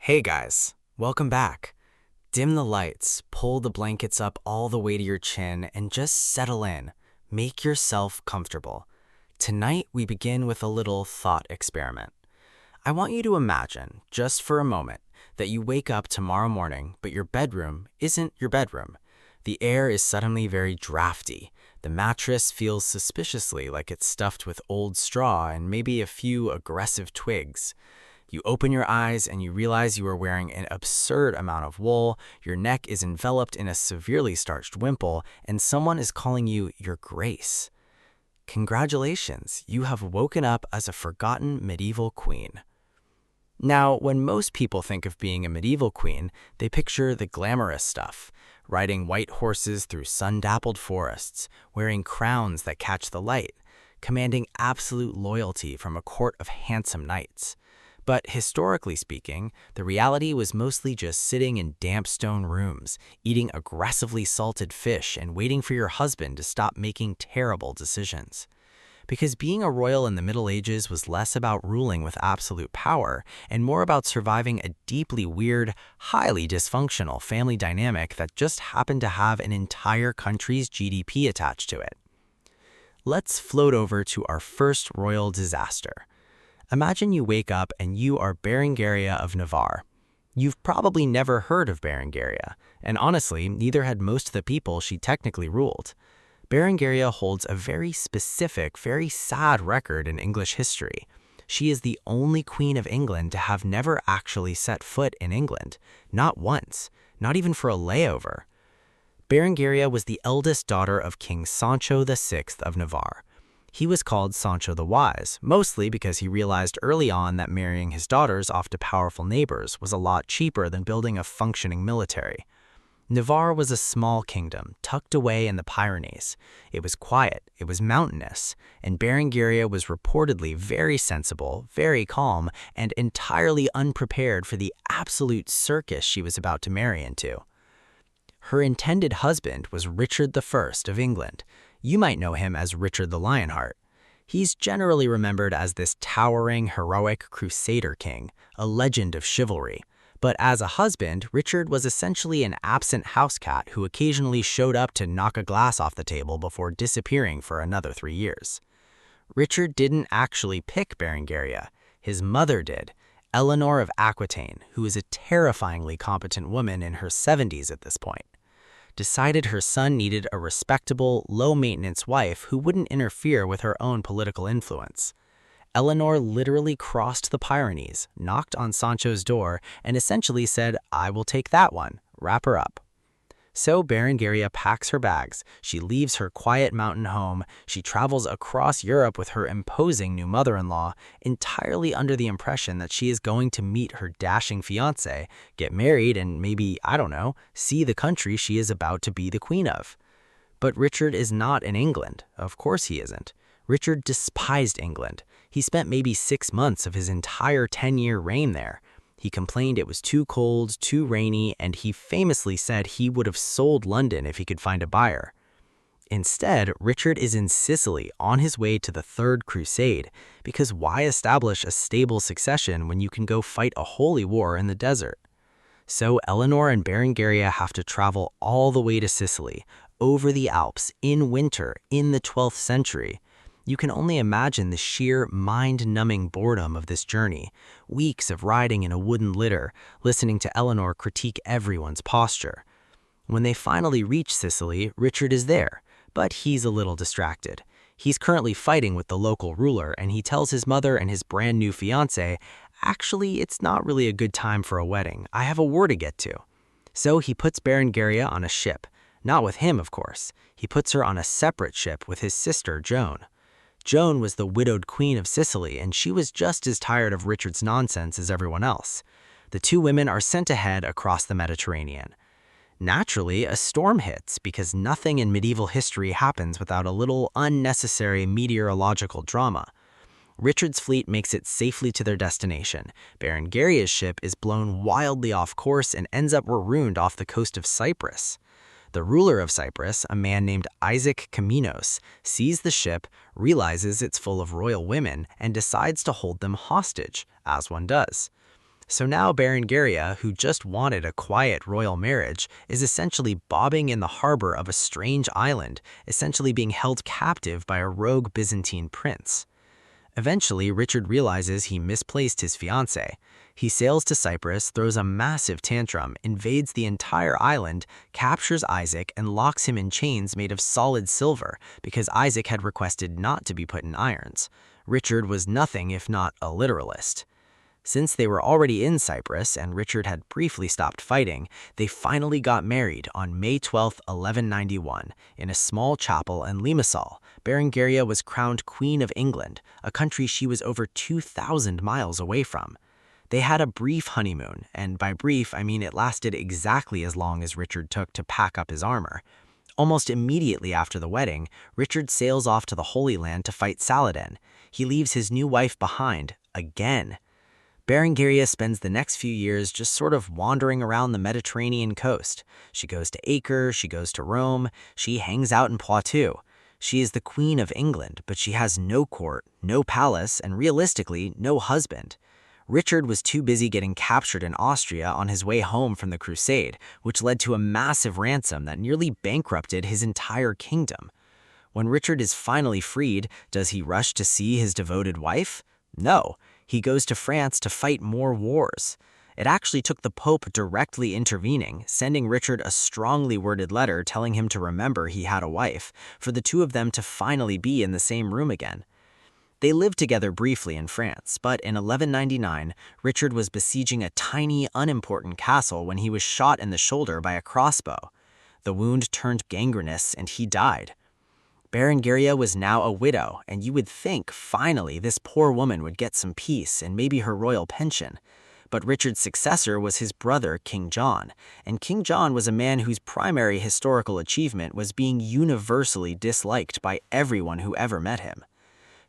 Hey guys, welcome back. Dim the lights, pull the blankets up all the way to your chin, and just settle in. Make yourself comfortable. Tonight, we begin with a little thought experiment. I want you to imagine, just for a moment, that you wake up tomorrow morning, but your bedroom isn't your bedroom. The air is suddenly very drafty. The mattress feels suspiciously like it's stuffed with old straw and maybe a few aggressive twigs. You open your eyes and you realize you are wearing an absurd amount of wool, your neck is enveloped in a severely starched wimple, and someone is calling you your grace. Congratulations, you have woken up as a forgotten medieval queen. Now, when most people think of being a medieval queen, they picture the glamorous stuff, riding white horses through sun-dappled forests, wearing crowns that catch the light, commanding absolute loyalty from a court of handsome knights. But historically speaking, the reality was mostly just sitting in damp stone rooms, eating aggressively salted fish, and waiting for your husband to stop making terrible decisions. Because being a royal in the Middle Ages was less about ruling with absolute power and more about surviving a deeply weird, highly dysfunctional family dynamic that just happened to have an entire country's GDP attached to it. Let's float over to our first royal disaster. Imagine you wake up and you are Berengaria of Navarre. You've probably never heard of Berengaria, and honestly, neither had most of the people she technically ruled. Berengaria holds a very specific, very sad record in English history. She is the only queen of England to have never actually set foot in England, not once, not even for a layover. Berengaria was the eldest daughter of King Sancho VI of Navarre. He was called Sancho the Wise, mostly because he realized early on that marrying his daughters off to powerful neighbors was a lot cheaper than building a functioning military. Navarre was a small kingdom, tucked away in the Pyrenees. It was quiet, it was mountainous, and Berengaria was reportedly very sensible, very calm, and entirely unprepared for the absolute circus she was about to marry into. Her intended husband was Richard I of England. You might know him as Richard the Lionheart. He's generally remembered as this towering, heroic crusader king, a legend of chivalry. But as a husband, Richard was essentially an absent house cat who occasionally showed up to knock a glass off the table before disappearing for another 3 years. Richard didn't actually pick Berengaria. His mother did, Eleanor of Aquitaine, who is a terrifyingly competent woman in her 70s at this point. Decided her son needed a respectable, low-maintenance wife who wouldn't interfere with her own political influence. Eleanor literally crossed the Pyrenees, knocked on Sancho's door, and essentially said, "I will take that one, wrap her up." So Berengaria packs her bags, she leaves her quiet mountain home, she travels across Europe with her imposing new mother-in-law, entirely under the impression that she is going to meet her dashing fiancé, get married, and maybe, I don't know, see the country she is about to be the queen of. But Richard is not in England. Of course he isn't. Richard despised England. He spent maybe 6 months of his entire 10-year reign there. He complained it was too cold, too rainy, and he famously said he would have sold London if he could find a buyer. Instead, Richard is in Sicily on his way to the Third Crusade, because why establish a stable succession when you can go fight a holy war in the desert? So Eleanor and Berengaria have to travel all the way to Sicily, over the Alps, in winter, in the 12th century. You can only imagine the sheer mind-numbing boredom of this journey, weeks of riding in a wooden litter, listening to Eleanor critique everyone's posture. When they finally reach Sicily, Richard is there, but he's a little distracted. He's currently fighting with the local ruler, and he tells his mother and his brand new fiancé, "Actually, it's not really a good time for a wedding. I have a war to get to." So he puts Berengaria on a ship. Not with him, of course. He puts her on a separate ship with his sister, Joan. Joan was the widowed queen of Sicily, and she was just as tired of Richard's nonsense as everyone else. The two women are sent ahead across the Mediterranean. Naturally, a storm hits because nothing in medieval history happens without a little unnecessary meteorological drama. Richard's fleet makes it safely to their destination. Berengaria's ship is blown wildly off course and ends up marooned off the coast of Cyprus. The ruler of Cyprus, a man named Isaac Kaminos, sees the ship, realizes it's full of royal women, and decides to hold them hostage, as one does. So now Berengaria, who just wanted a quiet royal marriage, is essentially bobbing in the harbor of a strange island, essentially being held captive by a rogue Byzantine prince. Eventually, Richard realizes he misplaced his fiancée. He sails to Cyprus, throws a massive tantrum, invades the entire island, captures Isaac, and locks him in chains made of solid silver because Isaac had requested not to be put in irons. Richard was nothing if not a literalist. Since they were already in Cyprus and Richard had briefly stopped fighting, they finally got married on May 12, 1191, in a small chapel in Limassol. Berengaria was crowned Queen of England, a country she was over 2,000 miles away from. They had a brief honeymoon, and by brief I mean it lasted exactly as long as Richard took to pack up his armor. Almost immediately after the wedding, Richard sails off to the Holy Land to fight Saladin. He leaves his new wife behind, again. Berengaria spends the next few years just sort of wandering around the Mediterranean coast. She goes to Acre, she goes to Rome, she hangs out in Poitou. She is the Queen of England, but she has no court, no palace, and realistically, no husband. Richard was too busy getting captured in Austria on his way home from the crusade, which led to a massive ransom that nearly bankrupted his entire kingdom. When Richard is finally freed, does he rush to see his devoted wife? No. He goes to France to fight more wars. It actually took the Pope directly intervening, sending Richard a strongly worded letter telling him to remember he had a wife, for the two of them to finally be in the same room again. They lived together briefly in France, but in 1199, Richard was besieging a tiny, unimportant castle when he was shot in the shoulder by a crossbow. The wound turned gangrenous and he died. Berengaria was now a widow, and you would think, finally, this poor woman would get some peace and maybe her royal pension. But Richard's successor was his brother, King John, and King John was a man whose primary historical achievement was being universally disliked by everyone who ever met him.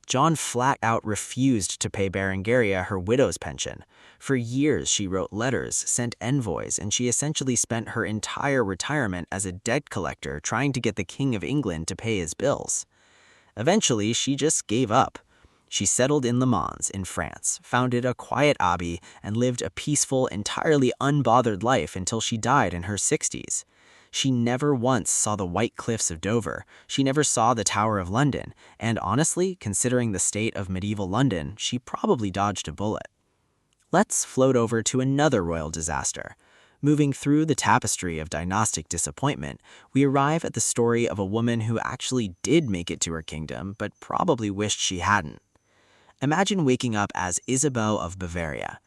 John flat out refused to pay Berengaria her widow's pension. For years she wrote letters, sent envoys, and she essentially spent her entire retirement as a debt collector trying to get the King of England to pay his bills. Eventually, she just gave up. She settled in Le Mans in France, founded a quiet abbey, and lived a peaceful, entirely unbothered life until she died in her 60s. She never once saw the white cliffs of Dover, she never saw the Tower of London, and honestly, considering the state of medieval London, she probably dodged a bullet. Let's float over to another royal disaster. Moving through the tapestry of dynastic disappointment, we arrive at the story of a woman who actually did make it to her kingdom, but probably wished she hadn't. Imagine waking up as Isabeau of Bavaria.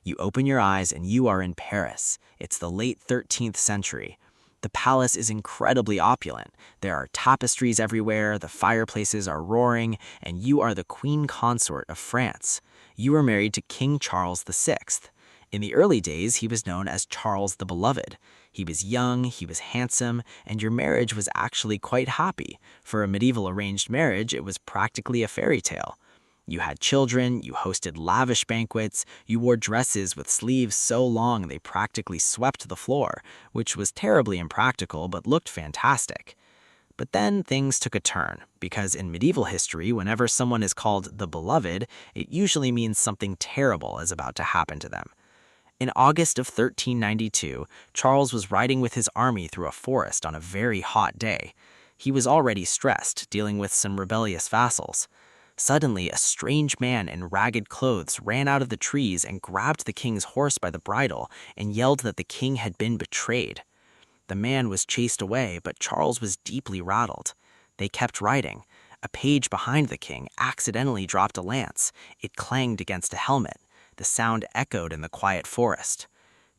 You open your eyes and you are in Paris. It's the late 13th century. The palace is incredibly opulent. There are tapestries everywhere, the fireplaces are roaring, and you are the queen consort of France. You are married to King Charles VI. In the early days, he was known as Charles the Beloved. He was young, he was handsome, and your marriage was actually quite happy. For a medieval arranged marriage, it was practically a fairy tale. You had children, you hosted lavish banquets, you wore dresses with sleeves so long they practically swept the floor, which was terribly impractical but looked fantastic. But then things took a turn, because in medieval history, whenever someone is called the Beloved, it usually means something terrible is about to happen to them. In August of 1392, Charles was riding with his army through a forest on a very hot day. He was already stressed, dealing with some rebellious vassals. Suddenly, a strange man in ragged clothes ran out of the trees and grabbed the king's horse by the bridle and yelled that the king had been betrayed. The man was chased away, but Charles was deeply rattled. They kept riding. A page behind the king accidentally dropped a lance. It clanged against a helmet. The sound echoed in the quiet forest.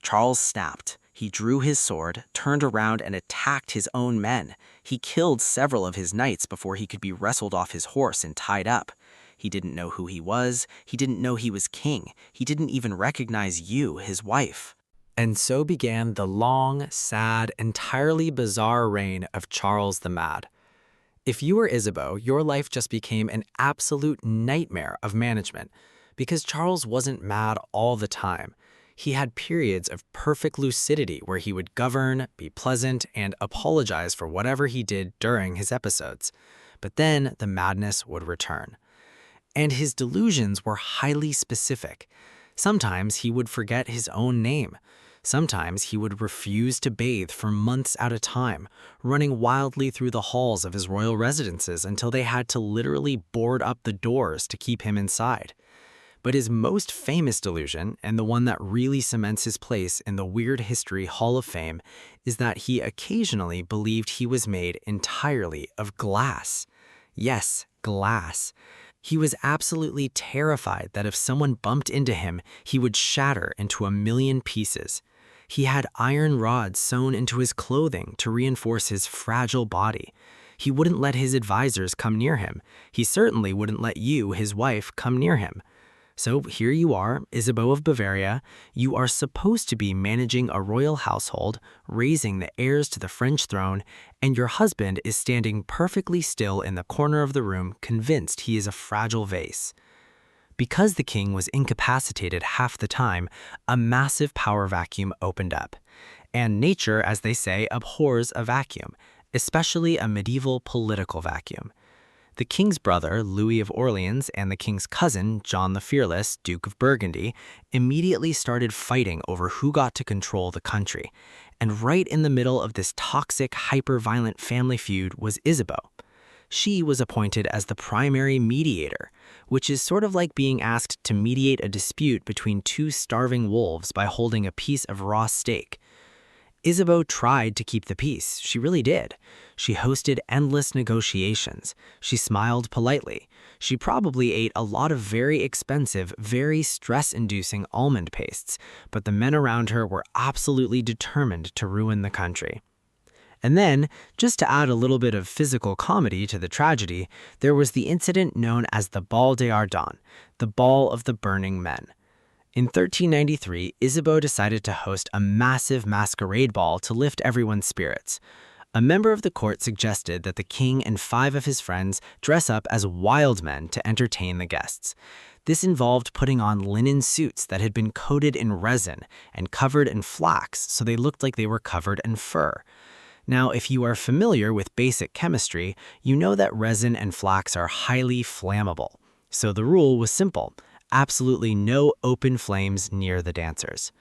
Charles snapped. He drew his sword, turned around, and attacked his own men. He killed several of his knights before he could be wrestled off his horse and tied up. He didn't know who he was. He didn't know he was king. He didn't even recognize you, his wife. And so began the long, sad, entirely bizarre reign of Charles the Mad. If you were Isabeau, your life just became an absolute nightmare of management, because Charles wasn't mad all the time. He had periods of perfect lucidity where he would govern, be pleasant, and apologize for whatever he did during his episodes. But then the madness would return. And his delusions were highly specific. Sometimes he would forget his own name. Sometimes he would refuse to bathe for months at a time, running wildly through the halls of his royal residences until they had to literally board up the doors to keep him inside. But his most famous delusion, and the one that really cements his place in the Weird History Hall of Fame, is that he occasionally believed he was made entirely of glass. Yes, glass. He was absolutely terrified that if someone bumped into him, he would shatter into a million pieces. He had iron rods sewn into his clothing to reinforce his fragile body. He wouldn't let his advisors come near him. He certainly wouldn't let you, his wife, come near him. So here you are, Isabeau of Bavaria. You are supposed to be managing a royal household, raising the heirs to the French throne, and your husband is standing perfectly still in the corner of the room, convinced he is a fragile vase. Because the king was incapacitated half the time, a massive power vacuum opened up. And nature, as they say, abhors a vacuum, especially a medieval political vacuum. The king's brother, Louis of Orleans, and the king's cousin, John the Fearless, Duke of Burgundy, immediately started fighting over who got to control the country. And right in the middle of this toxic, hyper-violent family feud was Isabeau. She was appointed as the primary mediator, which is sort of like being asked to mediate a dispute between two starving wolves by holding a piece of raw steak. Isabeau tried to keep the peace, she really did. She hosted endless negotiations. She smiled politely. She probably ate a lot of very expensive, very stress-inducing almond pastes, but the men around her were absolutely determined to ruin the country. And then, just to add a little bit of physical comedy to the tragedy, there was the incident known as the Bal des Ardents, the Ball of the Burning Men. In 1393, Isabeau decided to host a massive masquerade ball to lift everyone's spirits. A member of the court suggested that the king and 5 of his friends dress up as wild men to entertain the guests. This involved putting on linen suits that had been coated in resin and covered in flax so they looked like they were covered in fur. Now, if you are familiar with basic chemistry, you know that resin and flax are highly flammable. So the rule was simple: absolutely no open flames near the dancers.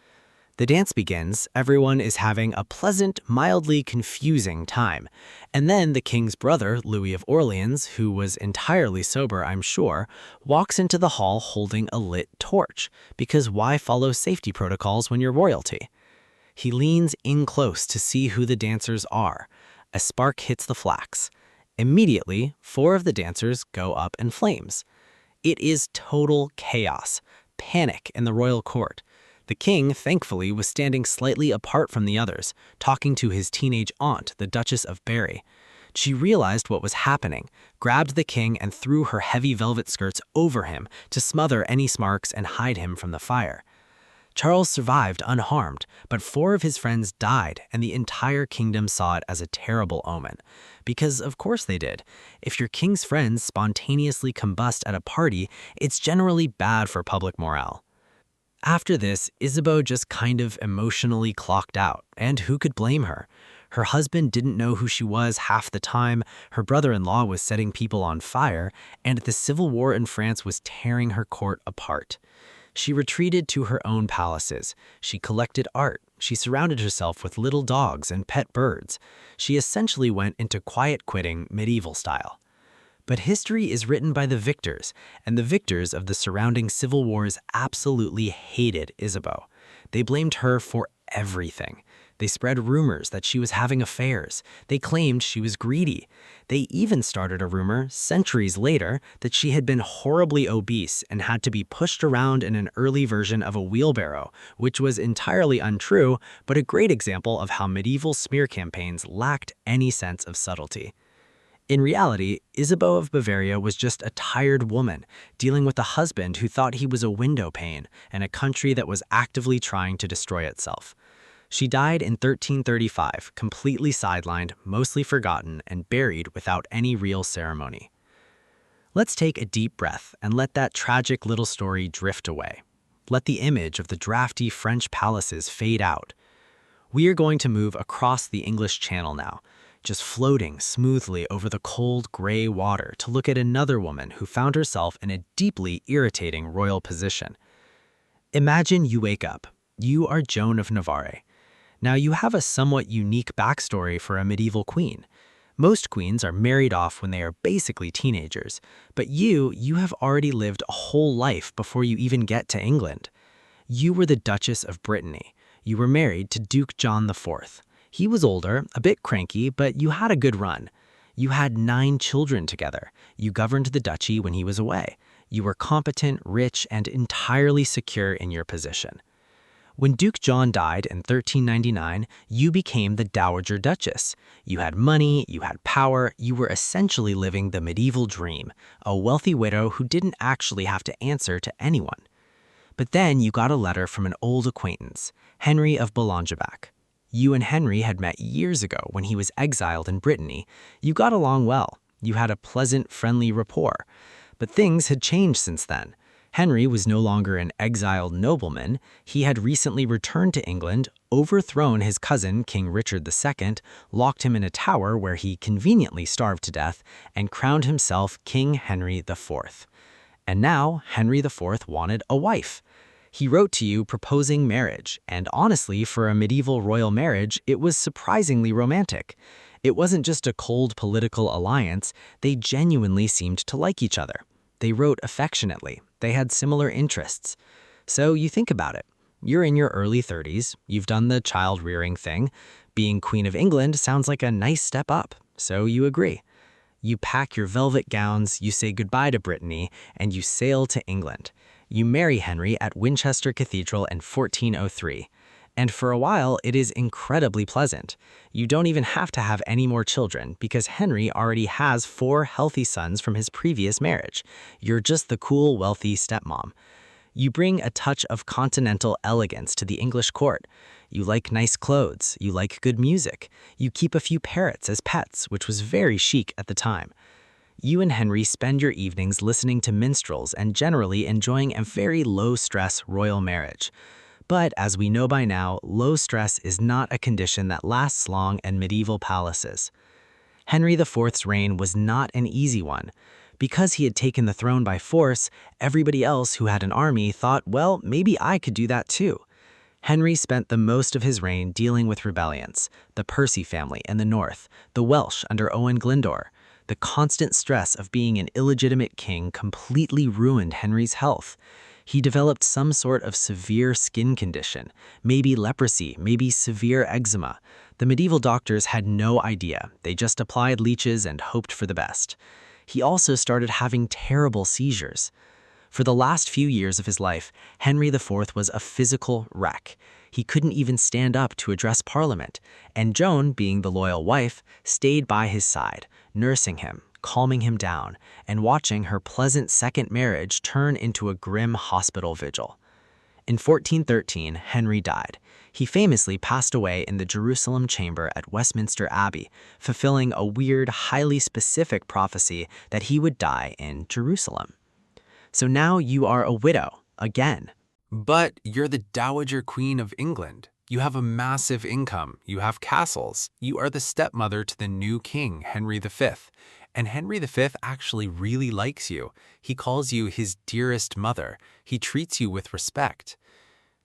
The dance begins, everyone is having a pleasant, mildly confusing time. And then the king's brother, Louis of Orleans, who was entirely sober, I'm sure, walks into the hall holding a lit torch, because why follow safety protocols when you're royalty? He leans in close to see who the dancers are. A spark hits the flax. Immediately, 4 of the dancers go up in flames. It is total chaos, panic in the royal court. The king, thankfully, was standing slightly apart from the others, talking to his teenage aunt, the Duchess of Berry. She realized what was happening, grabbed the king and threw her heavy velvet skirts over him to smother any sparks and hide him from the fire. Charles survived unharmed, but 4 of his friends died, and the entire kingdom saw it as a terrible omen. Because of course they did. If your king's friends spontaneously combust at a party, it's generally bad for public morale. After this, Isabeau just kind of emotionally clocked out, and who could blame her? Her husband didn't know who she was half the time, her brother-in-law was setting people on fire, and the civil war in France was tearing her court apart. She retreated to her own palaces. She collected art. She surrounded herself with little dogs and pet birds. She essentially went into quiet quitting medieval style. But history is written by the victors, and the victors of the surrounding civil wars absolutely hated Isabeau. They blamed her for everything. They spread rumors that she was having affairs. They claimed she was greedy. They even started a rumor, centuries later, that she had been horribly obese and had to be pushed around in an early version of a wheelbarrow, which was entirely untrue, but a great example of how medieval smear campaigns lacked any sense of subtlety. In reality, Isabeau of Bavaria was just a tired woman, dealing with a husband who thought he was a window pane and a country that was actively trying to destroy itself. She died in 1335, completely sidelined, mostly forgotten, and buried without any real ceremony. Let's take a deep breath and let that tragic little story drift away. Let the image of the drafty French palaces fade out. We are going to move across the English Channel now, just floating smoothly over the cold gray water to look at another woman who found herself in a deeply irritating royal position. Imagine you wake up. You are Joan of Navarre. Now, you have a somewhat unique backstory for a medieval queen. Most queens are married off when they are basically teenagers, but you have already lived a whole life before you even get to England. You were the Duchess of Brittany. You were married to Duke John IV. He was older, a bit cranky, but you had a good run. You had 9 children together. You governed the duchy when he was away. You were competent, rich, and entirely secure in your position. When Duke John died in 1399, you became the Dowager Duchess. You had money, you had power, you were essentially living the medieval dream, a wealthy widow who didn't actually have to answer to anyone. But then you got a letter from an old acquaintance, Henry of Boulogne-Bac. You and Henry had met years ago when he was exiled in Brittany. You got along well. You had a pleasant, friendly rapport. But things had changed since then. Henry was no longer an exiled nobleman. He had recently returned to England, overthrown his cousin, King Richard II, locked him in a tower where he conveniently starved to death, and crowned himself King Henry IV. And now, Henry IV wanted a wife. He wrote to you proposing marriage, and honestly, for a medieval royal marriage, it was surprisingly romantic. It wasn't just a cold political alliance, they genuinely seemed to like each other. They wrote affectionately, they had similar interests. So you think about it. You're in your early 30s, you've done the child-rearing thing. Being Queen of England sounds like a nice step up, so you agree. You pack your velvet gowns, you say goodbye to Brittany, and you sail to England. You marry Henry at Winchester Cathedral in 1403. And for a while, it is incredibly pleasant. You don't even have to have any more children because Henry already has 4 healthy sons from his previous marriage. You're just the cool, wealthy stepmom. You bring a touch of continental elegance to the English court. You like nice clothes, you like good music. You keep a few parrots as pets, which was very chic at the time. You and Henry spend your evenings listening to minstrels and generally enjoying a very low-stress royal marriage. But as we know by now, low stress is not a condition that lasts long in medieval palaces. Henry IV's reign was not an easy one. Because he had taken the throne by force, everybody else who had an army thought, well, maybe I could do that too. Henry spent the most of his reign dealing with rebellions, the Percy family in the north, the Welsh under Owen Glyndwr. The constant stress of being an illegitimate king completely ruined Henry's health. He developed some sort of severe skin condition, maybe leprosy, maybe severe eczema. The medieval doctors had no idea. They just applied leeches and hoped for the best. He also started having terrible seizures. For the last few years of his life, Henry IV was a physical wreck. He couldn't even stand up to address Parliament, and Joan, being the loyal wife, stayed by his side, nursing him, calming him down, and watching her pleasant second marriage turn into a grim hospital vigil. In 1413, Henry died. He famously passed away in the Jerusalem chamber at Westminster Abbey, fulfilling a weird, highly specific prophecy that he would die in Jerusalem. So now you are a widow, again. But you're the Dowager Queen of England. You have a massive income. You have castles. You are the stepmother to the new king, Henry V. And Henry V actually really likes you. He calls you his dearest mother. He treats you with respect.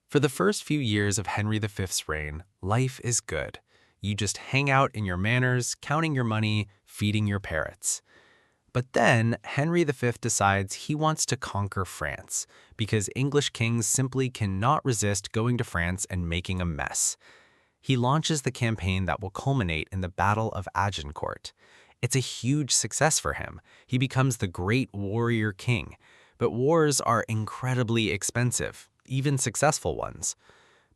For the first few years of Henry V's reign, life is good. You just hang out in your manors, counting your money, feeding your parrots. But then Henry V decides he wants to conquer France because English kings simply cannot resist going to France and making a mess. He launches the campaign that will culminate in the Battle of Agincourt. It's a huge success for him. He becomes the great warrior king. But wars are incredibly expensive, even successful ones.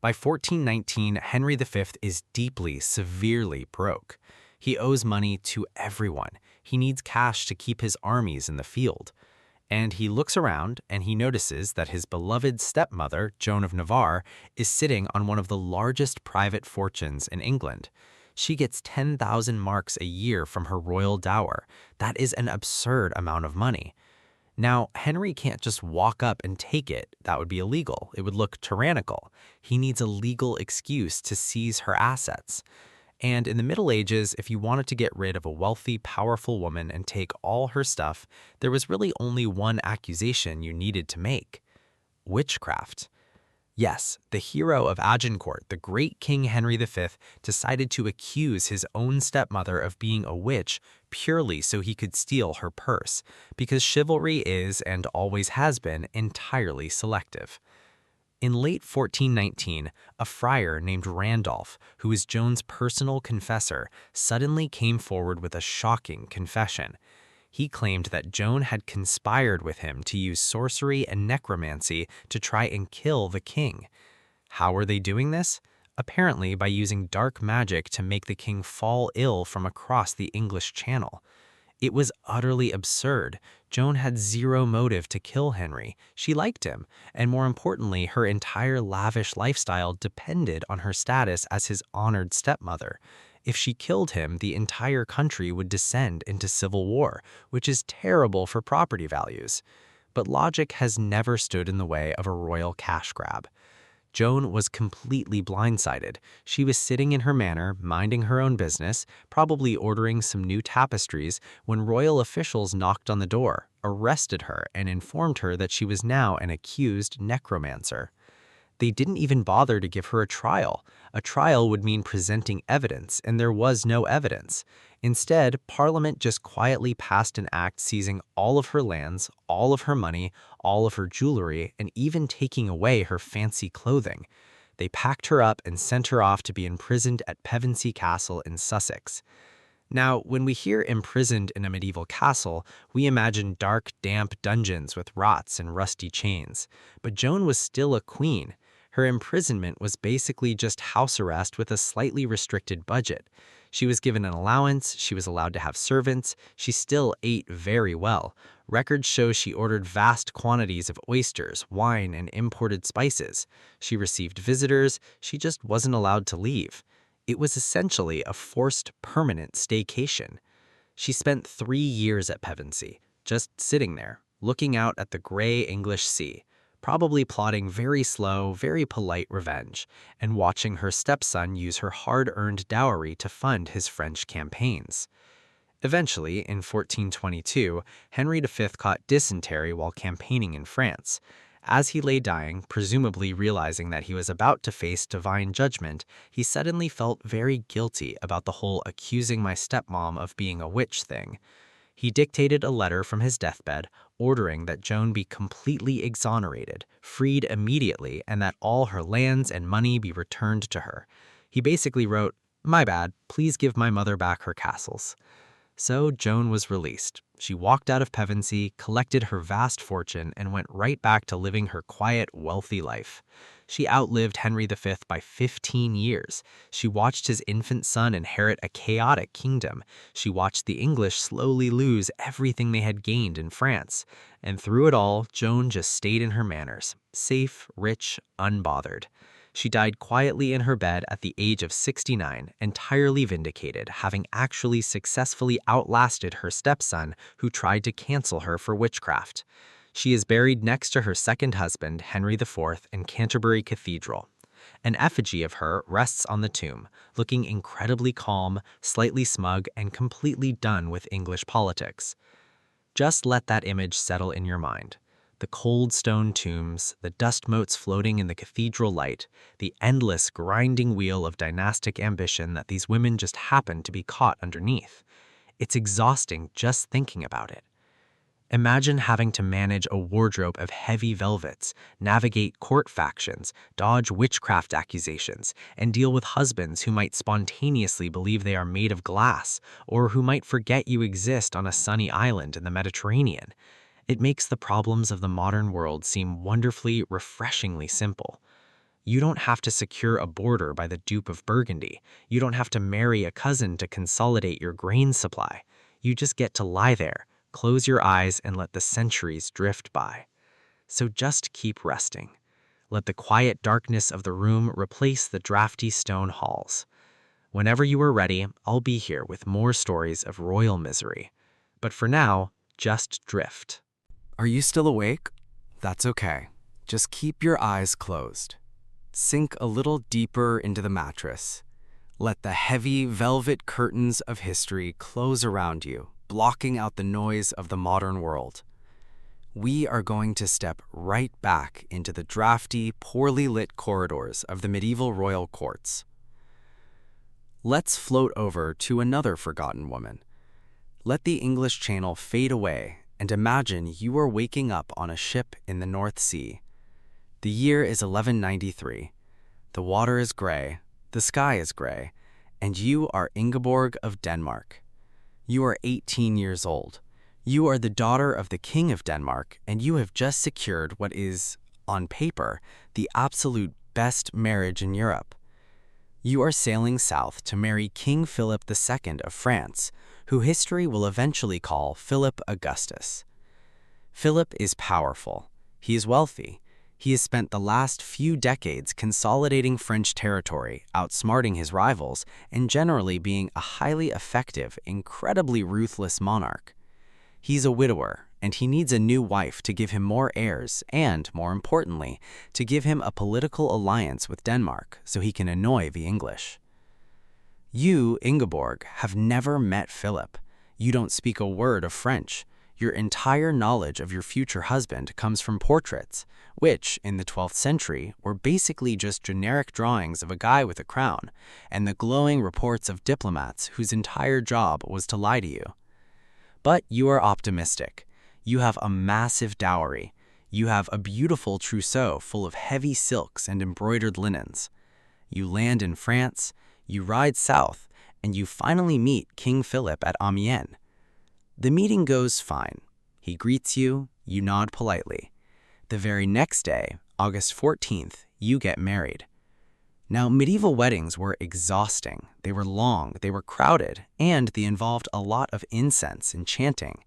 By 1419, Henry V is deeply, severely broke. He owes money to everyone. He needs cash to keep his armies in the field. And he looks around and he notices that his beloved stepmother, Joan of Navarre, is sitting on one of the largest private fortunes in England. She gets 10,000 marks a year from her royal dower. That is an absurd amount of money. Now, Henry can't just walk up and take it. That would be illegal. It would look tyrannical. He needs a legal excuse to seize her assets. And in the Middle Ages, if you wanted to get rid of a wealthy, powerful woman and take all her stuff, there was really only one accusation you needed to make: witchcraft. Yes, the hero of Agincourt, the great King Henry V, decided to accuse his own stepmother of being a witch purely so he could steal her purse, because chivalry is, and always has been, entirely selective. In late 1419, a friar named Randolph, who was Joan's personal confessor, suddenly came forward with a shocking confession. He claimed that Joan had conspired with him to use sorcery and necromancy to try and kill the king. How were they doing this? Apparently by using dark magic to make the king fall ill from across the English Channel. It was utterly absurd. Joan had zero motive to kill Henry. She liked him, and more importantly, her entire lavish lifestyle depended on her status as his honored stepmother. If she killed him, the entire country would descend into civil war, which is terrible for property values. But logic has never stood in the way of a royal cash grab. Joan was completely blindsided. She was sitting in her manor, minding her own business, probably ordering some new tapestries, when royal officials knocked on the door, arrested her, and informed her that she was now an accused necromancer. They didn't even bother to give her a trial. A trial would mean presenting evidence, and there was no evidence. Instead, Parliament just quietly passed an act seizing all of her lands, all of her money, all of her jewelry, and even taking away her fancy clothing. They packed her up and sent her off to be imprisoned at Pevensey Castle in Sussex. Now, when we hear imprisoned in a medieval castle, we imagine dark, damp dungeons with rots and rusty chains. But Joan was still a queen. Her imprisonment was basically just house arrest with a slightly restricted budget. She was given an allowance, she was allowed to have servants, she still ate very well. Records show she ordered vast quantities of oysters, wine, and imported spices. She received visitors, she just wasn't allowed to leave. It was essentially a forced permanent staycation. She spent 3 years at Pevensey, just sitting there, looking out at the gray English sea, probably plotting very slow, very polite revenge, and watching her stepson use her hard-earned dowry to fund his French campaigns. Eventually, in 1422, Henry V caught dysentery while campaigning in France. As he lay dying, presumably realizing that he was about to face divine judgment, he suddenly felt very guilty about the whole accusing my stepmom of being a witch thing. He dictated a letter from his deathbed, ordering that Joan be completely exonerated, freed immediately, and that all her lands and money be returned to her. He basically wrote, "My bad, please give my mother back her castles." So Joan was released. She walked out of Pevensey, collected her vast fortune, and went right back to living her quiet, wealthy life. She outlived Henry V by 15 years. She watched his infant son inherit a chaotic kingdom. She watched the English slowly lose everything they had gained in France. And through it all, Joan just stayed in her manners, safe, rich, unbothered. She died quietly in her bed at the age of 69, entirely vindicated, having actually successfully outlasted her stepson, who tried to cancel her for witchcraft. She is buried next to her second husband, Henry IV, in Canterbury Cathedral. An effigy of her rests on the tomb, looking incredibly calm, slightly smug, and completely done with English politics. Just let that image settle in your mind. The cold stone tombs, the dust motes floating in the cathedral light, the endless grinding wheel of dynastic ambition that these women just happened to be caught underneath. It's exhausting just thinking about it. Imagine having to manage a wardrobe of heavy velvets, navigate court factions, dodge witchcraft accusations, and deal with husbands who might spontaneously believe they are made of glass, or who might forget you exist on a sunny island in the Mediterranean. It makes the problems of the modern world seem wonderfully, refreshingly simple. You don't have to secure a border by the Duke of Burgundy. You don't have to marry a cousin to consolidate your grain supply. You just get to lie there, close your eyes, and let the centuries drift by. So just keep resting. Let the quiet darkness of the room replace the drafty stone halls. Whenever you are ready, I'll be here with more stories of royal misery. But for now, just drift. Are you still awake? That's okay. Just keep your eyes closed. Sink a little deeper into the mattress. Let the heavy velvet curtains of history close around you, blocking out the noise of the modern world. we are going to step right back into the drafty, poorly lit corridors of the medieval royal courts. Let's float over to another forgotten woman. Let the English Channel fade away and imagine you are waking up on a ship in the North Sea. The year is 1193. The water is gray, the sky is gray, and you are Ingeborg of Denmark. You are 18 years old. You are the daughter of the King of Denmark, and you have just secured what is, on paper, the absolute best marriage in Europe. You are sailing south to marry King Philip II of France, who history will eventually call Philip Augustus. Philip is powerful. He is wealthy. He has spent the last few decades consolidating French territory, outsmarting his rivals, and generally being a highly effective, incredibly ruthless monarch. He's a widower, and he needs a new wife to give him more heirs and, more importantly, to give him a political alliance with Denmark so he can annoy the English. You, Ingeborg, have never met Philip. You don't speak a word of French. Your entire knowledge of your future husband comes from portraits, which, in the 12th century, were basically just generic drawings of a guy with a crown, and the glowing reports of diplomats whose entire job was to lie to you. But you are optimistic. You have a massive dowry. You have a beautiful trousseau full of heavy silks and embroidered linens. You land in France, you ride south, and you finally meet King Philip at Amiens. The meeting goes fine. He greets you, you nod politely. The very next day, August 14th, you get married. Now, medieval weddings were exhausting. They were long, they were crowded, and they involved a lot of incense and chanting.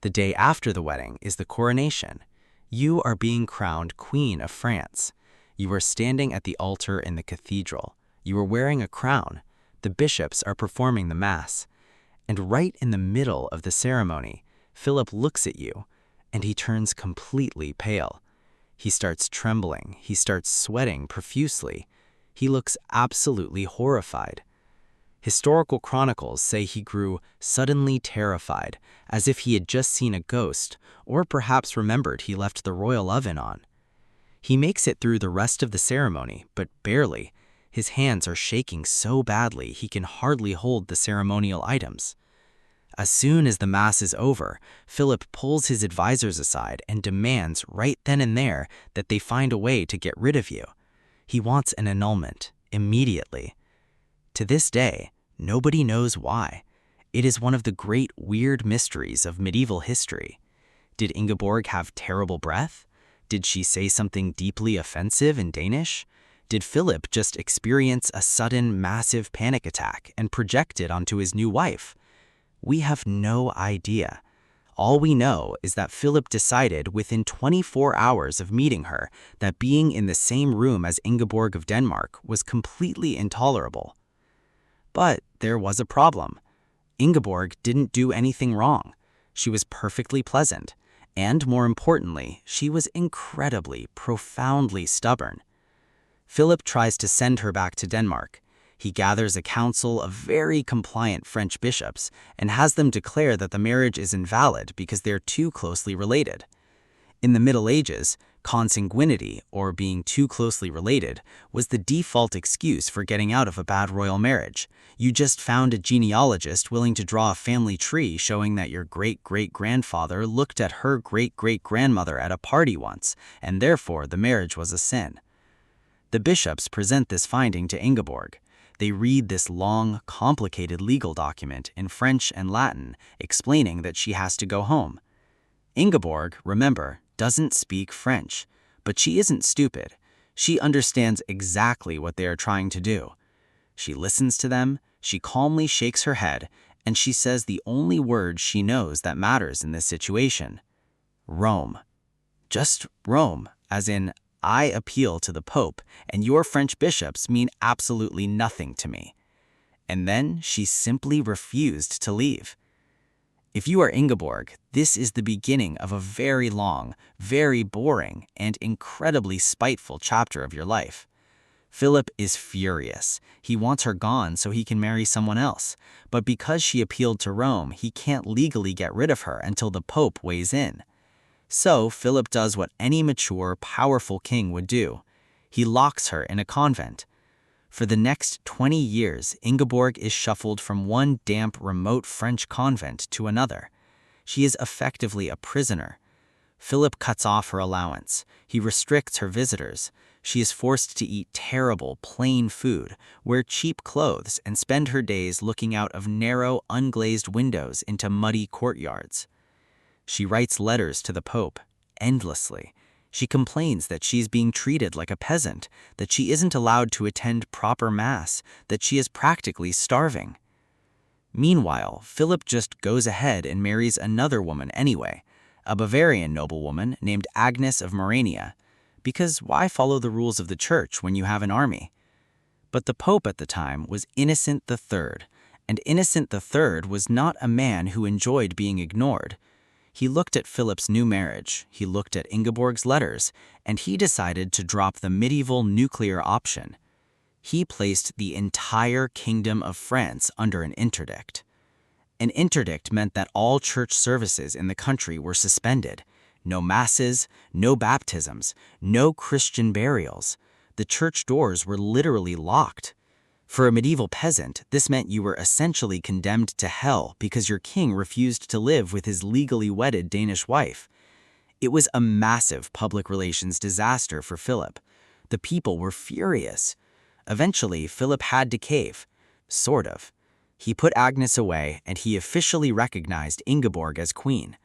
The day after the wedding is the coronation. You are being crowned Queen of France. You are standing at the altar in the cathedral. You are wearing a crown. The bishops are performing the Mass. And right in the middle of the ceremony, Philip looks at you, and he turns completely pale. He starts trembling. He starts sweating profusely. He looks absolutely horrified. Historical chronicles say he grew suddenly terrified, as if he had just seen a ghost, or perhaps remembered he left the royal oven on. He makes it through the rest of the ceremony, but barely. His hands are shaking so badly he can hardly hold the ceremonial items. As soon as the Mass is over, Philip pulls his advisors aside and demands right then and there that they find a way to get rid of you. He wants an annulment, immediately. To this day, nobody knows why. It is one of the great weird mysteries of medieval history. Did Ingeborg have terrible breath? Did she say something deeply offensive in Danish? Did Philip just experience a sudden, massive panic attack and project it onto his new wife? We have no idea. All we know is that Philip decided within 24 hours of meeting her that being in the same room as Ingeborg of Denmark was completely intolerable. But there was a problem. Ingeborg didn't do anything wrong. She was perfectly pleasant, and more importantly, she was incredibly, profoundly stubborn. Philip tries to send her back to Denmark. He gathers a council of very compliant French bishops and has them declare that the marriage is invalid because they're too closely related. In the Middle Ages, consanguinity, or being too closely related, was the default excuse for getting out of a bad royal marriage. You just found a genealogist willing to draw a family tree showing that your great-great-grandfather looked at her great-great-grandmother at a party once, and therefore the marriage was a sin. The bishops present this finding to Ingeborg. They read this long, complicated legal document in French and Latin, explaining that she has to go home. Ingeborg, remember, doesn't speak French, but she isn't stupid. She understands exactly what they are trying to do. She listens to them, she calmly shakes her head, and she says the only word she knows that matters in this situation: Rome. Just Rome, as in, I appeal to the Pope, and your French bishops mean absolutely nothing to me. And then she simply refused to leave. If you are Ingeborg, this is the beginning of a very long, very boring, and incredibly spiteful chapter of your life. Philip is furious. He wants her gone so he can marry someone else, but because she appealed to Rome, he can't legally get rid of her until the Pope weighs in. So Philip does what any mature, powerful king would do. He locks her in a convent. For the next 20 years, Ingeborg is shuffled from one damp, remote French convent to another. She is effectively a prisoner. Philip cuts off her allowance. He restricts her visitors. She is forced to eat terrible, plain food, wear cheap clothes, and spend her days looking out of narrow, unglazed windows into muddy courtyards. She writes letters to the Pope, endlessly. She complains that she's being treated like a peasant, that she isn't allowed to attend proper mass, that she is practically starving. Meanwhile, Philip just goes ahead and marries another woman anyway, a Bavarian noblewoman named Agnes of Morania, because why follow the rules of the church when you have an army? But the Pope at the time was Innocent III, and Innocent III was not a man who enjoyed being ignored. He looked at Philip's new marriage, he looked at Ingeborg's letters, and he decided to drop the medieval nuclear option. He placed the entire Kingdom of France under an interdict. An interdict meant that all church services in the country were suspended. No masses, no baptisms, no Christian burials. The church doors were literally locked. For a medieval peasant, this meant you were essentially condemned to hell because your king refused to live with his legally wedded Danish wife. It was a massive public relations disaster for Philip. The people were furious. Eventually, Philip had to cave. Sort of. He put Agnes away and he officially recognized Ingeborg as queen.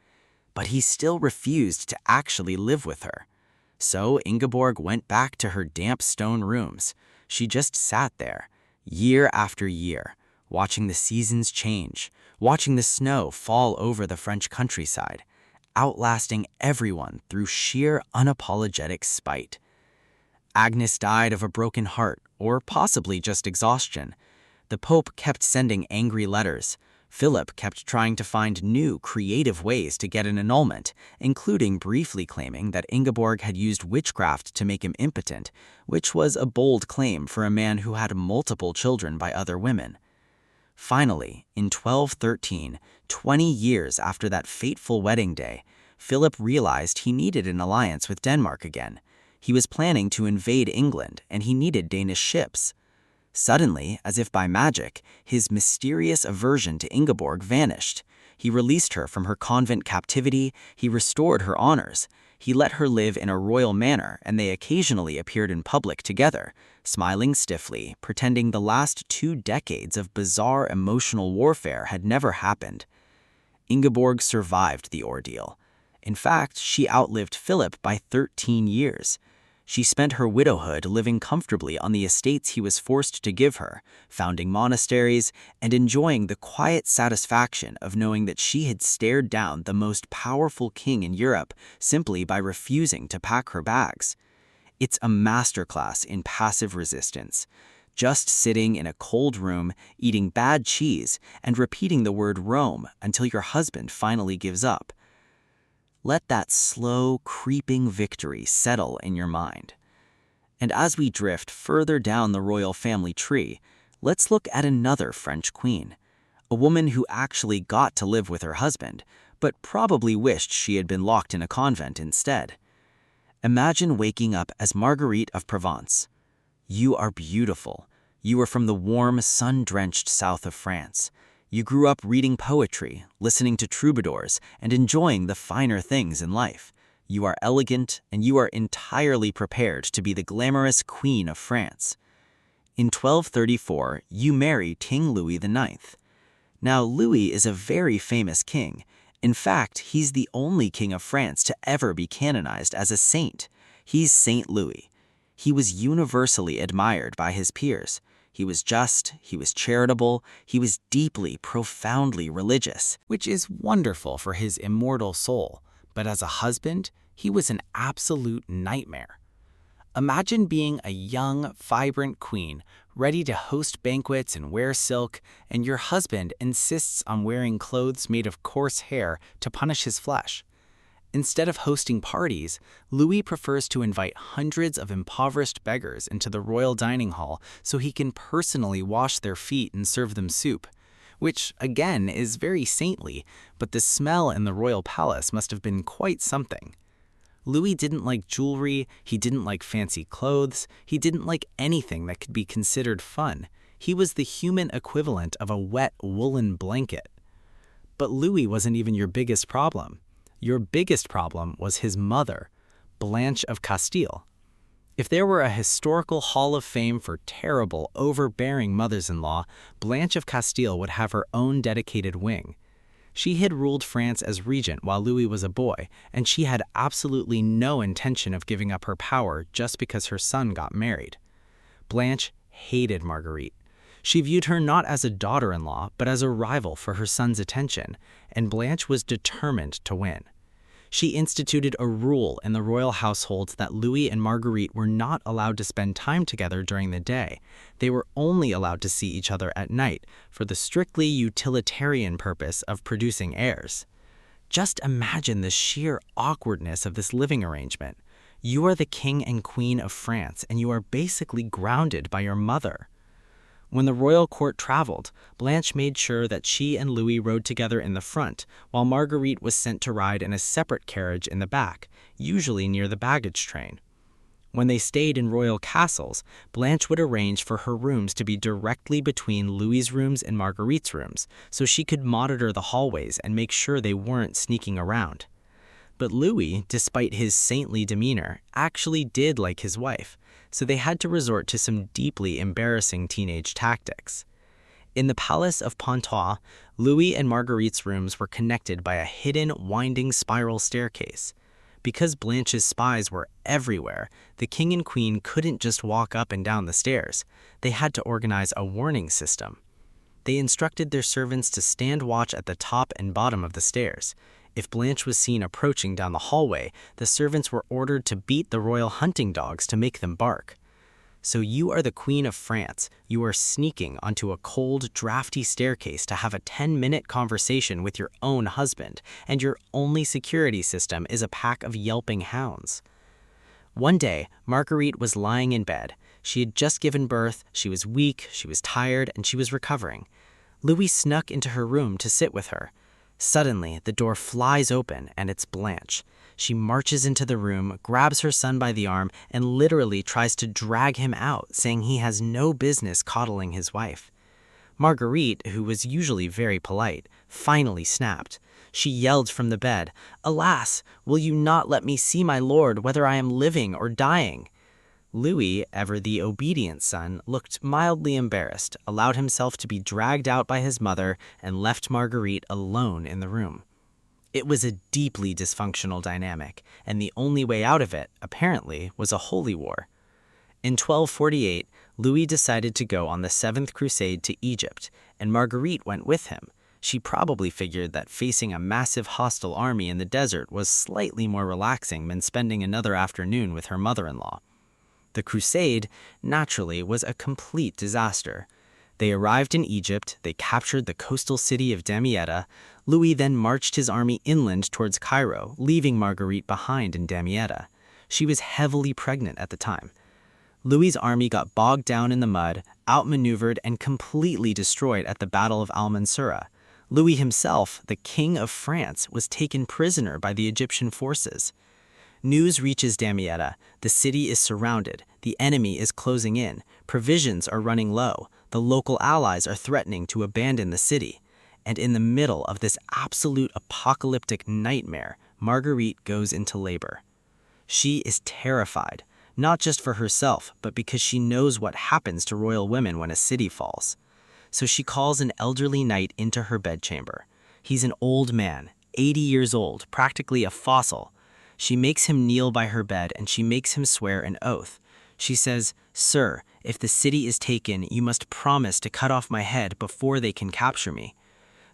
But he still refused to actually live with her. So Ingeborg went back to her damp stone rooms. She just sat there, year after year, watching the seasons change, watching the snow fall over the French countryside, outlasting everyone through sheer unapologetic spite. Agnes died of a broken heart, or possibly just exhaustion. The Pope kept sending angry letters. Philip kept trying to find new, creative ways to get an annulment, including briefly claiming that Ingeborg had used witchcraft to make him impotent, which was a bold claim for a man who had multiple children by other women. Finally, in 1213, 20 years after that fateful wedding day, Philip realized he needed an alliance with Denmark again. He was planning to invade England, and he needed Danish ships. Suddenly, as if by magic, his mysterious aversion to Ingeborg vanished. He released her from her convent captivity, he restored her honors, he let her live in a royal manor, and they occasionally appeared in public together, smiling stiffly, pretending the last 2 decades of bizarre emotional warfare had never happened. Ingeborg survived the ordeal. In fact, she outlived Philip by 13 years. She spent her widowhood living comfortably on the estates he was forced to give her, founding monasteries, and enjoying the quiet satisfaction of knowing that she had stared down the most powerful king in Europe simply by refusing to pack her bags. It's a masterclass in passive resistance. Just sitting in a cold room, eating bad cheese, and repeating the word Rome until your husband finally gives up. Let that slow, creeping victory settle in your mind. And as we drift further down the royal family tree, let's look at another French queen, a woman who actually got to live with her husband, but probably wished she had been locked in a convent instead. Imagine waking up as Marguerite of Provence. You are beautiful. You are from the warm, sun-drenched south of France. You grew up reading poetry, listening to troubadours, and enjoying the finer things in life. You are elegant, and you are entirely prepared to be the glamorous Queen of France. In 1234, you marry King Louis IX. Now, Louis is a very famous king. In fact, he's the only king of France to ever be canonized as a saint. He's Saint Louis. He was universally admired by his peers. He was just, he was charitable, he was deeply, profoundly religious, which is wonderful for his immortal soul. But as a husband, he was an absolute nightmare. Imagine being a young, vibrant queen, ready to host banquets and wear silk, and your husband insists on wearing clothes made of coarse hair to punish his flesh. Instead of hosting parties, Louis prefers to invite hundreds of impoverished beggars into the royal dining hall so he can personally wash their feet and serve them soup, which, again, is very saintly, but the smell in the royal palace must have been quite something. Louis didn't like jewelry, he didn't like fancy clothes, he didn't like anything that could be considered fun. He was the human equivalent of a wet woolen blanket. But Louis wasn't even your biggest problem. Your biggest problem was his mother, Blanche of Castile. If there were a historical hall of fame for terrible, overbearing mothers-in-law, Blanche of Castile would have her own dedicated wing. She had ruled France as regent while Louis was a boy, and she had absolutely no intention of giving up her power just because her son got married. Blanche hated Marguerite. She viewed her not as a daughter-in-law, but as a rival for her son's attention, and Blanche was determined to win. She instituted a rule in the royal household that Louis and Marguerite were not allowed to spend time together during the day. They were only allowed to see each other at night for the strictly utilitarian purpose of producing heirs. Just imagine the sheer awkwardness of this living arrangement. You are the king and queen of France, and you are basically grounded by your mother. When the royal court traveled, Blanche made sure that she and Louis rode together in the front, while Marguerite was sent to ride in a separate carriage in the back, usually near the baggage train. When they stayed in royal castles, Blanche would arrange for her rooms to be directly between Louis's rooms and Marguerite's rooms, so she could monitor the hallways and make sure they weren't sneaking around. But Louis, despite his saintly demeanor, actually did like his wife, so they had to resort to some deeply embarrassing teenage tactics. In the Palace of Pontoise, Louis and Marguerite's rooms were connected by a hidden, winding spiral staircase. Because Blanche's spies were everywhere, the king and queen couldn't just walk up and down the stairs. They had to organize a warning system. They instructed their servants to stand watch at the top and bottom of the stairs. If Blanche was seen approaching down the hallway, the servants were ordered to beat the royal hunting dogs to make them bark. So you are the Queen of France. You are sneaking onto a cold, drafty staircase to have a 10-minute conversation with your own husband, and your only security system is a pack of yelping hounds. One day, Marguerite was lying in bed. She had just given birth, she was weak, she was tired, and she was recovering. Louis snuck into her room to sit with her. Suddenly, the door flies open, and it's Blanche. She marches into the room, grabs her son by the arm, and literally tries to drag him out, saying he has no business coddling his wife. Marguerite, who was usually very polite, finally snapped. She yelled from the bed, "Alas, will you not let me see my lord, whether I am living or dying?" Louis, ever the obedient son, looked mildly embarrassed, allowed himself to be dragged out by his mother, and left Marguerite alone in the room. It was a deeply dysfunctional dynamic, and the only way out of it, apparently, was a holy war. In 1248, Louis decided to go on the Seventh Crusade to Egypt, and Marguerite went with him. She probably figured that facing a massive hostile army in the desert was slightly more relaxing than spending another afternoon with her mother-in-law. The crusade, naturally, was a complete disaster. They arrived in Egypt, they captured the coastal city of Damietta. Louis then marched his army inland towards Cairo, leaving Marguerite behind in Damietta. She was heavily pregnant at the time. Louis's army got bogged down in the mud, outmaneuvered, and completely destroyed at the Battle of Al-Mansura. Louis himself, the King of France, was taken prisoner by the Egyptian forces. News reaches Damietta. The city is surrounded. The enemy is closing in. Provisions are running low. The local allies are threatening to abandon the city. And in the middle of this absolute apocalyptic nightmare, Marguerite goes into labor. She is terrified, not just for herself, but because she knows what happens to royal women when a city falls. So she calls an elderly knight into her bedchamber. He's an old man, 80 years old, practically a fossil. She makes him kneel by her bed, and she makes him swear an oath. She says, "Sir, if the city is taken, you must promise to cut off my head before they can capture me."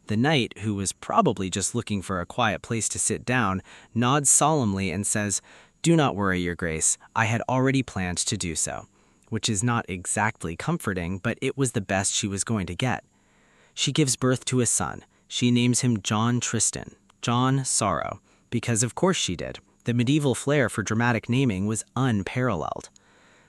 The knight, who was probably just looking for a quiet place to sit down, nods solemnly and says, "Do not worry, Your Grace. I had already planned to do so," which is not exactly comforting, but it was the best she was going to get. She gives birth to a son. She names him John Tristan, John Sorrow, because of course she did. The medieval flair for dramatic naming was unparalleled.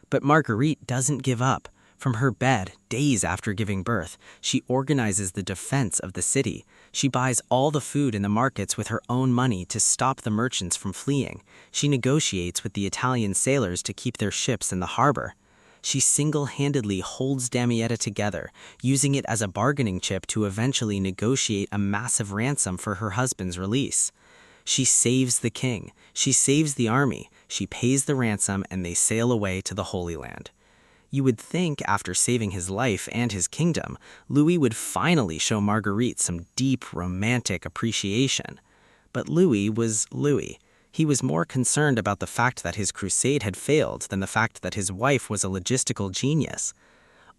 But Marguerite doesn't give up. From her bed, days after giving birth, she organizes the defense of the city. She buys all the food in the markets with her own money to stop the merchants from fleeing. She negotiates with the Italian sailors to keep their ships in the harbor. She single-handedly holds Damietta together, using it as a bargaining chip to eventually negotiate a massive ransom for her husband's release. She saves the king, she saves the army, she pays the ransom, and they sail away to the Holy Land. You would think after saving his life and his kingdom, Louis would finally show Marguerite some deep romantic appreciation. But Louis was Louis. He was more concerned about the fact that his crusade had failed than the fact that his wife was a logistical genius.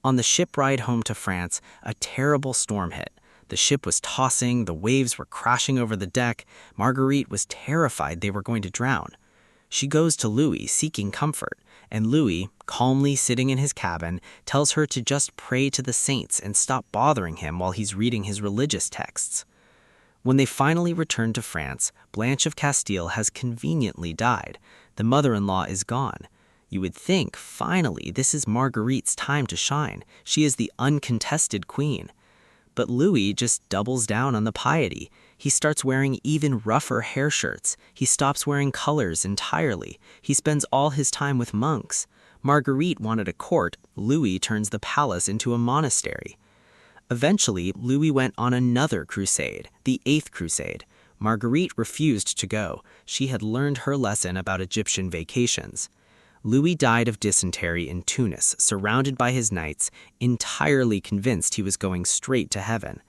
On the ship ride home to France, a terrible storm hit. The ship was tossing, the waves were crashing over the deck. Marguerite was terrified they were going to drown. She goes to Louis seeking comfort, and Louis, calmly sitting in his cabin, tells her to just pray to the saints and stop bothering him while he's reading his religious texts. When they finally return to France, Blanche of Castile has conveniently died. The mother-in-law is gone. You would think, finally, this is Marguerite's time to shine. She is the uncontested queen. But Louis just doubles down on the piety. He starts wearing even rougher hair shirts. He stops wearing colors entirely. He spends all his time with monks. Marguerite wanted a court. Louis turns the palace into a monastery. Eventually, Louis went on another crusade, the Eighth Crusade. Marguerite refused to go. She had learned her lesson about Egyptian vacations. Louis died of dysentery in Tunis, surrounded by his knights, entirely convinced he was going straight to heaven.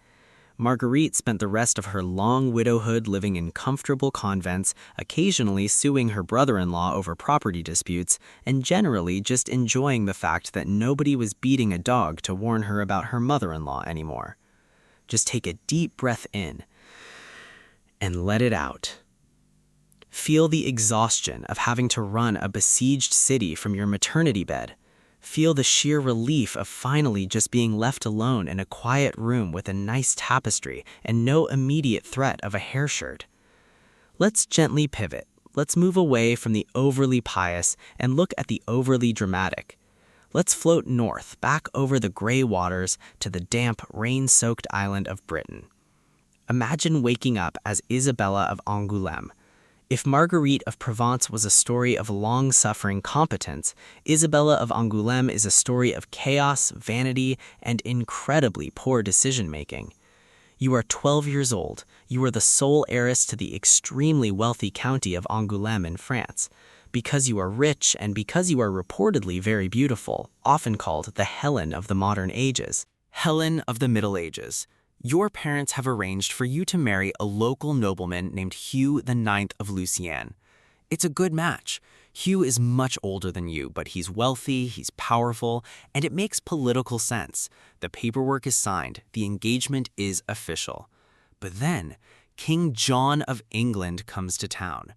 Marguerite spent the rest of her long widowhood living in comfortable convents, occasionally suing her brother-in-law over property disputes, and generally just enjoying the fact that nobody was beating a dog to warn her about her mother-in-law anymore. Just take a deep breath in and let it out. Feel the exhaustion of having to run a besieged city from your maternity bed. Feel the sheer relief of finally just being left alone in a quiet room with a nice tapestry and no immediate threat of a hair shirt. Let's gently pivot. Let's move away from the overly pious and look at the overly dramatic. Let's float north, back over the gray waters to the damp, rain-soaked island of Britain. Imagine waking up as Isabella of Angoulême. If Marguerite of Provence was a story of long-suffering competence, Isabella of Angoulême is a story of chaos, vanity, and incredibly poor decision-making. You are 12 years old. You are the sole heiress to the extremely wealthy county of Angoulême in France. Because you are rich and because you are reportedly very beautiful, often called the Helen of the modern ages. Helen of the Middle Ages. Your parents have arranged for you to marry a local nobleman named Hugh IX of Lucienne. It's a good match. Hugh is much older than you, but he's wealthy, he's powerful, and it makes political sense. The paperwork is signed, the engagement is official. But then, King John of England comes to town.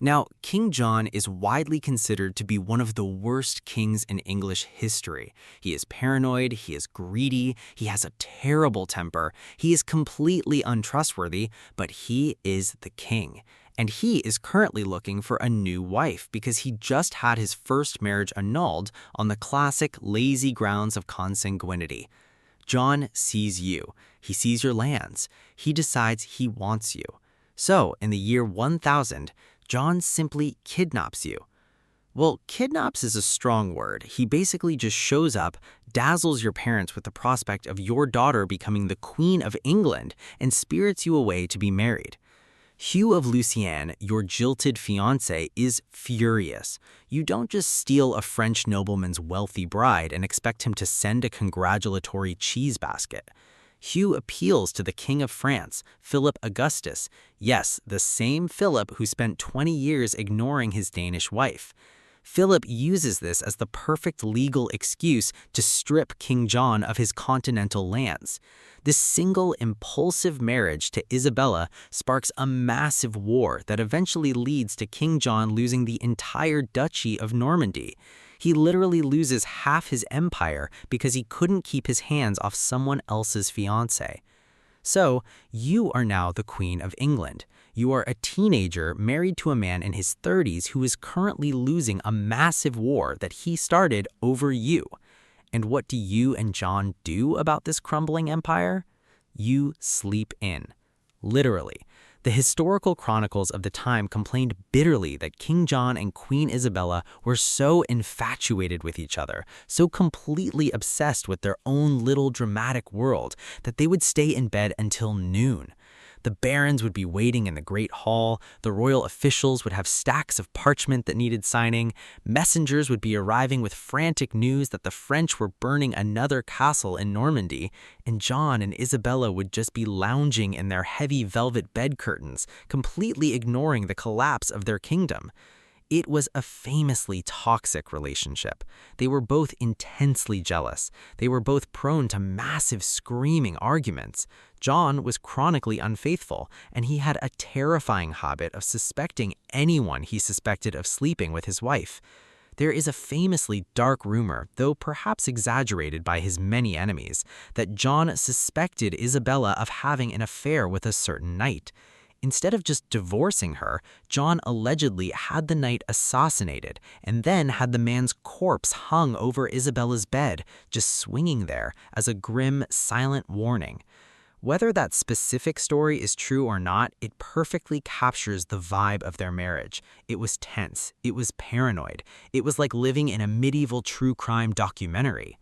Now, King John is widely considered to be one of the worst kings in English history. He is paranoid, he is greedy, he has a terrible temper, he is completely untrustworthy, but he is the king. And he is currently looking for a new wife because he just had his first marriage annulled on the classic lazy grounds of consanguinity. John sees you. He sees your lands. He decides he wants you. So, in the year 1000, John simply kidnaps you. Well, kidnaps is a strong word. He basically just shows up, dazzles your parents with the prospect of your daughter becoming the Queen of England, and spirits you away to be married. Hugh of Lucienne, your jilted fiancé, is furious. You don't just steal a French nobleman's wealthy bride and expect him to send a congratulatory cheese basket. Hugh appeals to the King of France, Philip Augustus, yes, the same Philip who spent 20 years ignoring his Danish wife. Philip uses this as the perfect legal excuse to strip King John of his continental lands. This single impulsive marriage to Isabella sparks a massive war that eventually leads to King John losing the entire Duchy of Normandy. He literally loses half his empire because he couldn't keep his hands off someone else's fiancé. So, you are now the Queen of England. You are a teenager married to a man in his 30s who is currently losing a massive war that he started over you. And what do you and John do about this crumbling empire? You sleep in. Literally. The historical chronicles of the time complained bitterly that King John and Queen Isabella were so infatuated with each other, so completely obsessed with their own little dramatic world, that they would stay in bed until noon. The barons would be waiting in the great hall, the royal officials would have stacks of parchment that needed signing, messengers would be arriving with frantic news that the French were burning another castle in Normandy, and John and Isabella would just be lounging in their heavy velvet bed curtains, completely ignoring the collapse of their kingdom. It was a famously toxic relationship. They were both intensely jealous. They were both prone to massive screaming arguments. John was chronically unfaithful, and he had a terrifying habit of suspecting anyone he suspected of sleeping with his wife. There is a famously dark rumor, though perhaps exaggerated by his many enemies, that John suspected Isabella of having an affair with a certain knight. Instead of just divorcing her, John allegedly had the knight assassinated and then had the man's corpse hung over Isabella's bed, just swinging there as a grim, silent warning. Whether that specific story is true or not, it perfectly captures the vibe of their marriage. It was tense. It was paranoid. It was like living in a medieval true crime documentary.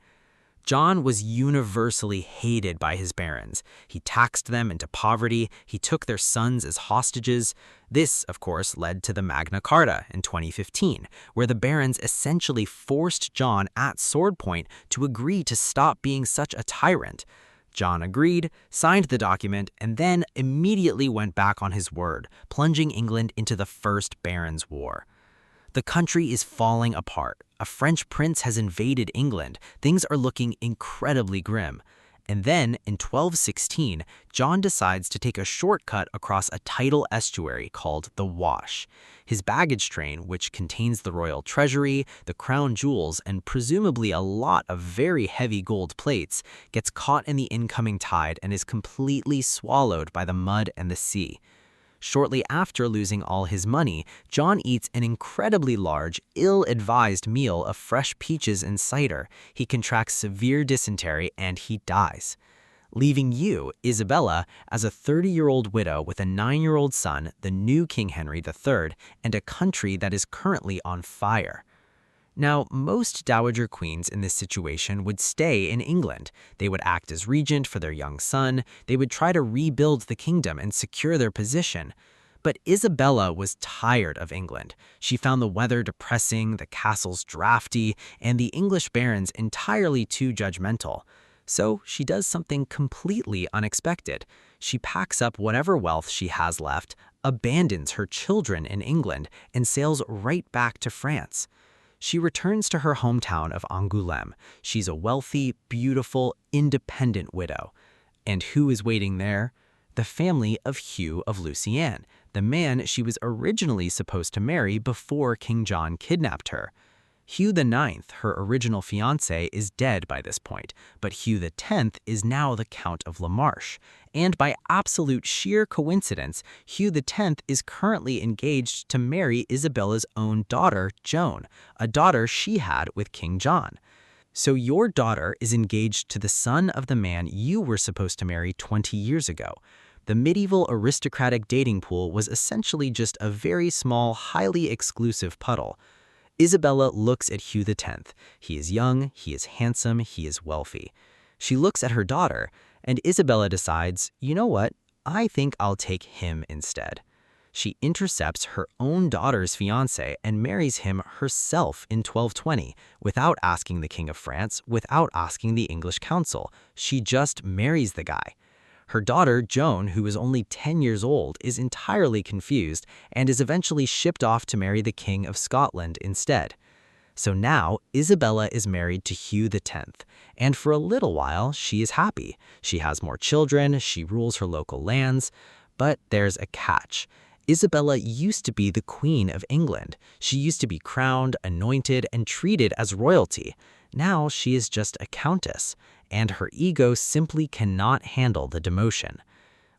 John was universally hated by his barons. He taxed them into poverty. He took their sons as hostages. This, of course, led to the Magna Carta in 2015, where the barons essentially forced John at sword point to agree to stop being such a tyrant. John agreed, signed the document, and then immediately went back on his word, plunging England into the First Barons' War. The country is falling apart. A French prince has invaded England. Things are looking incredibly grim. And then, in 1216, John decides to take a shortcut across a tidal estuary called the Wash. His baggage train, which contains the royal treasury, the crown jewels, and presumably a lot of very heavy gold plates, gets caught in the incoming tide and is completely swallowed by the mud and the sea. Shortly after losing all his money, John eats an incredibly large, ill-advised meal of fresh peaches and cider. He contracts severe dysentery and he dies, leaving you, Isabella, as a 30-year-old widow with a 9-year-old son, the new King Henry III, and a country that is currently on fire. Now, most dowager queens in this situation would stay in England. They would act as regent for their young son. They would try to rebuild the kingdom and secure their position. But Isabella was tired of England. She found the weather depressing, the castles drafty, and the English barons entirely too judgmental. So she does something completely unexpected. She packs up whatever wealth she has left, abandons her children in England, and sails right back to France. She returns to her hometown of Angoulême. She's a wealthy, beautiful, independent widow. And who is waiting there? The family of Hugh of Lusignan, the man she was originally supposed to marry before King John kidnapped her. Hugh IX, her original fiancé, is dead by this point, but Hugh X is now the Count of La Marche. And by absolute sheer coincidence, Hugh X is currently engaged to marry Isabella's own daughter, Joan, a daughter she had with King John. So your daughter is engaged to the son of the man you were supposed to marry 20 years ago. The medieval aristocratic dating pool was essentially just a very small, highly exclusive puddle. Isabella looks at Hugh X. He is young, he is handsome, he is wealthy. She looks at her daughter, and Isabella decides, you know what, I think I'll take him instead. She intercepts her own daughter's fiancé and marries him herself in 1220, without asking the King of France, without asking the English council. She just marries the guy. Her daughter, Joan, who is only 10 years old, is entirely confused and is eventually shipped off to marry the King of Scotland instead. So now, Isabella is married to Hugh X, and for a little while, she is happy. She has more children, she rules her local lands, but there's a catch. Isabella used to be the Queen of England. She used to be crowned, anointed, and treated as royalty. Now she is just a countess, and her ego simply cannot handle the demotion.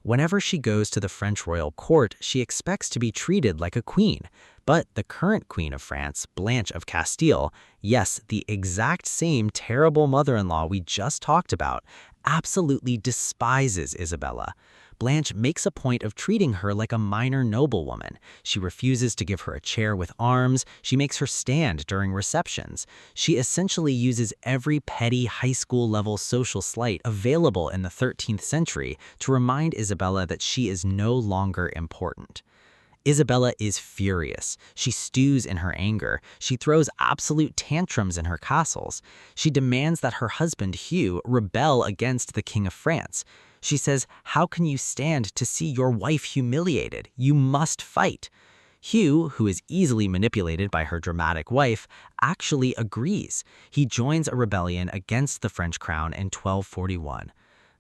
Whenever she goes to the French royal court, she expects to be treated like a queen. But the current queen of France, Blanche of Castile, yes, the exact same terrible mother-in-law we just talked about, absolutely despises Isabella. Blanche makes a point of treating her like a minor noblewoman. She refuses to give her a chair with arms. She makes her stand during receptions. She essentially uses every petty high school level social slight available in the 13th century to remind Isabella that she is no longer important. Isabella is furious. She stews in her anger. She throws absolute tantrums in her castles. She demands that her husband, Hugh, rebel against the King of France. She says, "How can you stand to see your wife humiliated? You must fight." Hugh, who is easily manipulated by her dramatic wife, actually agrees. He joins a rebellion against the French crown in 1241.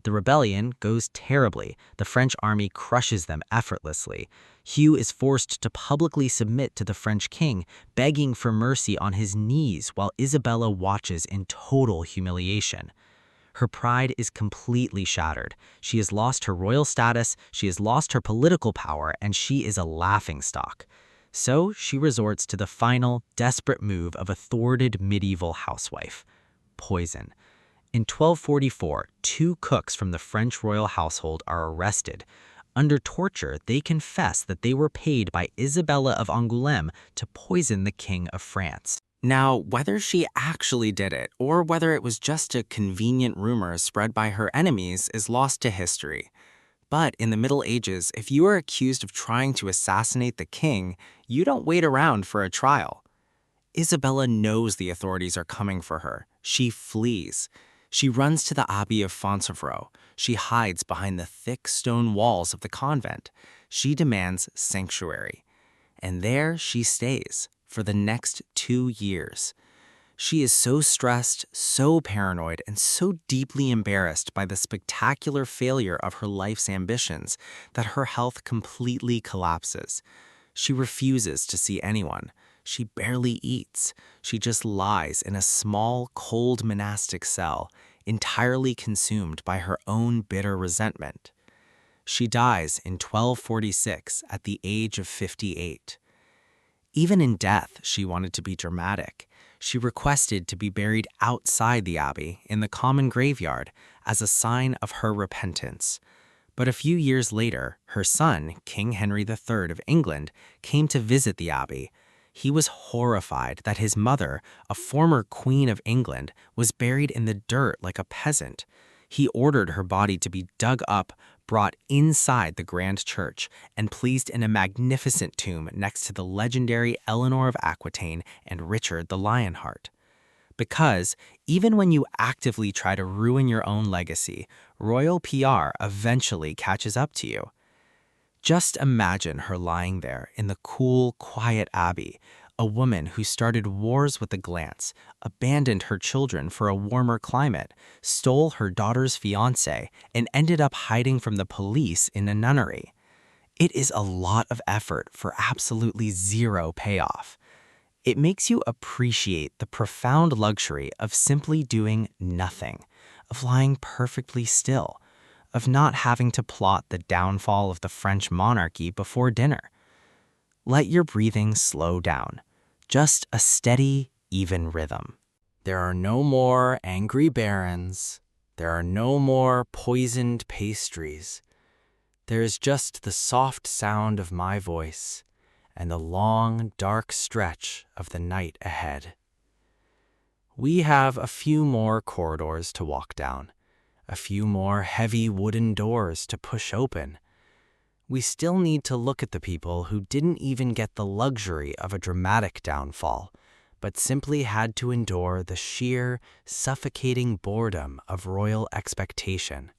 The rebellion goes terribly. The French army crushes them effortlessly. Hugh is forced to publicly submit to the French king, begging for mercy on his knees while Isabella watches in total humiliation. Her pride is completely shattered. She has lost her royal status, she has lost her political power, and she is a laughingstock. So she resorts to the final, desperate move of a thwarted medieval housewife: poison. In 1244, 2 cooks from the French royal household are arrested. Under torture, they confess that they were paid by Isabella of Angoulême to poison the King of France. Now, whether she actually did it or whether it was just a convenient rumor spread by her enemies is lost to history. But in the Middle Ages, if you are accused of trying to assassinate the king, you don't wait around for a trial. Isabella knows the authorities are coming for her. She flees. She runs to the Abbey of Fontevraud. She hides behind the thick stone walls of the convent. She demands sanctuary. And there she stays for the next 2 years. She is so stressed, so paranoid, and so deeply embarrassed by the spectacular failure of her life's ambitions that her health completely collapses. She refuses to see anyone. She barely eats. She just lies in a small, cold monastic cell, entirely consumed by her own bitter resentment. She dies in 1246 at the age of 58. Even in death, she wanted to be dramatic. She requested to be buried outside the abbey in the common graveyard as a sign of her repentance. But a few years later, her son, King Henry III of England, came to visit the abbey. He was horrified that his mother, a former Queen of England, was buried in the dirt like a peasant. He ordered her body to be dug up, brought inside the grand church, and placed in a magnificent tomb next to the legendary Eleanor of Aquitaine and Richard the Lionheart. Because even when you actively try to ruin your own legacy, royal PR eventually catches up to you. Just imagine her lying there in the cool, quiet abbey, a woman who started wars with a glance, abandoned her children for a warmer climate, stole her daughter's fiancé, and ended up hiding from the police in a nunnery. It is a lot of effort for absolutely zero payoff. It makes you appreciate the profound luxury of simply doing nothing, of lying perfectly still, of not having to plot the downfall of the French monarchy before dinner. Let your breathing slow down. Just a steady, even rhythm. There are no more angry barons. There are no more poisoned pastries. There is just the soft sound of my voice and the long, dark stretch of the night ahead. We have a few more corridors to walk down, a few more heavy wooden doors to push open. We still need to look at the people who didn't even get the luxury of a dramatic downfall, but simply had to endure the sheer, suffocating boredom of royal expectation.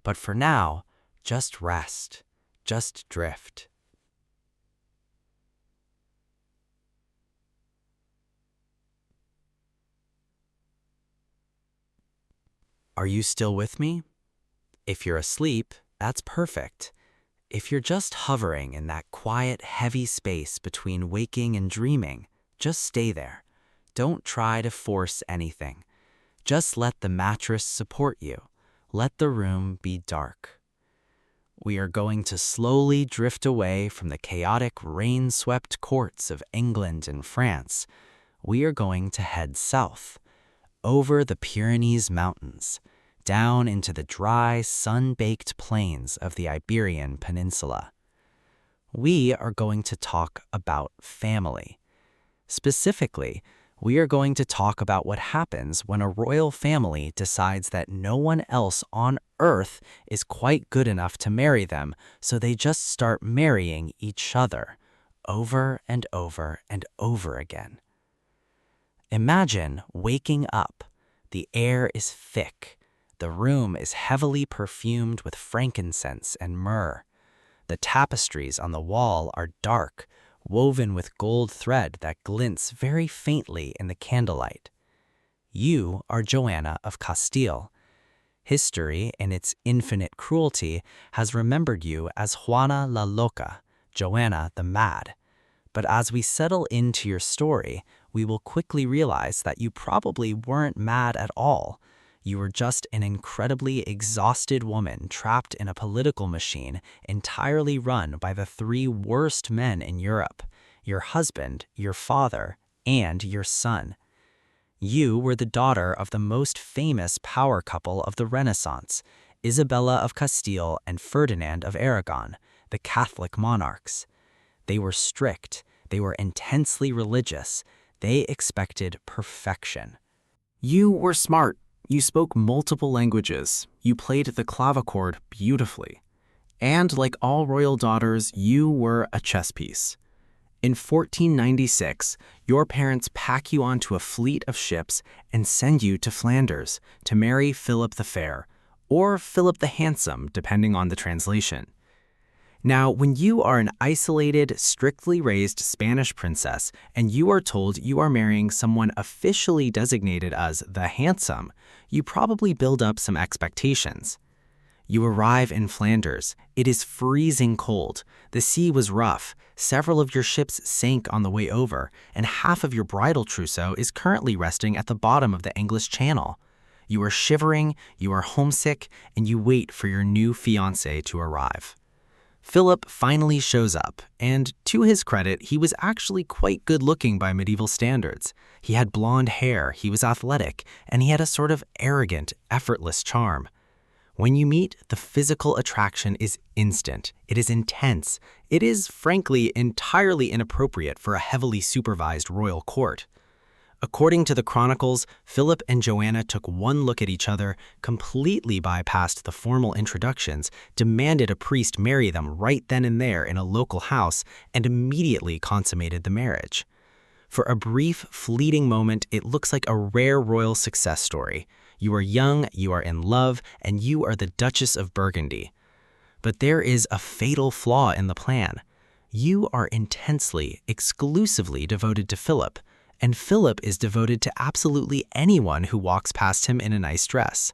But for now, just rest, just drift. Are you still with me? If you're asleep, that's perfect. If you're just hovering in that quiet, heavy space between waking and dreaming, just stay there. Don't try to force anything. Just let the mattress support you. Let the room be dark. We are going to slowly drift away from the chaotic, rain-swept courts of England and France. We are going to head south, over the Pyrenees Mountains, down into the dry, sun-baked plains of the Iberian Peninsula. We are going to talk about family. Specifically, we are going to talk about what happens when a royal family decides that no one else on Earth is quite good enough to marry them, so they just start marrying each other, over and over and over again. Imagine waking up. The air is thick. The room is heavily perfumed with frankincense and myrrh. The tapestries on the wall are dark, woven with gold thread that glints very faintly in the candlelight. You are Joanna of Castile. History, in its infinite cruelty, has remembered you as Juana la Loca, Joanna the Mad. But as we settle into your story, we will quickly realize that you probably weren't mad at all. You were just an incredibly exhausted woman trapped in a political machine entirely run by the three worst men in Europe: your husband, your father, and your son. You were the daughter of the most famous power couple of the Renaissance, Isabella of Castile and Ferdinand of Aragon, the Catholic monarchs. They were strict, they were intensely religious, they expected perfection. You were smart. You spoke multiple languages. You played the clavichord beautifully. And like all royal daughters, you were a chess piece. In 1496, your parents pack you onto a fleet of ships and send you to Flanders to marry Philip the Fair, or Philip the Handsome, depending on the translation. Now, when you are an isolated, strictly raised Spanish princess and you are told you are marrying someone officially designated as the Handsome, you probably build up some expectations. You arrive in Flanders. It is freezing cold. The sea was rough. Several of your ships sank on the way over, and half of your bridal trousseau is currently resting at the bottom of the English Channel. You are shivering, you are homesick, and you wait for your new fiancé to arrive. Philip finally shows up, and to his credit, he was actually quite good-looking by medieval standards. He had blonde hair, he was athletic, and he had a sort of arrogant, effortless charm. When you meet, the physical attraction is instant. It is intense. It is, frankly, entirely inappropriate for a heavily supervised royal court. According to the chronicles, Philip and Joanna took one look at each other, completely bypassed the formal introductions, demanded a priest marry them right then and there in a local house, and immediately consummated the marriage. For a brief, fleeting moment, it looks like a rare royal success story. You are young, you are in love, and you are the Duchess of Burgundy. But there is a fatal flaw in the plan. You are intensely, exclusively devoted to Philip, and Philip is devoted to absolutely anyone who walks past him in a nice dress.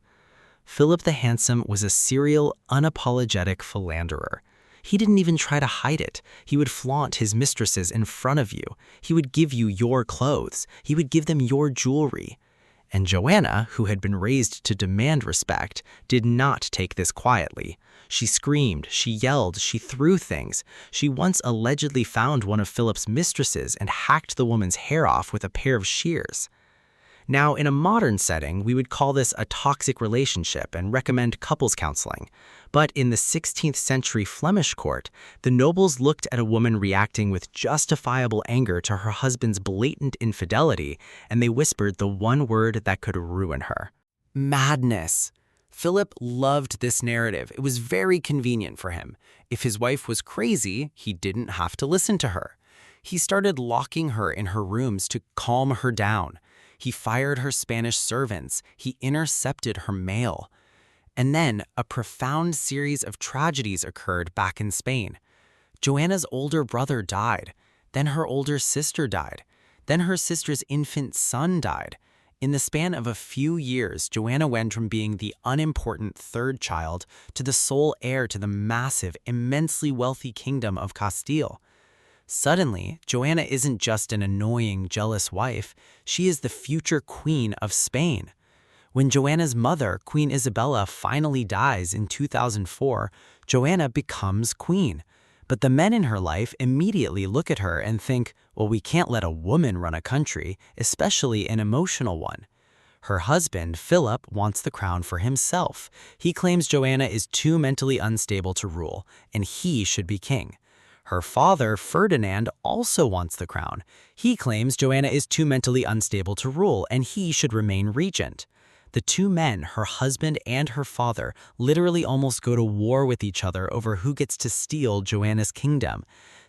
Philip the Handsome was a serial, unapologetic philanderer. He didn't even try to hide it. He would flaunt his mistresses in front of you. He would give you your clothes. He would give them your jewelry. And Joanna, who had been raised to demand respect, did not take this quietly. She screamed, she yelled, she threw things. She once allegedly found one of Philip's mistresses and hacked the woman's hair off with a pair of shears. Now, in a modern setting, we would call this a toxic relationship and recommend couples counseling. But in the 16th century Flemish court, the nobles looked at a woman reacting with justifiable anger to her husband's blatant infidelity, and they whispered the one word that could ruin her: madness. Philip loved this narrative. It was very convenient for him. If his wife was crazy, he didn't have to listen to her. He started locking her in her rooms to calm her down. He fired her Spanish servants. He intercepted her mail. And then a profound series of tragedies occurred back in Spain. Joanna's older brother died. Then her older sister died. Then her sister's infant son died. In the span of a few years, Joanna went from being the unimportant third child to the sole heir to the massive, immensely wealthy kingdom of Castile. Suddenly, Joanna isn't just an annoying, jealous wife. She is the future queen of Spain. When Joanna's mother, Queen Isabella, finally dies in 2004, Joanna becomes queen. But the men in her life immediately look at her and think, well, we can't let a woman run a country, especially an emotional one. Her husband, Philip, wants the crown for himself. He claims Joanna is too mentally unstable to rule, and he should be king. Her father, Ferdinand, also wants the crown. He claims Joanna is too mentally unstable to rule, and he should remain regent. The two men, her husband and her father, literally almost go to war with each other over who gets to steal Joanna's kingdom.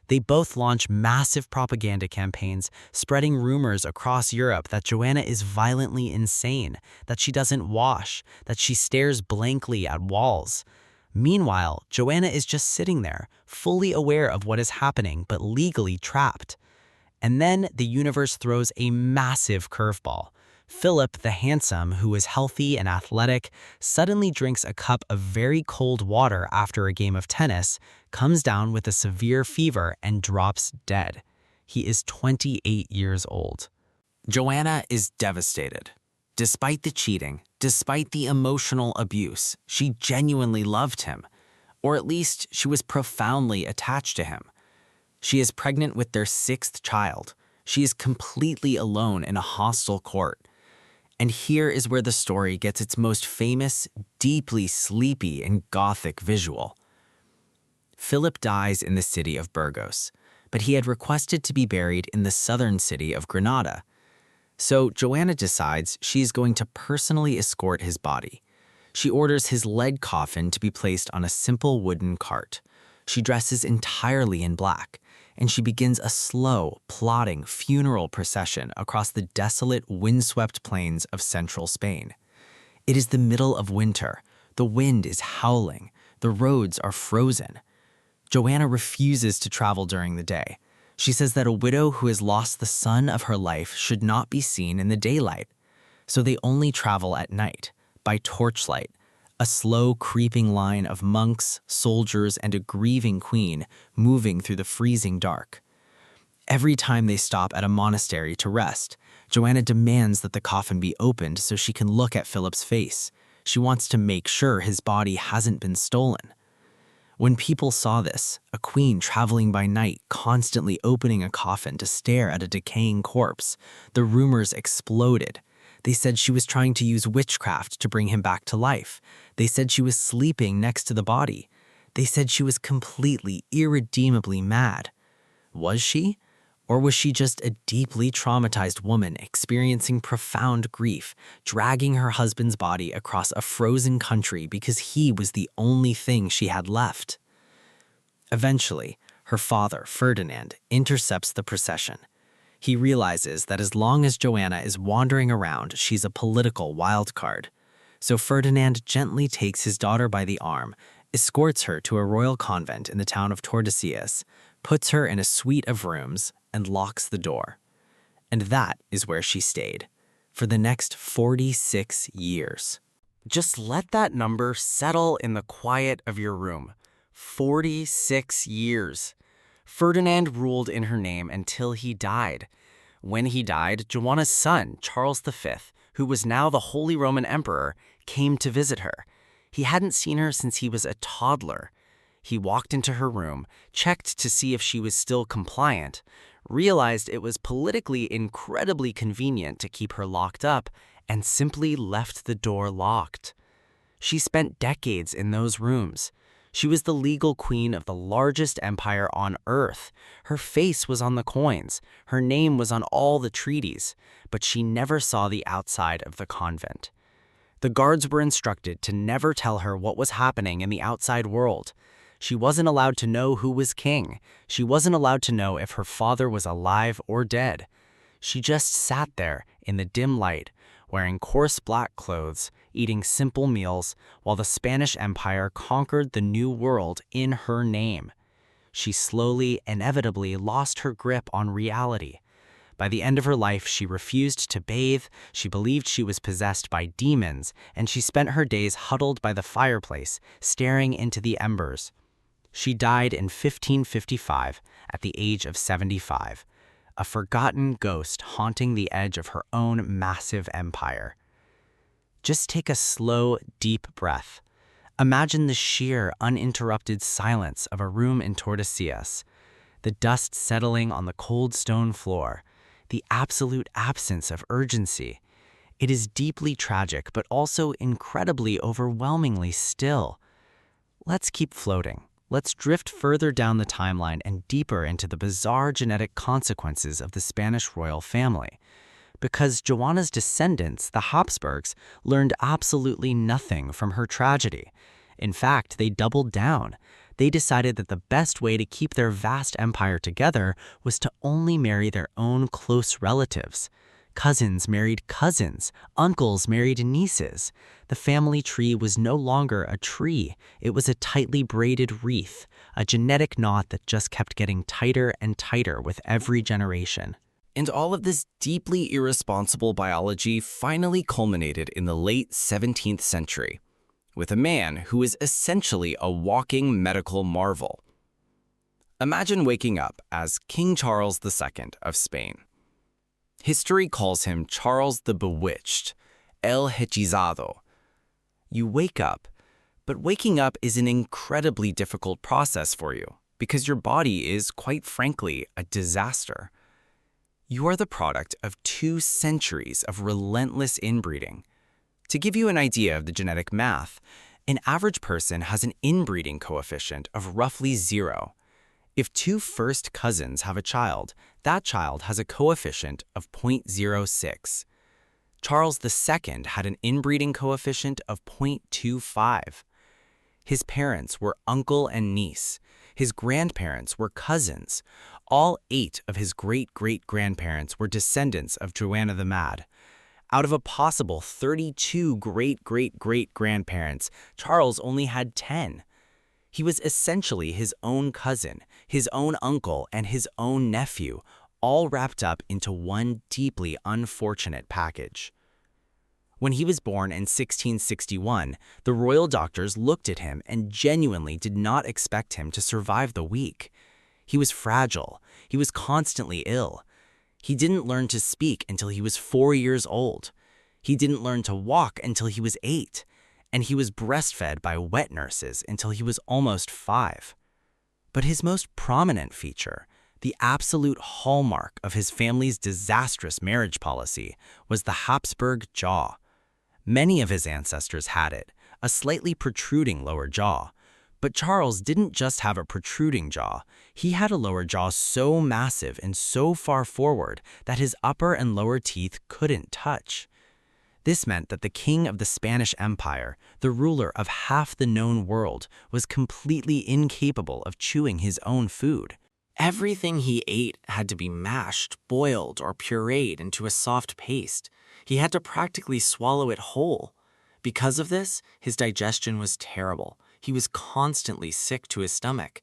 They both launch massive propaganda campaigns, spreading rumors across Europe that Joanna is violently insane, that she doesn't wash, that she stares blankly at walls. Meanwhile, Joanna is just sitting there, fully aware of what is happening, but legally trapped. And then the universe throws a massive curveball. Philip, the handsome, who is healthy and athletic, suddenly drinks a cup of very cold water after a game of tennis, comes down with a severe fever, and drops dead. He is 28 years old. Joanna is devastated. Despite the cheating, despite the emotional abuse, she genuinely loved him. Or at least she was profoundly attached to him. She is pregnant with their 6th child. She is completely alone in a hostile court. And here is where the story gets its most famous, deeply sleepy and gothic visual. Philip dies in the city of Burgos, but he had requested to be buried in the southern city of Granada. So Joanna decides she is going to personally escort his body. She orders his lead coffin to be placed on a simple wooden cart. She dresses entirely in black, and she begins a slow, plodding funeral procession across the desolate, windswept plains of central Spain. It is the middle of winter. The wind is howling. The roads are frozen. Joanna refuses to travel during the day. She says that a widow who has lost the son of her life should not be seen in the daylight. So they only travel at night, by torchlight, a slow, creeping line of monks, soldiers, and a grieving queen moving through the freezing dark. Every time they stop at a monastery to rest, Joanna demands that the coffin be opened so she can look at Philip's face. She wants to make sure his body hasn't been stolen. When people saw this, a queen traveling by night constantly opening a coffin to stare at a decaying corpse, the rumors exploded. They said she was trying to use witchcraft to bring him back to life. They said she was sleeping next to the body. They said she was completely, irredeemably mad. Was she? Or was she just a deeply traumatized woman experiencing profound grief, dragging her husband's body across a frozen country because he was the only thing she had left? Eventually, her father, Ferdinand, intercepts the procession. He realizes that as long as Joanna is wandering around, she's a political wild card. So Ferdinand gently takes his daughter by the arm, escorts her to a royal convent in the town of Tordesillas, puts her in a suite of rooms, and locks the door. And that is where she stayed for the next 46 years. Just let that number settle in the quiet of your room. 46 years. Ferdinand ruled in her name until he died. When he died, Joanna's son, Charles V, who was now the Holy Roman Emperor, came to visit her. He hadn't seen her since he was a toddler. He walked into her room, checked to see if she was still compliant, realized it was politically incredibly convenient to keep her locked up, and simply left the door locked. She spent decades in those rooms. She was the legal queen of the largest empire on earth. Her face was on the coins. Her name was on all the treaties, but she never saw the outside of the convent. The guards were instructed to never tell her what was happening in the outside world. She wasn't allowed to know who was king. She wasn't allowed to know if her father was alive or dead. She just sat there in the dim light, wearing coarse black clothes, eating simple meals, while the Spanish Empire conquered the New World in her name. She slowly, inevitably lost her grip on reality. By the end of her life, she refused to bathe, she believed she was possessed by demons, and she spent her days huddled by the fireplace, staring into the embers. She died in 1555 at the age of 75, a forgotten ghost haunting the edge of her own massive empire. Just take a slow, deep breath. Imagine the sheer, uninterrupted silence of a room in Tordesillas, the dust settling on the cold stone floor, the absolute absence of urgency. It is deeply tragic, but also incredibly overwhelmingly still. Let's keep floating. Let's drift further down the timeline and deeper into the bizarre genetic consequences of the Spanish royal family. Because Joanna's descendants, the Habsburgs, learned absolutely nothing from her tragedy. In fact, they doubled down. They decided that the best way to keep their vast empire together was to only marry their own close relatives. Cousins married cousins, uncles married nieces. The family tree was no longer a tree, it was a tightly braided wreath, a genetic knot that just kept getting tighter and tighter with every generation. And all of this deeply irresponsible biology finally culminated in the late 17th century, with a man who is essentially a walking medical marvel. Imagine waking up as King Charles II of Spain. History calls him Charles the Bewitched, El Hechizado. You wake up, but waking up is an incredibly difficult process for you because your body is, quite frankly, a disaster. You are the product of 2 centuries of relentless inbreeding. To give you an idea of the genetic math, an average person has an inbreeding coefficient of roughly 0. If 2 first cousins have a child, that child has a coefficient of 0.06. Charles II had an inbreeding coefficient of 0.25. His parents were uncle and niece. His grandparents were cousins. All 8 of his great-great-grandparents were descendants of Joanna the Mad. Out of a possible 32 great-great-great-grandparents, Charles only had 10. He was essentially his own cousin, his own uncle, and his own nephew, all wrapped up into one deeply unfortunate package. When he was born in 1661, the royal doctors looked at him and genuinely did not expect him to survive the week. He was fragile. He was constantly ill. He didn't learn to speak until he was 4 years old. He didn't learn to walk until he was 8. And he was breastfed by wet nurses until he was almost 5. But his most prominent feature, the absolute hallmark of his family's disastrous marriage policy, was the Habsburg jaw. Many of his ancestors had it, a slightly protruding lower jaw. But Charles didn't just have a protruding jaw. He had a lower jaw so massive and so far forward that his upper and lower teeth couldn't touch. This meant that the king of the Spanish Empire, the ruler of half the known world, was completely incapable of chewing his own food. Everything he ate had to be mashed, boiled, or pureed into a soft paste. He had to practically swallow it whole. Because of this, his digestion was terrible. He was constantly sick to his stomach.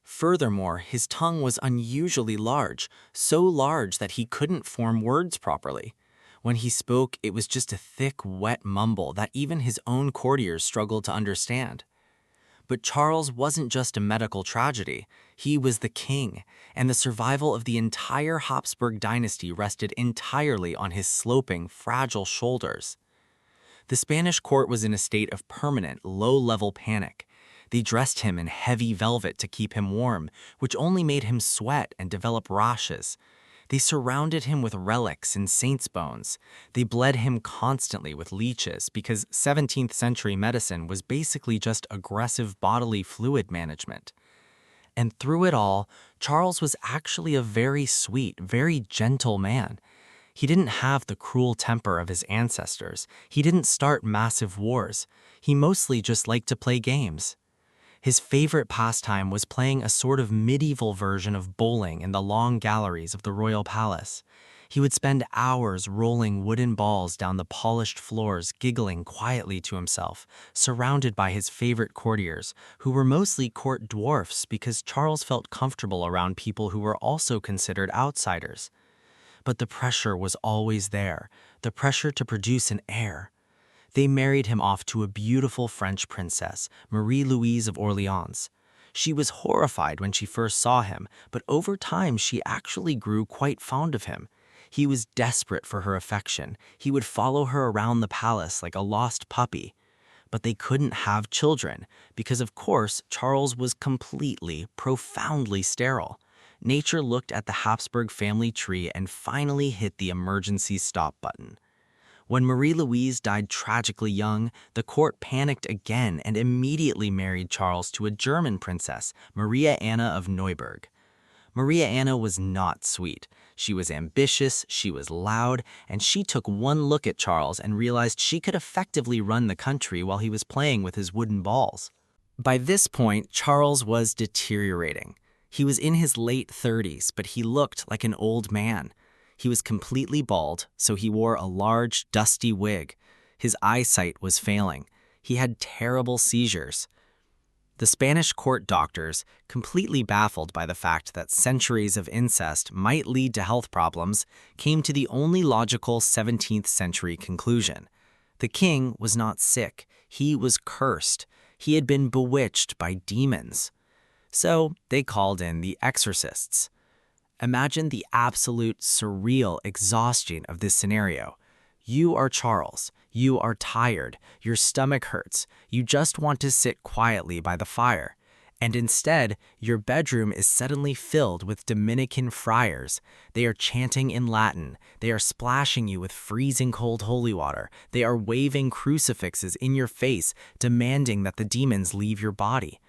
Furthermore, his tongue was unusually large, so large that he couldn't form words properly. When he spoke, it was just a thick, wet mumble that even his own courtiers struggled to understand. But Charles wasn't just a medical tragedy. He was the king, and the survival of the entire Habsburg dynasty rested entirely on his sloping, fragile shoulders. The Spanish court was in a state of permanent, low-level panic. They dressed him in heavy velvet to keep him warm, which only made him sweat and develop rashes. They surrounded him with relics and saints' bones. They bled him constantly with leeches because 17th century medicine was basically just aggressive bodily fluid management. And through it all, Charles was actually a very sweet, very gentle man. He didn't have the cruel temper of his ancestors. He didn't start massive wars. He mostly just liked to play games. His favorite pastime was playing a sort of medieval version of bowling in the long galleries of the royal palace. He would spend hours rolling wooden balls down the polished floors, giggling quietly to himself, surrounded by his favorite courtiers, who were mostly court dwarfs because Charles felt comfortable around people who were also considered outsiders. But the pressure was always there, the pressure to produce an heir. They married him off to a beautiful French princess, Marie-Louise of Orleans. She was horrified when she first saw him, but over time she actually grew quite fond of him. He was desperate for her affection. He would follow her around the palace like a lost puppy. But they couldn't have children because, of course, Charles was completely, profoundly sterile. Nature looked at the Habsburg family tree and finally hit the emergency stop button. When Marie-Louise died tragically young, the court panicked again and immediately married Charles to a German princess, Maria Anna of Neuburg. Maria Anna was not sweet. She was ambitious, she was loud, and she took one look at Charles and realized she could effectively run the country while he was playing with his wooden balls. By this point, Charles was deteriorating. He was in his late 30s, but he looked like an old man. He was completely bald, so he wore a large, dusty wig. His eyesight was failing. He had terrible seizures. The Spanish court doctors, completely baffled by the fact that centuries of incest might lead to health problems, came to the only logical 17th century conclusion. The king was not sick. He was cursed. He had been bewitched by demons. So they called in the exorcists. Imagine the absolute surreal exhaustion of this scenario. You are Charles. You are tired. Your stomach hurts. You just want to sit quietly by the fire. And instead, your bedroom is suddenly filled with Dominican friars. They are chanting in Latin. They are splashing you with freezing cold holy water. They are waving crucifixes in your face, demanding that the demons leave your body.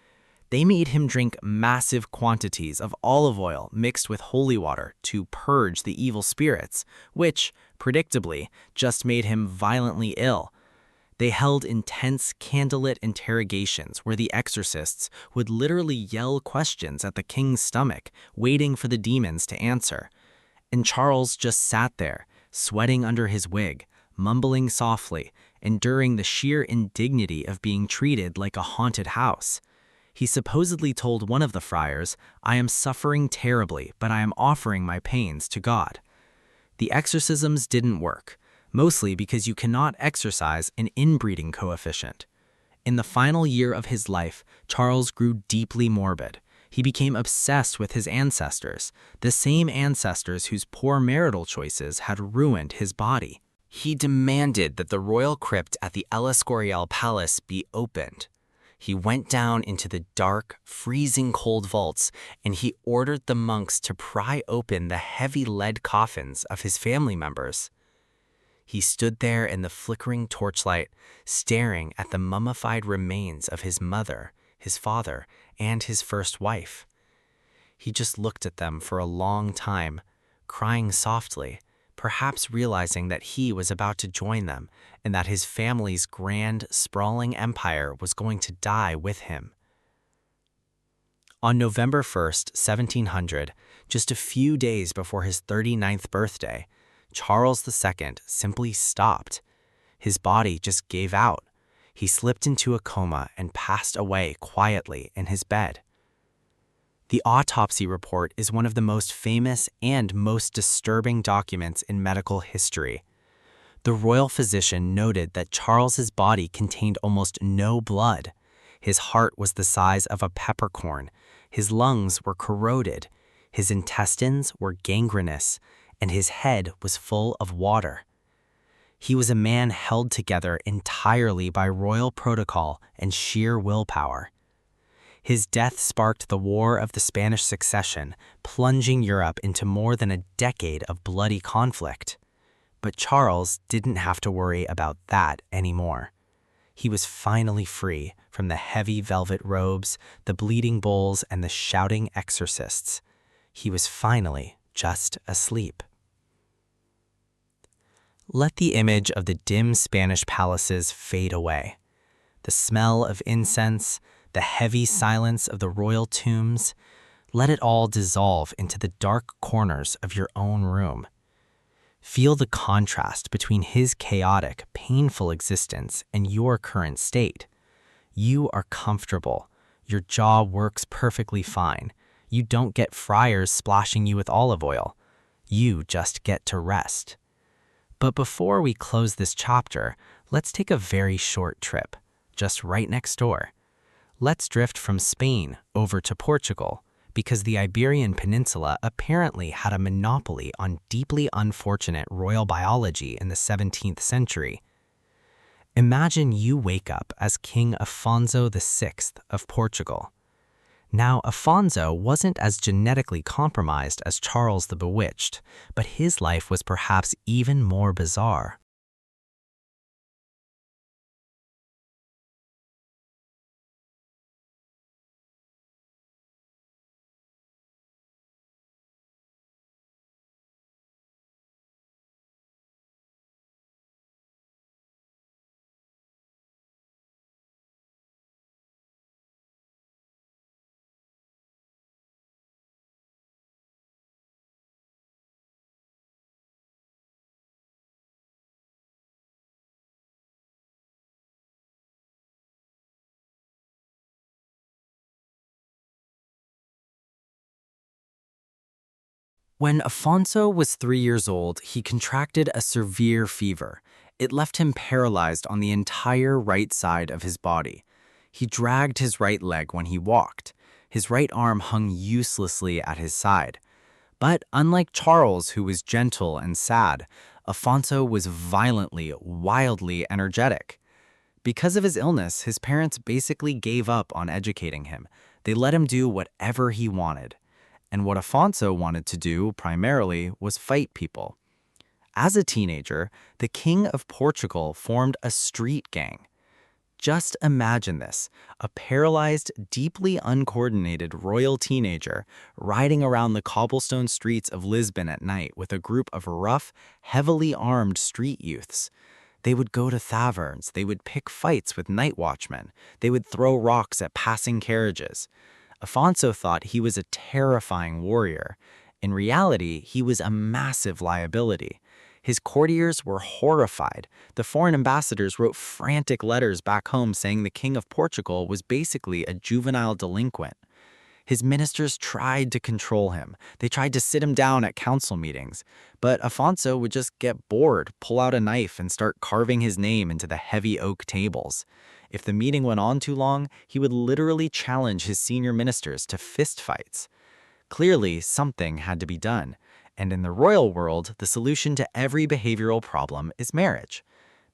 They made him drink massive quantities of olive oil mixed with holy water to purge the evil spirits, which, predictably, just made him violently ill. They held intense candlelit interrogations where the exorcists would literally yell questions at the king's stomach, waiting for the demons to answer. And Charles just sat there, sweating under his wig, mumbling softly, enduring the sheer indignity of being treated like a haunted house. He supposedly told one of the friars, "I am suffering terribly, but I am offering my pains to God." The exorcisms didn't work, mostly because you cannot exorcise an inbreeding coefficient. In the final year of his life, Charles grew deeply morbid. He became obsessed with his ancestors, the same ancestors whose poor marital choices had ruined his body. He demanded that the royal crypt at the El Escorial Palace be opened. He went down into the dark, freezing cold vaults, and he ordered the monks to pry open the heavy lead coffins of his family members. He stood there in the flickering torchlight, staring at the mummified remains of his mother, his father, and his first wife. He just looked at them for a long time, crying softly, perhaps realizing that he was about to join them and that his family's grand, sprawling empire was going to die with him. On November 1st, 1700, just a few days before his 39th birthday, Charles II simply stopped. His body just gave out. He slipped into a coma and passed away quietly in his bed. The autopsy report is one of the most famous and most disturbing documents in medical history. The royal physician noted that Charles's body contained almost no blood. His heart was the size of a peppercorn. His lungs were corroded. His intestines were gangrenous, and his head was full of water. He was a man held together entirely by royal protocol and sheer willpower. His death sparked the War of the Spanish Succession, plunging Europe into more than a decade of bloody conflict. But Charles didn't have to worry about that anymore. He was finally free from the heavy velvet robes, the bleeding bowls, and the shouting exorcists. He was finally just asleep. Let the image of the dim Spanish palaces fade away. The smell of incense, the heavy silence of the royal tombs, let it all dissolve into the dark corners of your own room. Feel the contrast between his chaotic, painful existence and your current state. You are comfortable. Your jaw works perfectly fine. You don't get friars splashing you with olive oil. You just get to rest. But before we close this chapter, let's take a very short trip, just right next door. Let's drift from Spain over to Portugal, because the Iberian Peninsula apparently had a monopoly on deeply unfortunate royal biology in the 17th century. Imagine you wake up as King Afonso VI of Portugal. Now, Afonso wasn't as genetically compromised as Charles the Bewitched, but his life was perhaps even more bizarre. When Afonso was 3 years old, he contracted a severe fever. It left him paralyzed on the entire right side of his body. He dragged his right leg when he walked. His right arm hung uselessly at his side. But unlike Charles, who was gentle and sad, Afonso was violently, wildly energetic. Because of his illness, his parents basically gave up on educating him. They let him do whatever he wanted. And what Afonso wanted to do, primarily, was fight people. As a teenager, the King of Portugal formed a street gang. Just imagine this, a paralyzed, deeply uncoordinated royal teenager riding around the cobblestone streets of Lisbon at night with a group of rough, heavily armed street youths. They would go to taverns, they would pick fights with night watchmen, they would throw rocks at passing carriages. Afonso thought he was a terrifying warrior. In reality, he was a massive liability. His courtiers were horrified. The foreign ambassadors wrote frantic letters back home saying the King of Portugal was basically a juvenile delinquent. His ministers tried to control him. They tried to sit him down at council meetings. But Afonso would just get bored, pull out a knife, and start carving his name into the heavy oak tables. If the meeting went on too long, he would literally challenge his senior ministers to fistfights. Clearly, something had to be done. And in the royal world, the solution to every behavioral problem is marriage.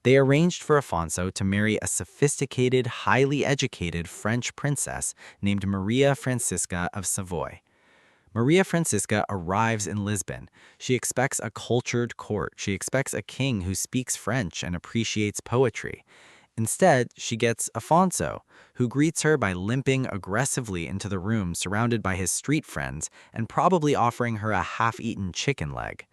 They arranged for Afonso to marry a sophisticated, highly educated French princess named Maria Francisca of Savoy. Maria Francisca arrives in Lisbon. She expects a cultured court. She expects a king who speaks French and appreciates poetry. Instead, she gets Afonso, who greets her by limping aggressively into the room surrounded by his street friends and probably offering her a half-eaten chicken leg.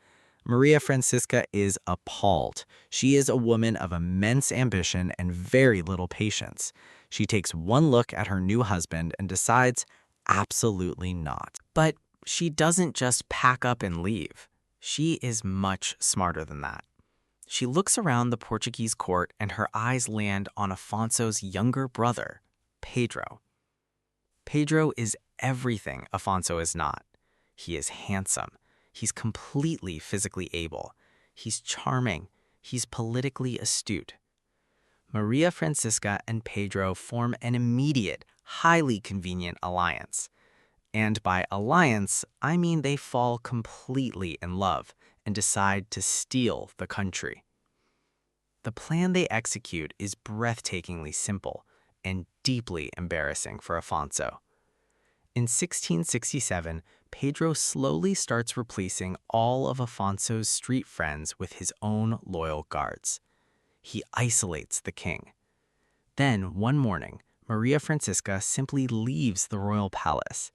Maria Francisca is appalled. She is a woman of immense ambition and very little patience. She takes one look at her new husband and decides, absolutely not. But she doesn't just pack up and leave. She is much smarter than that. She looks around the Portuguese court and her eyes land on Afonso's younger brother, Pedro. Pedro is everything Afonso is not. He is handsome. He's completely physically able. He's charming. He's politically astute. Maria Francisca and Pedro form an immediate, highly convenient alliance. And by alliance, I mean they fall completely in love and decide to steal the country. The plan they execute is breathtakingly simple and deeply embarrassing for Afonso. In 1667, Pedro slowly starts replacing all of Afonso's street friends with his own loyal guards. He isolates the king. Then, one morning, Maria Francisca simply leaves the royal palace.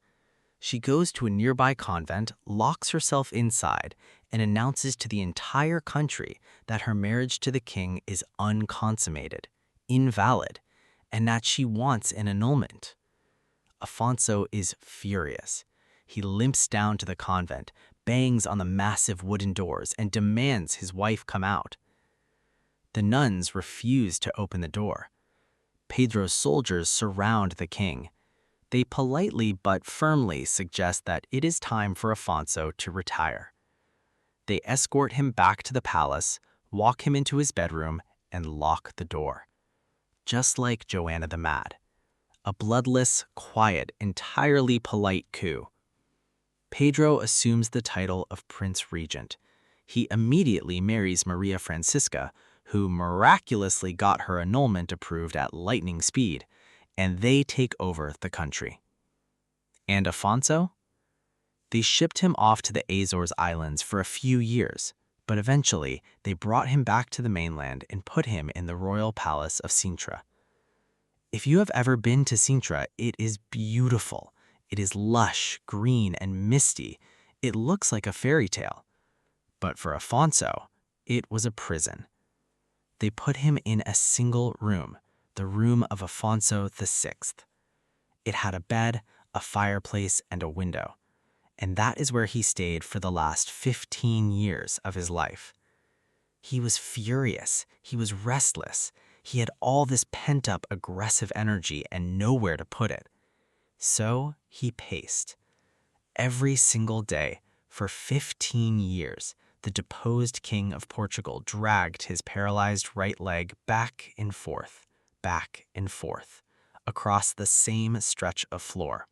She goes to a nearby convent, locks herself inside, and announces to the entire country that her marriage to the king is unconsummated, invalid, and that she wants an annulment. Afonso is furious. He limps down to the convent, bangs on the massive wooden doors, and demands his wife come out. The nuns refuse to open the door. Pedro's soldiers surround the king. They politely but firmly suggest that it is time for Afonso to retire. They escort him back to the palace, walk him into his bedroom, and lock the door. Just like Joanna the Mad. A bloodless, quiet, entirely polite coup, Pedro assumes the title of Prince Regent. He immediately marries Maria Francisca, who miraculously got her annulment approved at lightning speed, and they take over the country. And Afonso? They shipped him off to the Azores Islands for a few years, but eventually they brought him back to the mainland and put him in the royal palace of Sintra. If you have ever been to Sintra, it is beautiful. It is lush, green, and misty. It looks like a fairy tale. But for Afonso, it was a prison. They put him in a single room, the room of Afonso VI. It had a bed, a fireplace, and a window. And that is where he stayed for the last 15 years of his life. He was furious. He was restless. He had all this pent-up aggressive energy and nowhere to put it. So he paced. Every single day, for 15 years, the deposed king of Portugal dragged his paralyzed right leg back and forth, across the same stretch of floor.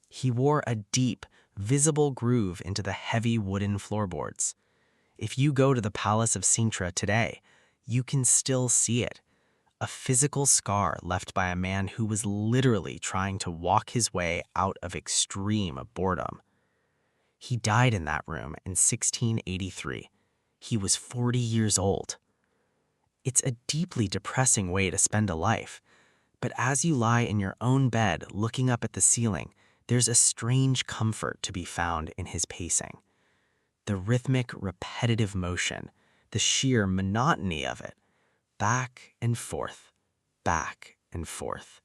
He wore a deep, visible groove into the heavy wooden floorboards. If you go to the Palace of Sintra today, you can still see it, a physical scar left by a man who was literally trying to walk his way out of extreme boredom. He died in that room in 1683. He was 40 years old. It's a deeply depressing way to spend a life, but as you lie in your own bed looking up at the ceiling, there's a strange comfort to be found in his pacing. The rhythmic, repetitive motion, the sheer monotony of it, back and forth, back and forth.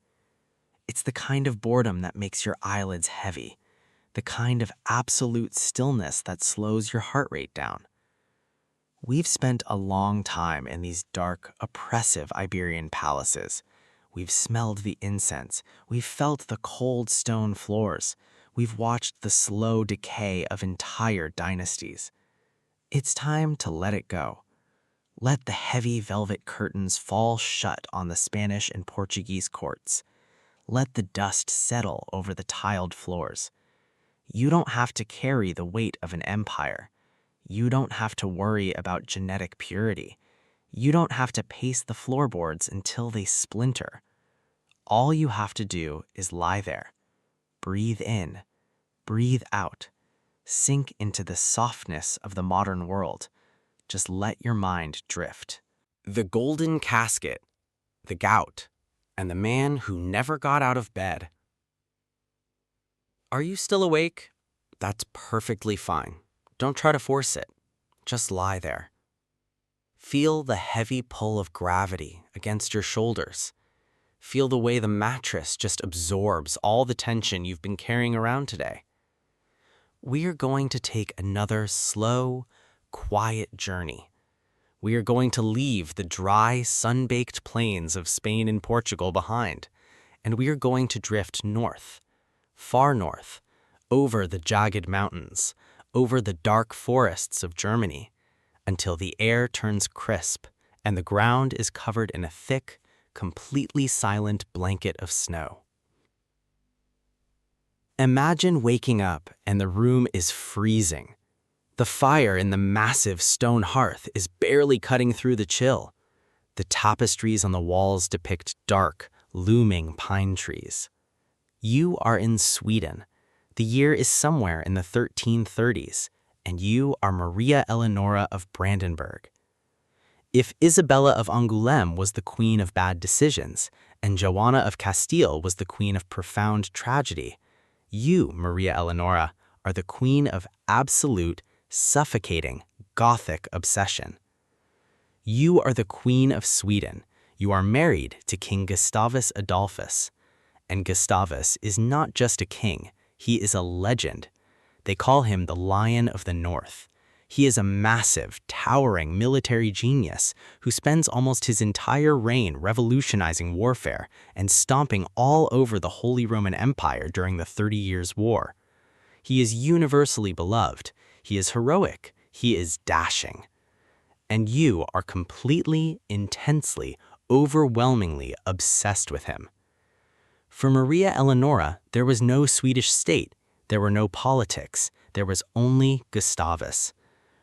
It's the kind of boredom that makes your eyelids heavy, the kind of absolute stillness that slows your heart rate down. We've spent a long time in these dark, oppressive Iberian palaces. We've smelled the incense. We've felt the cold stone floors. We've watched the slow decay of entire dynasties. It's time to let it go. Let the heavy velvet curtains fall shut on the Spanish and Portuguese courts. Let the dust settle over the tiled floors. You don't have to carry the weight of an empire. You don't have to worry about genetic purity. You don't have to pace the floorboards until they splinter. All you have to do is lie there. Breathe in, breathe out. Sink into the softness of the modern world. Just let your mind drift. The golden casket, the gout, and the man who never got out of bed. Are you still awake? That's perfectly fine. Don't try to force it. Just lie there. Feel the heavy pull of gravity against your shoulders. Feel the way the mattress just absorbs all the tension you've been carrying around today. We are going to take another slow, quiet journey. We are going to leave the dry, sun-baked plains of Spain and Portugal behind, and we are going to drift north, far north, over the jagged mountains, over the dark forests of Germany, until the air turns crisp and the ground is covered in a thick, completely silent blanket of snow. Imagine waking up and the room is freezing. The fire in the massive stone hearth is barely cutting through the chill. The tapestries on the walls depict dark, looming pine trees. You are in Sweden. The year is somewhere in the 1330s, and you are Maria Eleonora of Brandenburg. If Isabella of Angoulême was the queen of bad decisions, and Joanna of Castile was the queen of profound tragedy, you, Maria Eleonora, are the queen of absolute, suffocating, Gothic obsession. You are the queen of Sweden. You are married to King Gustavus Adolphus. And Gustavus is not just a king, he is a legend. They call him the Lion of the North. He is a massive, towering military genius who spends almost his entire reign revolutionizing warfare and stomping all over the Holy Roman Empire during the 30 Years' War. He is universally beloved. He is heroic. He is dashing. And you are completely, intensely, overwhelmingly obsessed with him. For Maria Eleonora, there was no Swedish state. There were no politics. There was only Gustavus.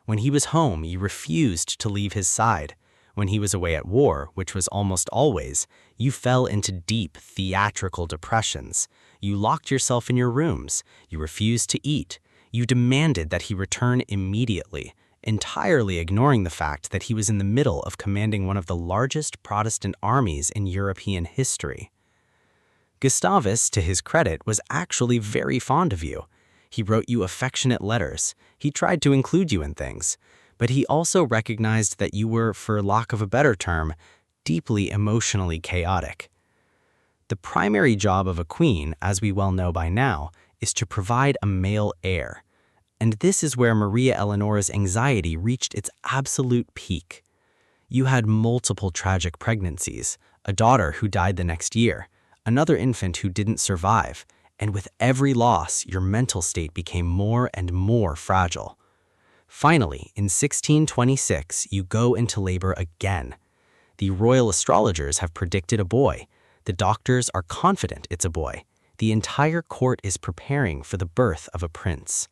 When he was home, you refused to leave his side. When he was away at war, which was almost always, you fell into deep theatrical depressions. You locked yourself in your rooms. You refused to eat. You demanded that he return immediately, entirely ignoring the fact that he was in the middle of commanding one of the largest Protestant armies in European history. Gustavus, to his credit, was actually very fond of you. He wrote you affectionate letters. He tried to include you in things. But he also recognized that you were, for lack of a better term, deeply emotionally chaotic. The primary job of a queen, as we well know by now, is to provide a male heir. And this is where Maria Eleonora's anxiety reached its absolute peak. You had multiple tragic pregnancies, a daughter who died the next year, another infant who didn't survive, and with every loss, your mental state became more and more fragile. Finally, in 1626, you go into labor again. The royal astrologers have predicted a boy. The doctors are confident it's a boy. The entire court is preparing for the birth of a prince.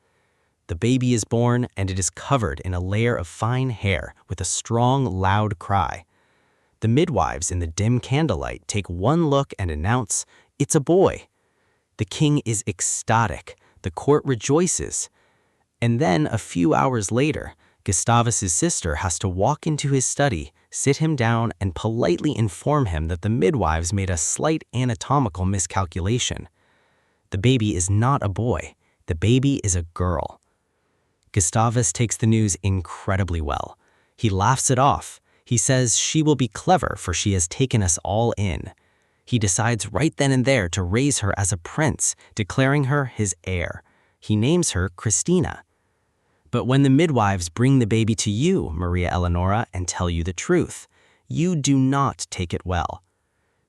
The baby is born, and it is covered in a layer of fine hair with a strong, loud cry. The midwives in the dim candlelight take one look and announce, "It's a boy." The king is ecstatic. The court rejoices. And then, a few hours later, Gustavus's sister has to walk into his study, sit him down, and politely inform him that the midwives made a slight anatomical miscalculation. The baby is not a boy. The baby is a girl. Gustavus takes the news incredibly well. He laughs it off. He says she will be clever, for she has taken us all in. He decides right then and there to raise her as a prince, declaring her his heir. He names her Christina. But when the midwives bring the baby to you, Maria Eleonora, and tell you the truth, you do not take it well.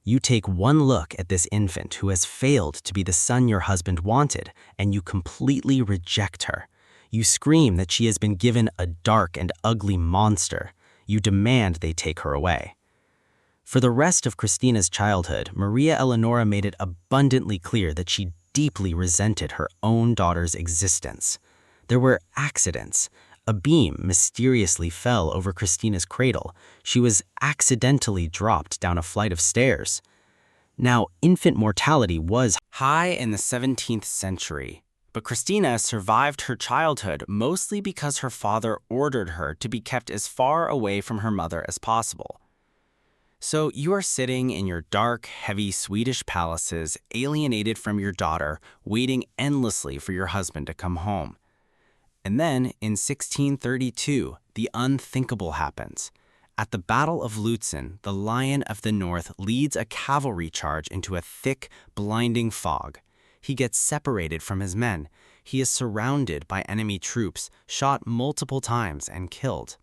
You take one look at this infant who has failed to be the son your husband wanted, and you completely reject her. You scream that she has been given a dark and ugly monster. You demand they take her away. For the rest of Christina's childhood, Maria Eleonora made it abundantly clear that she deeply resented her own daughter's existence. There were accidents. A beam mysteriously fell over Christina's cradle. She was accidentally dropped down a flight of stairs. Now, infant mortality was high in the 17th century, but Christina survived her childhood mostly because her father ordered her to be kept as far away from her mother as possible. So you are sitting in your dark, heavy Swedish palaces, alienated from your daughter, waiting endlessly for your husband to come home. And then, in 1632, the unthinkable happens. At the Battle of Lutzen, the Lion of the North leads a cavalry charge into a thick, blinding fog. He gets separated from his men. He is surrounded by enemy troops, shot multiple times, and killed.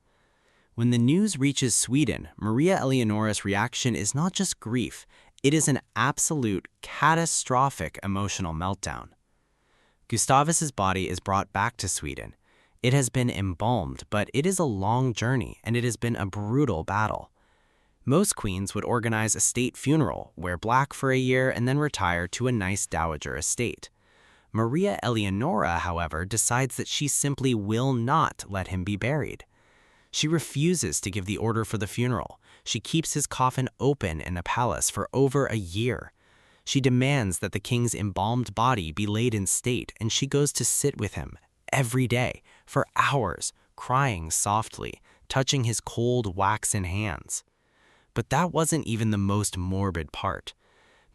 When the news reaches Sweden, Maria Eleonora's reaction is not just grief, it is an absolute, catastrophic emotional meltdown. Gustavus's body is brought back to Sweden. It has been embalmed, but it is a long journey, and it has been a brutal battle. Most queens would organize a state funeral, wear black for a year, and then retire to a nice dowager estate. Maria Eleonora, however, decides that she simply will not let him be buried. She refuses to give the order for the funeral. She keeps his coffin open in a palace for over a year. She demands that the king's embalmed body be laid in state, and she goes to sit with him every day for hours, crying softly, touching his cold, waxen hands. But that wasn't even the most morbid part.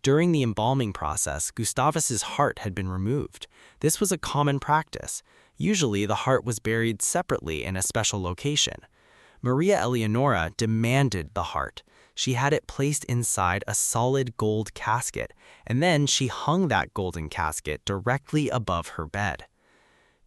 During the embalming process, Gustavus's heart had been removed. This was a common practice. Usually, the heart was buried separately in a special location. Maria Eleonora demanded the heart. She had it placed inside a solid gold casket, and then she hung that golden casket directly above her bed.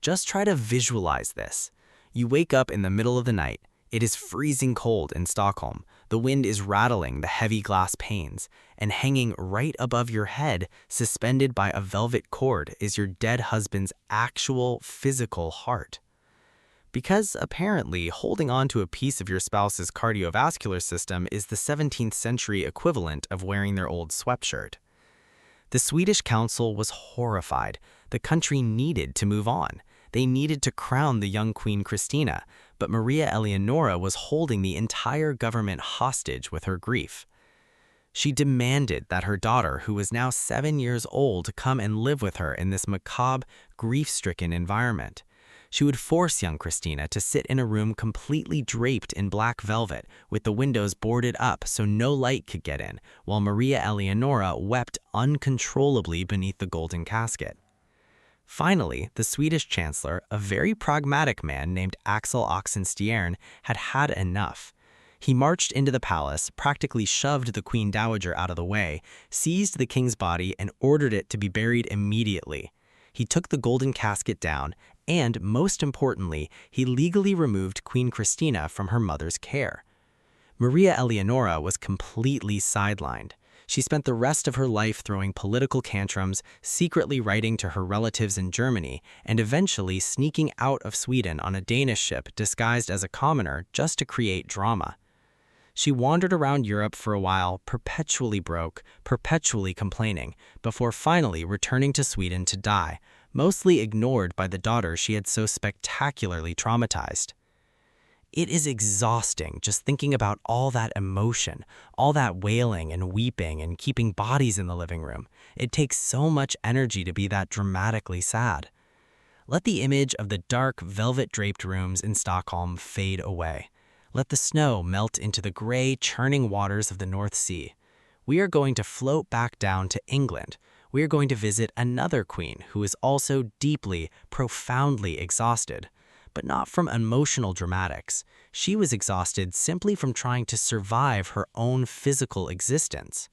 Just try to visualize this. You wake up in the middle of the night. It is freezing cold in Stockholm. The wind is rattling the heavy glass panes, and hanging right above your head, suspended by a velvet cord, is your dead husband's actual physical heart. Because apparently holding on to a piece of your spouse's cardiovascular system is the 17th century equivalent of wearing their old sweatshirt. The Swedish council was horrified. The country needed to move on. They needed to crown the young Queen Christina, but Maria Eleonora was holding the entire government hostage with her grief. She demanded that her daughter, who was now 7 years old, come and live with her in this macabre, grief-stricken environment. She would force young Christina to sit in a room completely draped in black velvet, with the windows boarded up so no light could get in, while Maria Eleonora wept uncontrollably beneath the golden casket. Finally, the Swedish chancellor, a very pragmatic man named Axel Oxenstierna, had had enough. He marched into the palace, practically shoved the Queen Dowager out of the way, seized the king's body, and ordered it to be buried immediately. He took the golden casket down, and, most importantly, he legally removed Queen Christina from her mother's care. Maria Eleonora was completely sidelined. She spent the rest of her life throwing political tantrums, secretly writing to her relatives in Germany, and eventually sneaking out of Sweden on a Danish ship disguised as a commoner just to create drama. She wandered around Europe for a while, perpetually broke, perpetually complaining, before finally returning to Sweden to die, mostly ignored by the daughter she had so spectacularly traumatized. It is exhausting just thinking about all that emotion, all that wailing and weeping and keeping bodies in the living room. It takes so much energy to be that dramatically sad. Let the image of the dark, velvet-draped rooms in Stockholm fade away. Let the snow melt into the gray, churning waters of the North Sea. We are going to float back down to England. We are going to visit another queen who is also deeply, profoundly exhausted. But not from emotional dramatics. She was exhausted simply from trying to survive her own physical existence.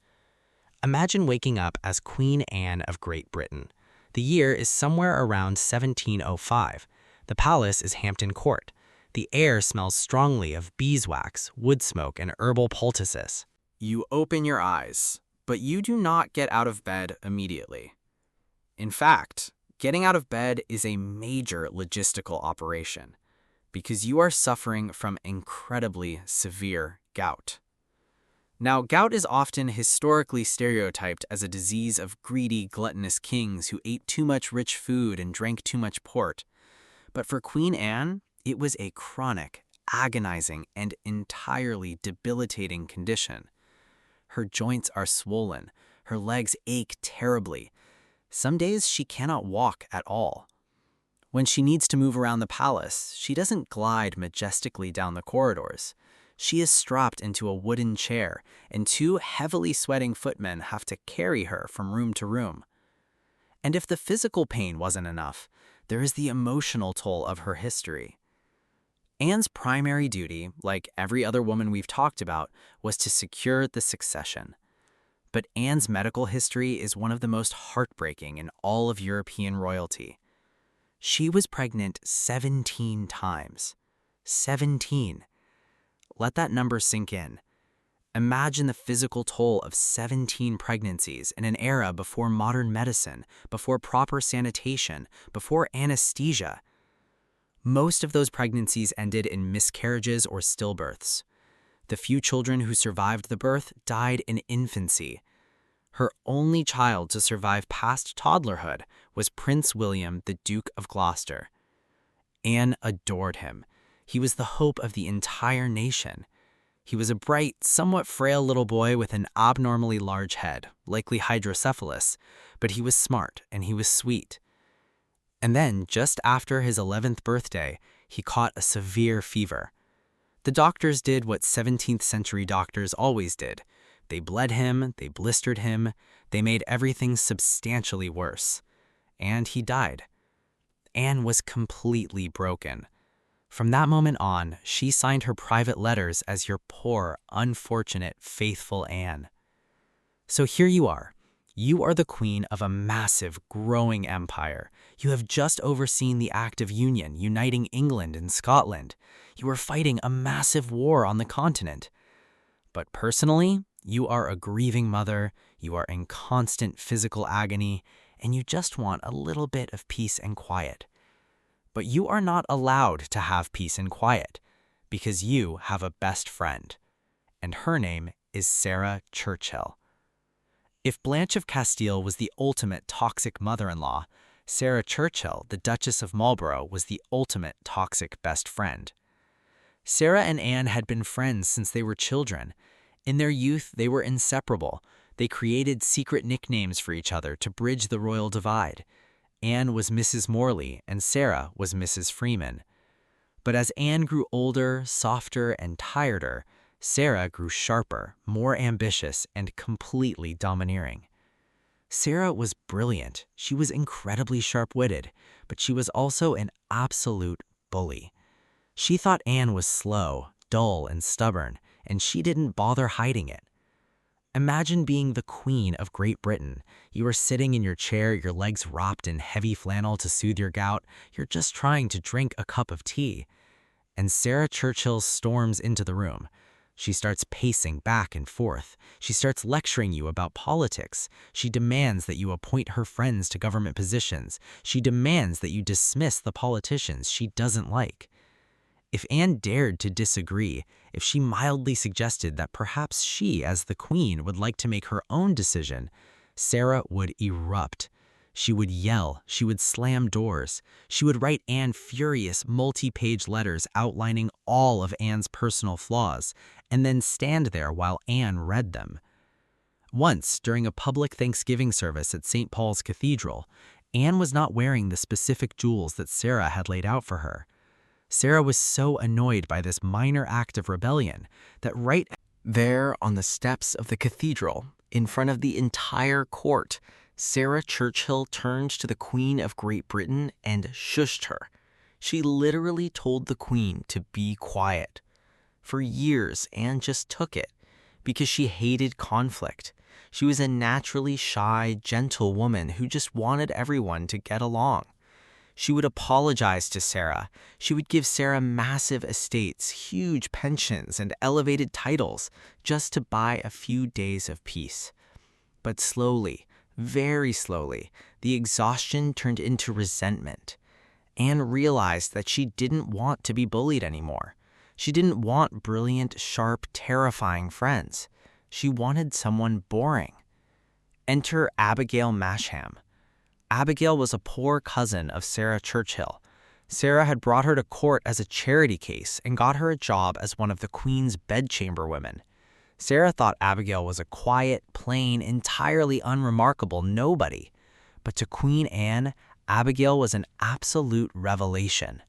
Imagine waking up as Queen Anne of Great Britain. The year is somewhere around 1705. The palace is Hampton Court. The air smells strongly of beeswax, wood smoke, and herbal poultices. You open your eyes, but you do not get out of bed immediately. In fact, getting out of bed is a major logistical operation because you are suffering from incredibly severe gout. Now, gout is often historically stereotyped as a disease of greedy, gluttonous kings who ate too much rich food and drank too much port. But for Queen Anne, it was a chronic, agonizing, and entirely debilitating condition. Her joints are swollen, her legs ache terribly. Some days she cannot walk at all. When she needs to move around the palace, she doesn't glide majestically down the corridors. She is strapped into a wooden chair, and 2 heavily sweating footmen have to carry her from room to room. And if the physical pain wasn't enough, there is the emotional toll of her history. Anne's primary duty, like every other woman we've talked about, was to secure the succession. But Anne's medical history is one of the most heartbreaking in all of European royalty. She was pregnant 17 times. 17. Let that number sink in. Imagine the physical toll of 17 pregnancies in an era before modern medicine, before proper sanitation, before anesthesia. Most of those pregnancies ended in miscarriages or stillbirths. The few children who survived the birth died in infancy. Her only child to survive past toddlerhood was Prince William, the Duke of Gloucester. Anne adored him. He was the hope of the entire nation. He was a bright, somewhat frail little boy with an abnormally large head, likely hydrocephalus, but he was smart and he was sweet. And then, just after his 11th birthday, he caught a severe fever. The doctors did what 17th century doctors always did. They bled him, they blistered him, they made everything substantially worse. And he died. Anne was completely broken. From that moment on, she signed her private letters as your poor, unfortunate, faithful Anne. So here you are. You are the queen of a massive, growing empire. You have just overseen the Act of Union, uniting England and Scotland. You are fighting a massive war on the continent. But personally, you are a grieving mother, you are in constant physical agony, and you just want a little bit of peace and quiet. But you are not allowed to have peace and quiet, because you have a best friend, and her name is Sarah Churchill. If Blanche of Castile was the ultimate toxic mother-in-law, Sarah Churchill, the Duchess of Marlborough, was the ultimate toxic best friend. Sarah and Anne had been friends since they were children. In their youth, they were inseparable. They created secret nicknames for each other to bridge the royal divide. Anne was Mrs. Morley, and Sarah was Mrs. Freeman. But as Anne grew older, softer, and tireder, Sarah grew sharper, more ambitious, and completely domineering. Sarah was brilliant. She was incredibly sharp-witted, but she was also an absolute bully. She thought Anne was slow, dull, and stubborn, and she didn't bother hiding it. Imagine being the Queen of Great Britain. You are sitting in your chair, your legs wrapped in heavy flannel to soothe your gout. You're just trying to drink a cup of tea. And Sarah Churchill storms into the room. She starts pacing back and forth. She starts lecturing you about politics. She demands that you appoint her friends to government positions. She demands that you dismiss the politicians she doesn't like. If Anne dared to disagree, if she mildly suggested that perhaps she, as the queen, would like to make her own decision, Sarah would erupt. She would yell, she would slam doors, she would write Anne furious multi-page letters outlining all of Anne's personal flaws, and then stand there while Anne read them. Once, during a public Thanksgiving service at St. Paul's Cathedral, Anne was not wearing the specific jewels that Sarah had laid out for her. Sarah was so annoyed by this minor act of rebellion that right there on the steps of the cathedral, in front of the entire court, Sarah Churchill turned to the Queen of Great Britain and shushed her. She literally told the Queen to be quiet. For years, Anne just took it, because she hated conflict. She was a naturally shy, gentle woman who just wanted everyone to get along. She would apologize to Sarah. She would give Sarah massive estates, huge pensions, and elevated titles, just to buy a few days of peace. But slowly, very slowly, the exhaustion turned into resentment. Anne realized that she didn't want to be bullied anymore. She didn't want brilliant, sharp, terrifying friends. She wanted someone boring. Enter Abigail Masham. Abigail was a poor cousin of Sarah Churchill. Sarah had brought her to court as a charity case and got her a job as one of the Queen's bedchamber women. Sarah thought Abigail was a quiet, plain, entirely unremarkable nobody. But to Queen Anne, Abigail was an absolute revelation.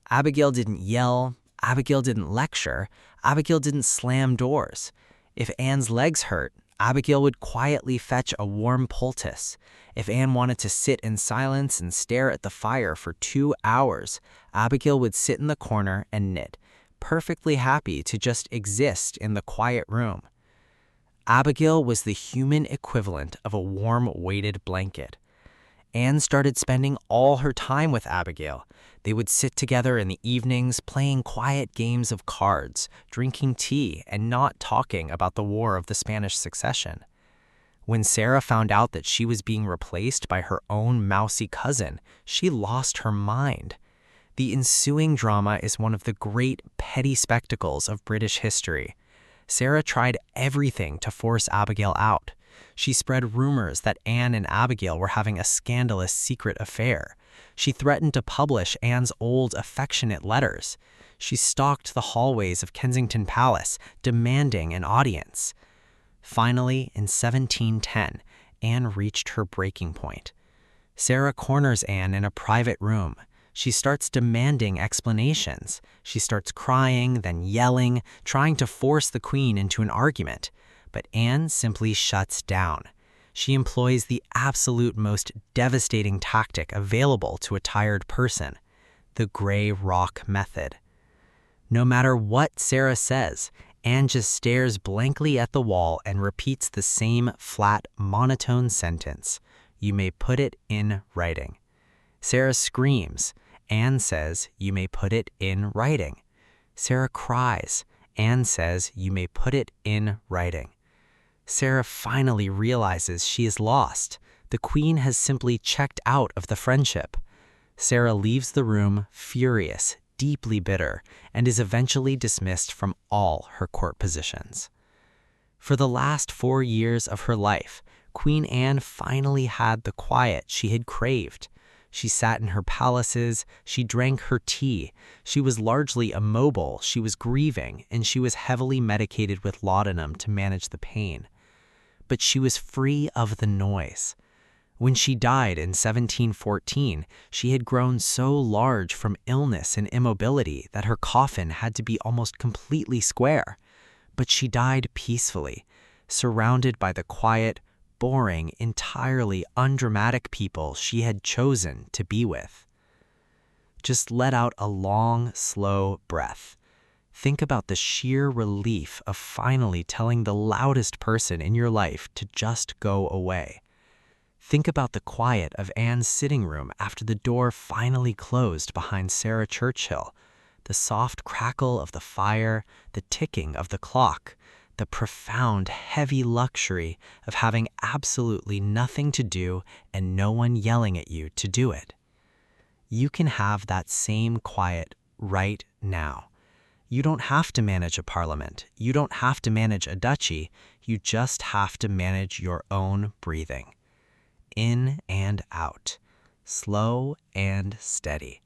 Abigail didn't yell, Abigail didn't lecture, Abigail didn't slam doors. If Anne's legs hurt, Abigail would quietly fetch a warm poultice. If Anne wanted to sit in silence and stare at the fire for 2 hours, Abigail would sit in the corner and knit, perfectly happy to just exist in the quiet room. Abigail was the human equivalent of a warm weighted blanket. Anne started spending all her time with Abigail. They would sit together in the evenings, playing quiet games of cards, drinking tea, and not talking about the War of the Spanish Succession. When Sarah found out that she was being replaced by her own mousy cousin, she lost her mind. The ensuing drama is one of the great petty spectacles of British history. Sarah tried everything to force Abigail out. She spread rumors that Anne and Abigail were having a scandalous secret affair. She threatened to publish Anne's old affectionate letters. She stalked the hallways of Kensington Palace, demanding an audience. Finally, in 1710, Anne reached her breaking point. Sarah corners Anne in a private room. She starts demanding explanations. She starts crying, then yelling, trying to force the Queen into an argument. But Anne simply shuts down. She employs the absolute most devastating tactic available to a tired person, the gray rock method. No matter what Sarah says, Anne just stares blankly at the wall and repeats the same flat, monotone sentence. You may put it in writing. Sarah screams. Anne says, you may put it in writing. Sarah cries. Anne says, you may put it in writing. Sarah finally realizes she is lost. The Queen has simply checked out of the friendship. Sarah leaves the room furious, deeply bitter, and is eventually dismissed from all her court positions. For the last 4 years of her life, Queen Anne finally had the quiet she had craved. She sat in her palaces, she drank her tea. She was largely immobile, she was grieving, and she was heavily medicated with laudanum to manage the pain. But she was free of the noise. When she died in 1714, she had grown so large from illness and immobility that her coffin had to be almost completely square. But she died peacefully, surrounded by the quiet, boring, entirely undramatic people she had chosen to be with. Just let out a long, slow breath. Think about the sheer relief of finally telling the loudest person in your life to just go away. Think about the quiet of Anne's sitting room after the door finally closed behind Sarah Churchill, the soft crackle of the fire, the ticking of the clock, the profound, heavy luxury of having absolutely nothing to do and no one yelling at you to do it. You can have that same quiet right now. You don't have to manage a parliament. You don't have to manage a duchy. You just have to manage your own breathing. In and out, slow and steady.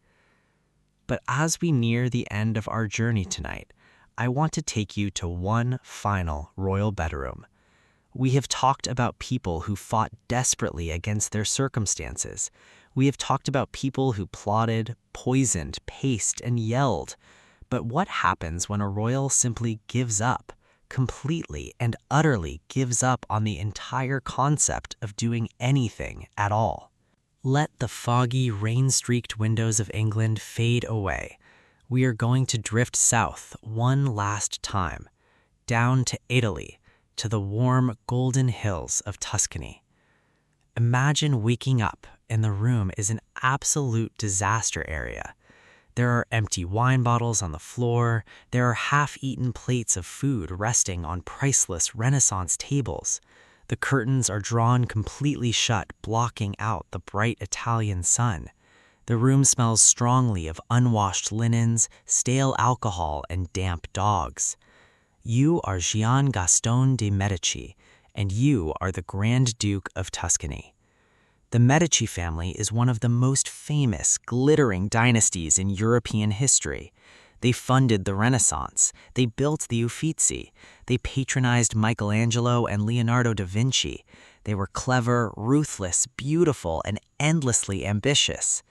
But as we near the end of our journey tonight, I want to take you to one final royal bedroom. We have talked about people who fought desperately against their circumstances. We have talked about people who plotted, poisoned, paced, and yelled. But what happens when a royal simply gives up? Completely and utterly gives up on the entire concept of doing anything at all. Let the foggy, rain-streaked windows of England fade away. We are going to drift south one last time, down to Italy, to the warm, golden hills of Tuscany. Imagine waking up and the room is an absolute disaster area. There are empty wine bottles on the floor. There are half-eaten plates of food resting on priceless Renaissance tables. The curtains are drawn completely shut, blocking out the bright Italian sun. The room smells strongly of unwashed linens, stale alcohol, and damp dogs. You are Gian Gaston de' Medici, and you are the Grand Duke of Tuscany. The Medici family is one of the most famous, glittering dynasties in European history. They funded the Renaissance. They built the Uffizi. They patronized Michelangelo and Leonardo da Vinci. They were clever, ruthless, beautiful, and endlessly ambitious.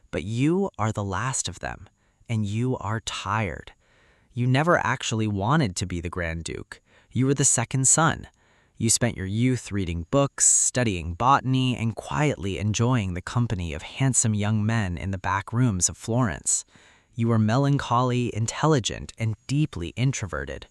But you are the last of them, and you are tired. You never actually wanted to be the Grand Duke. You were the second son. You spent your youth reading books, studying botany, and quietly enjoying the company of handsome young men in the back rooms of Florence. You were melancholy, intelligent, and deeply introverted.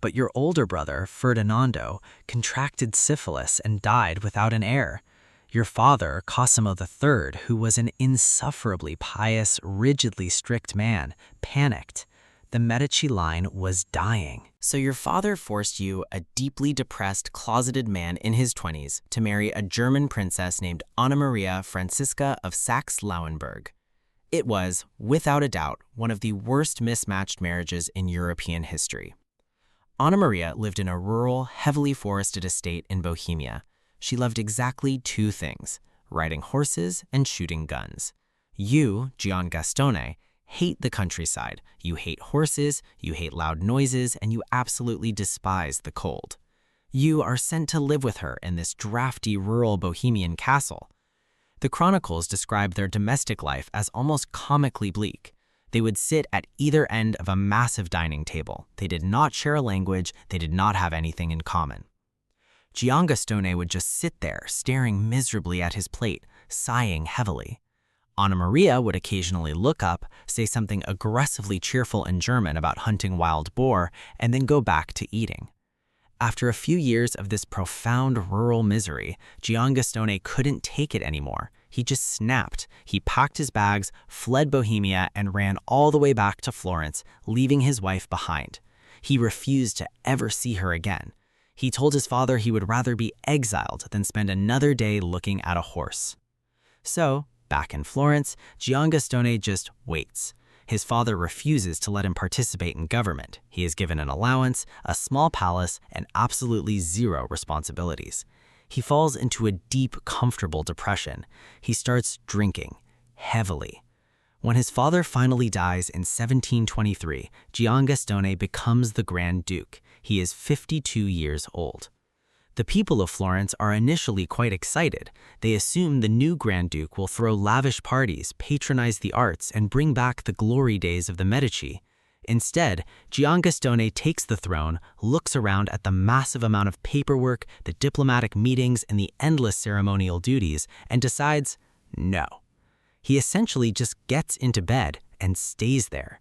But your older brother, Ferdinando, contracted syphilis and died without an heir. Your father, Cosimo III, who was an insufferably pious, rigidly strict man, panicked. The Medici line was dying. So your father forced you, a deeply depressed, closeted man in his 20s, to marry a German princess named Anna Maria Franziska of Saxe-Lauenburg. It was, without a doubt, one of the worst mismatched marriages in European history. Anna Maria lived in a rural, heavily forested estate in Bohemia. She loved exactly two things: riding horses and shooting guns. You, Gian Gastone, hate the countryside. You hate horses, you hate loud noises, and you absolutely despise the cold. You are sent to live with her in this drafty rural Bohemian castle. The chronicles describe their domestic life as almost comically bleak. They would sit at either end of a massive dining table. They did not share a language. They did not have anything in common. Gian Gastone would just sit there, staring miserably at his plate, sighing heavily. Anna Maria would occasionally look up, say something aggressively cheerful in German about hunting wild boar, and then go back to eating. After a few years of this profound rural misery, Gian Gastone couldn't take it anymore. He just snapped. He packed his bags, fled Bohemia, and ran all the way back to Florence, leaving his wife behind. He refused to ever see her again. He told his father he would rather be exiled than spend another day looking at a horse. So, back in Florence, Gian Gastone just waits. His father refuses to let him participate in government. He is given an allowance, a small palace, and absolutely zero responsibilities. He falls into a deep, comfortable depression. He starts drinking. heavily. When his father finally dies in 1723, Giangastone becomes the Grand Duke. He is 52 years old. The people of Florence are initially quite excited. They assume the new Grand Duke will throw lavish parties, patronize the arts, and bring back the glory days of the Medici. Instead, Giangastone takes the throne, looks around at the massive amount of paperwork, the diplomatic meetings, and the endless ceremonial duties, and decides, no. He essentially just gets into bed and stays there.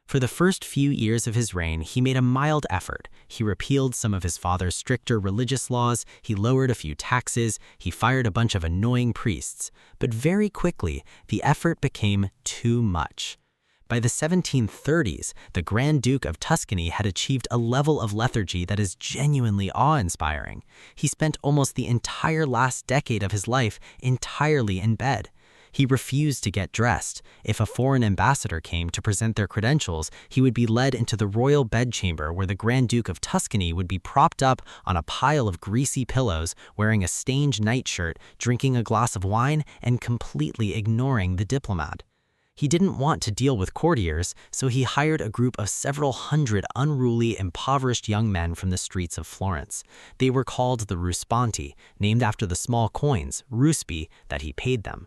For the first few years of his reign, he made a mild effort. He repealed some of his father's stricter religious laws, he lowered a few taxes, he fired a bunch of annoying priests. But very quickly, the effort became too much. By the 1730s, the Grand Duke of Tuscany had achieved a level of lethargy that is genuinely awe-inspiring. He spent almost the entire last decade of his life entirely in bed. He refused to get dressed. If a foreign ambassador came to present their credentials, he would be led into the royal bedchamber where the Grand Duke of Tuscany would be propped up on a pile of greasy pillows, wearing a stained nightshirt, drinking a glass of wine, and completely ignoring the diplomat. He didn't want to deal with courtiers, so he hired a group of several hundred unruly, impoverished young men from the streets of Florence. They were called the Ruspanti, named after the small coins, ruspi, that he paid them.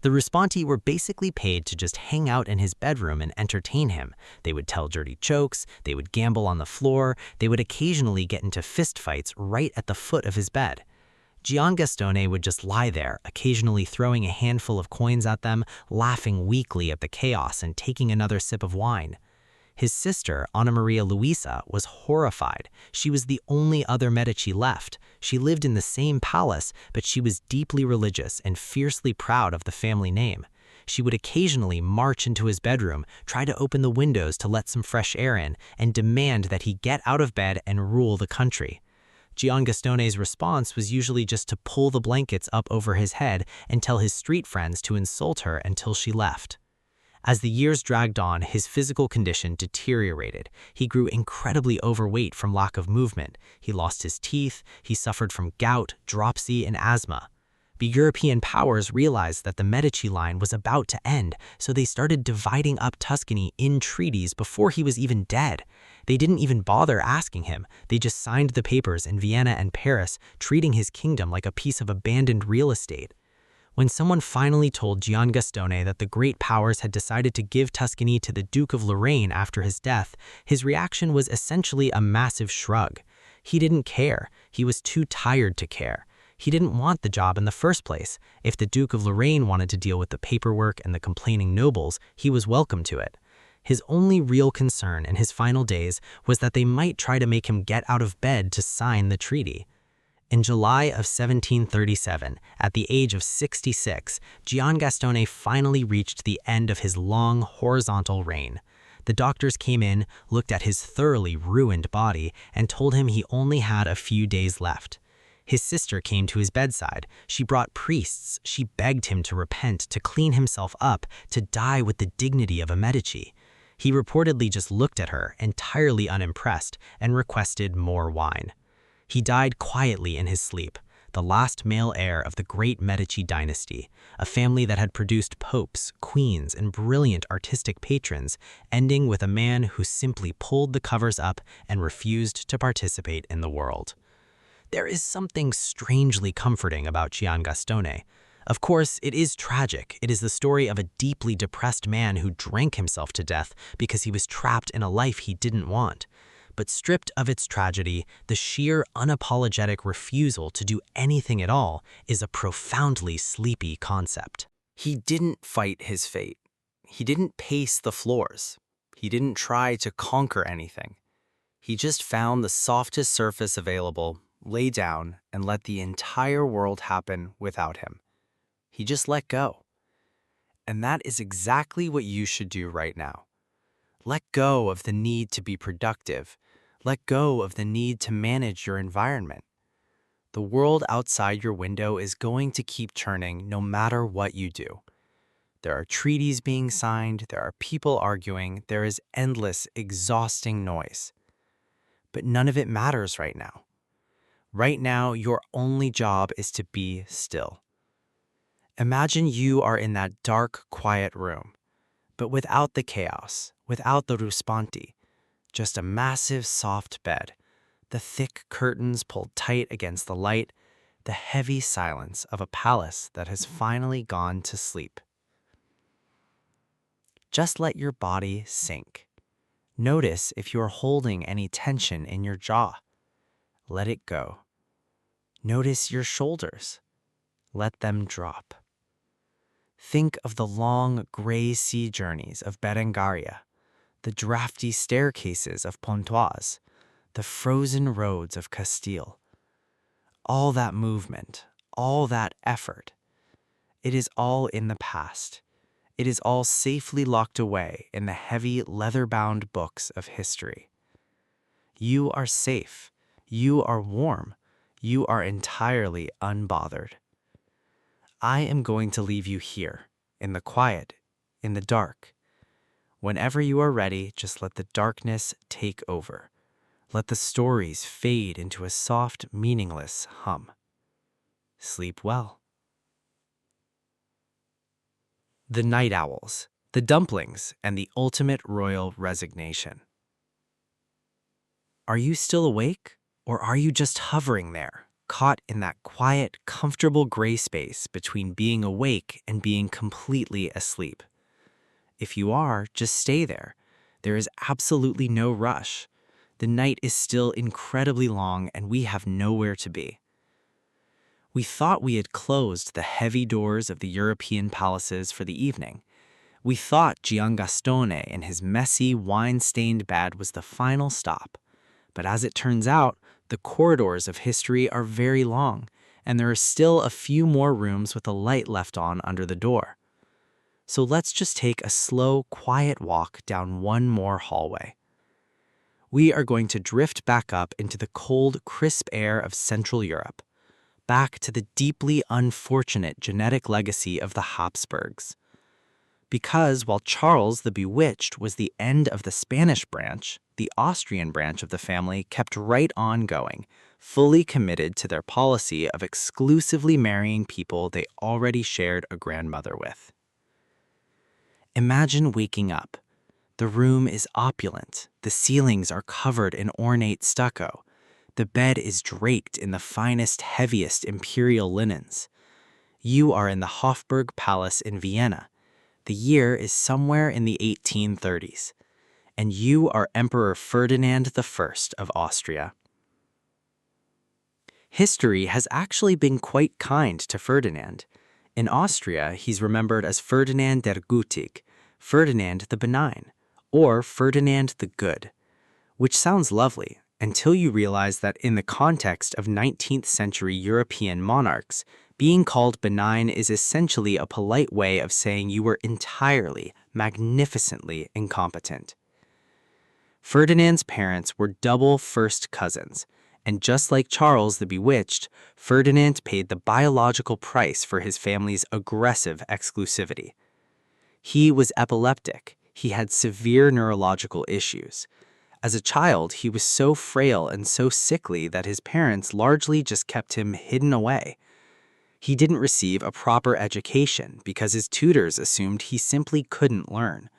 The Ruspanti were basically paid to just hang out in his bedroom and entertain him. They would tell dirty jokes, they would gamble on the floor, they would occasionally get into fistfights right at the foot of his bed. Giangastone would just lie there, occasionally throwing a handful of coins at them, laughing weakly at the chaos and taking another sip of wine. His sister, Anna Maria Luisa, was horrified. She was the only other Medici left. She lived in the same palace, but she was deeply religious and fiercely proud of the family name. She would occasionally march into his bedroom, try to open the windows to let some fresh air in, and demand that he get out of bed and rule the country. Giangastone's response was usually just to pull the blankets up over his head and tell his street friends to insult her until she left. As the years dragged on, his physical condition deteriorated. He grew incredibly overweight from lack of movement. He lost his teeth, he suffered from gout, dropsy, and asthma. The European powers realized that the Medici line was about to end, so they started dividing up Tuscany in treaties before he was even dead. They didn't even bother asking him. They just signed the papers in Vienna and Paris, treating his kingdom like a piece of abandoned real estate. When someone finally told Giangastone that the great powers had decided to give Tuscany to the Duke of Lorraine after his death, his reaction was essentially a massive shrug. He didn't care. He was too tired to care. He didn't want the job in the first place. If the Duke of Lorraine wanted to deal with the paperwork and the complaining nobles, he was welcome to it. His only real concern in his final days was that they might try to make him get out of bed to sign the treaty. In July of 1737, at the age of 66, Giangastone finally reached the end of his long, horizontal reign. The doctors came in, looked at his thoroughly ruined body, and told him he only had a few days left. His sister came to his bedside. She brought priests. She begged him to repent, to clean himself up, to die with the dignity of a Medici. He reportedly just looked at her, entirely unimpressed, and requested more wine. He died quietly in his sleep, the last male heir of the great Medici dynasty, a family that had produced popes, queens, and brilliant artistic patrons, ending with a man who simply pulled the covers up and refused to participate in the world. There is something strangely comforting about Giangastone. Of course, it is tragic. It is the story of a deeply depressed man who drank himself to death because he was trapped in a life he didn't want. But stripped of its tragedy, the sheer unapologetic refusal to do anything at all is a profoundly sleepy concept. He didn't fight his fate. He didn't pace the floors. He didn't try to conquer anything. He just found the softest surface available, lay down, and let the entire world happen without him. He just let go. And that is exactly what you should do right now. Let go of the need to be productive. Let go of the need to manage your environment. The world outside your window is going to keep turning no matter what you do. There are treaties being signed, there are people arguing, there is endless, exhausting noise. But none of it matters right now. Right now, your only job is to be still. Imagine you are in that dark, quiet room, but without the chaos, without the ruspanti, just a massive, soft bed, the thick curtains pulled tight against the light, the heavy silence of a palace that has finally gone to sleep. Just let your body sink. Notice if you are holding any tension in your jaw. Let it go. Notice your shoulders. Let them drop. Think of the long gray sea journeys of Berengaria, the drafty staircases of Pontoise, the frozen roads of Castile. All that movement, all that effort, it is all in the past. It is all safely locked away in the heavy leather-bound books of history. You are safe. You are warm. You are entirely unbothered. I am going to leave you here, in the quiet, in the dark. Whenever you are ready, just let the darkness take over. Let the stories fade into a soft, meaningless hum. Sleep well. The night owls, the dumplings, and the ultimate royal resignation. Are you still awake, or are you just hovering there, caught in that quiet, comfortable gray space between being awake and being completely asleep? If you are, just stay there. There is absolutely no rush. The night is still incredibly long, and we have nowhere to be. We thought we had closed the heavy doors of the European palaces for the evening. We thought Giangastone and his messy, wine-stained bed was the final stop. But as it turns out, the corridors of history are very long, and there are still a few more rooms with a light left on under the door. So let's just take a slow, quiet walk down one more hallway. We are going to drift back up into the cold, crisp air of Central Europe, back to the deeply unfortunate genetic legacy of the Habsburgs. Because while Charles the Bewitched was the end of the Spanish branch, the Austrian branch of the family kept right on going, fully committed to their policy of exclusively marrying people they already shared a grandmother with. Imagine waking up. The room is opulent. The ceilings are covered in ornate stucco. The bed is draped in the finest, heaviest imperial linens. You are in the Hofburg Palace in Vienna. The year is somewhere in the 1830s. And you are Emperor Ferdinand I of Austria. History has actually been quite kind to Ferdinand. In Austria, he's remembered as Ferdinand der Gütig, Ferdinand the Benign, or Ferdinand the Good, which sounds lovely until you realize that in the context of 19th century European monarchs, being called benign is essentially a polite way of saying you were entirely, magnificently incompetent. Ferdinand's parents were double first cousins, and just like Charles the Bewitched, Ferdinand paid the biological price for his family's aggressive exclusivity. He was epileptic. He had severe neurological issues. As a child, he was so frail and so sickly that his parents largely just kept him hidden away. He didn't receive a proper education because his tutors assumed he simply couldn't learn.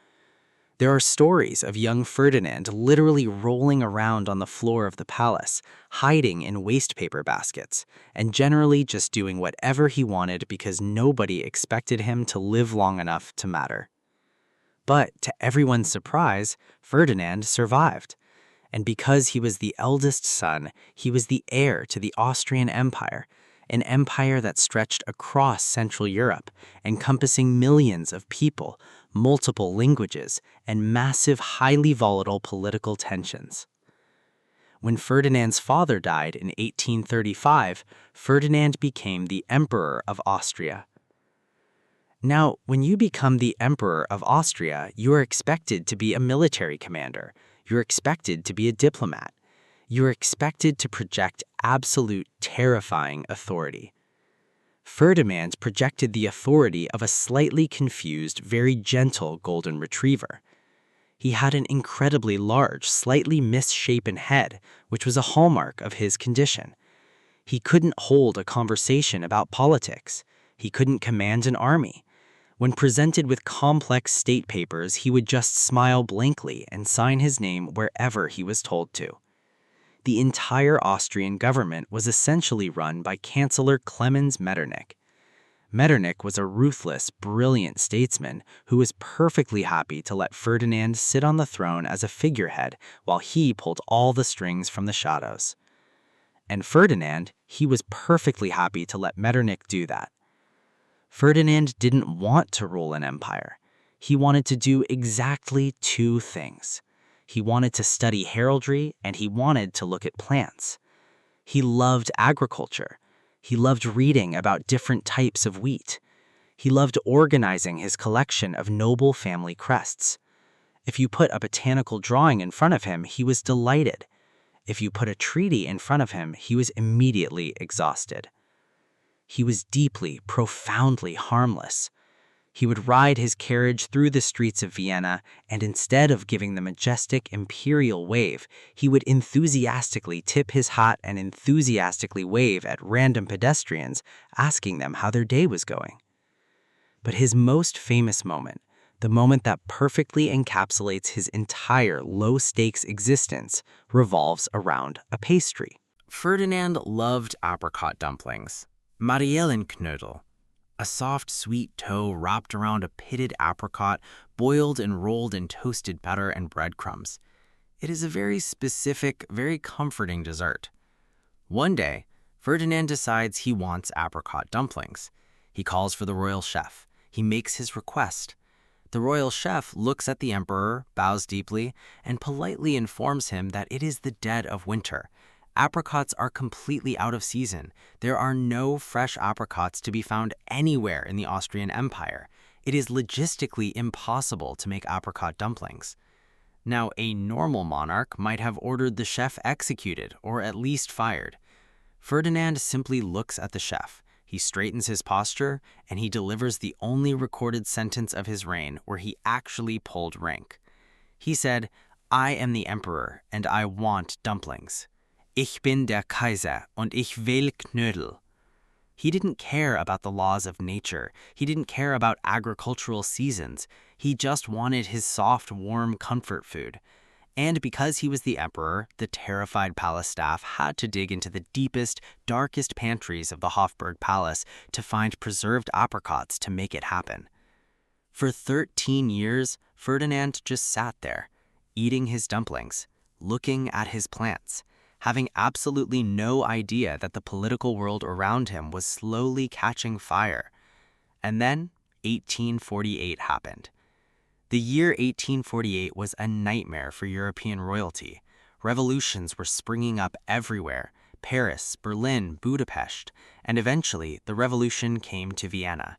There are stories of young Ferdinand literally rolling around on the floor of the palace, hiding in wastepaper baskets, and generally just doing whatever he wanted because nobody expected him to live long enough to matter. But to everyone's surprise, Ferdinand survived. And because he was the eldest son, he was the heir to the Austrian Empire, an empire that stretched across Central Europe, encompassing millions of people, multiple languages, and massive, highly volatile political tensions. When Ferdinand's father died in 1835, Ferdinand became the Emperor of Austria. Now, when you become the Emperor of Austria, you are expected to be a military commander. You're expected to be a diplomat. You're expected to project absolute, terrifying authority. Ferdinand projected the authority of a slightly confused, very gentle golden retriever. He had an incredibly large, slightly misshapen head, which was a hallmark of his condition. He couldn't hold a conversation about politics. He couldn't command an army. When presented with complex state papers, he would just smile blankly and sign his name wherever he was told to. The entire Austrian government was essentially run by Chancellor Clemens Metternich. Metternich was a ruthless, brilliant statesman who was perfectly happy to let Ferdinand sit on the throne as a figurehead while he pulled all the strings from the shadows. And Ferdinand, he was perfectly happy to let Metternich do that. Ferdinand didn't want to rule an empire. He wanted to do exactly two things. He wanted to study heraldry and he wanted to look at plants. He loved agriculture. He loved reading about different types of wheat. He loved organizing his collection of noble family crests. If you put a botanical drawing in front of him, he was delighted. If you put a treaty in front of him, he was immediately exhausted. He was deeply, profoundly harmless. He would ride his carriage through the streets of Vienna, and instead of giving the majestic imperial wave, he would enthusiastically tip his hat and enthusiastically wave at random pedestrians, asking them how their day was going. But his most famous moment, the moment that perfectly encapsulates his entire low-stakes existence, revolves around a pastry. Ferdinand loved apricot dumplings, Marieillenknödel, a soft, sweet dough wrapped around a pitted apricot, boiled and rolled in toasted butter and breadcrumbs. It is a very specific, very comforting dessert. One day, Ferdinand decides he wants apricot dumplings. He calls for the royal chef. He makes his request. The royal chef looks at the emperor, bows deeply, and politely informs him that it is the dead of winter. Apricots are completely out of season. There are no fresh apricots to be found anywhere in the Austrian Empire. It is logistically impossible to make apricot dumplings. Now, a normal monarch might have ordered the chef executed or at least fired. Ferdinand simply looks at the chef. He straightens his posture, and he delivers the only recorded sentence of his reign where he actually pulled rank. He said, "I am the emperor, and I want dumplings. Ich bin der Kaiser, und ich will Knödel." He didn't care about the laws of nature. He didn't care about agricultural seasons. He just wanted his soft, warm comfort food. And because he was the emperor, the terrified palace staff had to dig into the deepest, darkest pantries of the Hofburg Palace to find preserved apricots to make it happen. For 13 years, Ferdinand just sat there, eating his dumplings, looking at his plants, having absolutely no idea that the political world around him was slowly catching fire. And then 1848 happened. The year 1848 was a nightmare for European royalty. Revolutions were springing up everywhere: Paris, Berlin, Budapest, and eventually the revolution came to Vienna.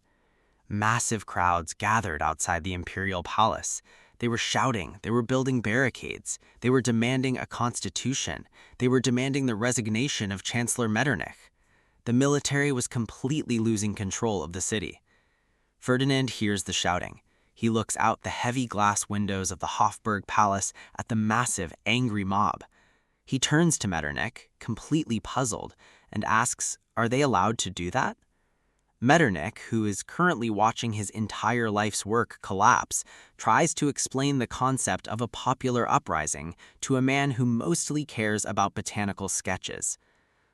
Massive crowds gathered outside the imperial palace. They were shouting, they were building barricades, they were demanding a constitution, they were demanding the resignation of Chancellor Metternich. The military was completely losing control of the city. Ferdinand hears the shouting. He looks out the heavy glass windows of the Hofburg Palace at the massive, angry mob. He turns to Metternich, completely puzzled, and asks, "Are they allowed to do that?" Metternich, who is currently watching his entire life's work collapse, tries to explain the concept of a popular uprising to a man who mostly cares about botanical sketches.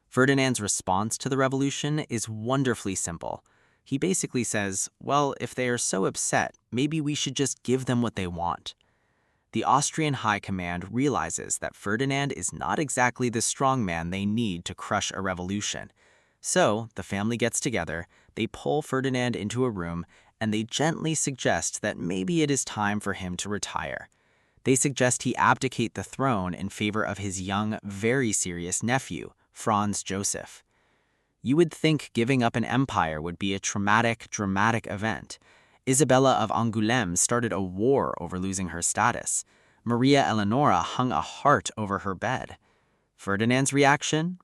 Ferdinand's response to the revolution is wonderfully simple. He basically says, well, if they are so upset, maybe we should just give them what they want. The Austrian High Command realizes that Ferdinand is not exactly the strongman they need to crush a revolution. So, the family gets together, they pull Ferdinand into a room, and they gently suggest that maybe it is time for him to retire. They suggest he abdicate the throne in favor of his young, very serious nephew, Franz Joseph. You would think giving up an empire would be a traumatic, dramatic event. Isabella of Angoulême started a war over losing her status. Maria Eleonora hung a heart over her bed. Ferdinand's reaction?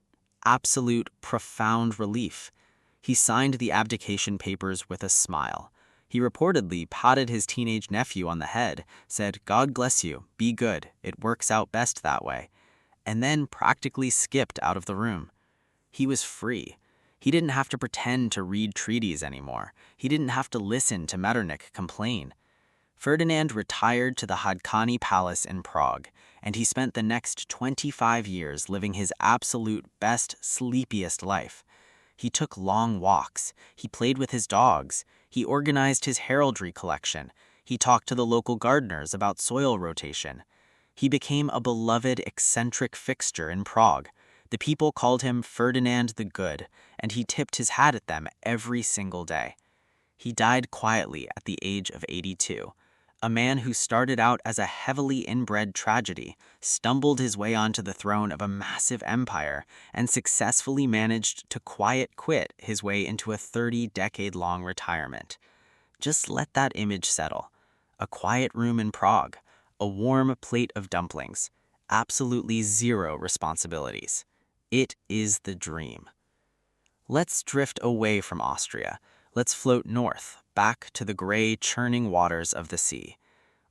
Absolute, profound relief. He signed the abdication papers with a smile. He reportedly patted his teenage nephew on the head, said, "God bless you, be good, it works out best that way," and then practically skipped out of the room. He was free. He didn't have to pretend to read treaties anymore. He didn't have to listen to Metternich complain. Ferdinand retired to the Hadkani Palace in Prague, and he spent the next 25 years living his absolute best, sleepiest life. He took long walks, he played with his dogs, he organized his heraldry collection, he talked to the local gardeners about soil rotation. He became a beloved, eccentric fixture in Prague. The people called him Ferdinand the Good, and he tipped his hat at them every single day. He died quietly at the age of 82. A man who started out as a heavily inbred tragedy, stumbled his way onto the throne of a massive empire, and successfully managed to quiet quit his way into a 30-decade-long retirement. Just let that image settle. A quiet room in Prague, a warm plate of dumplings, absolutely zero responsibilities. It is the dream. Let's drift away from Austria. Let's float north, back to the gray, churning waters of the sea.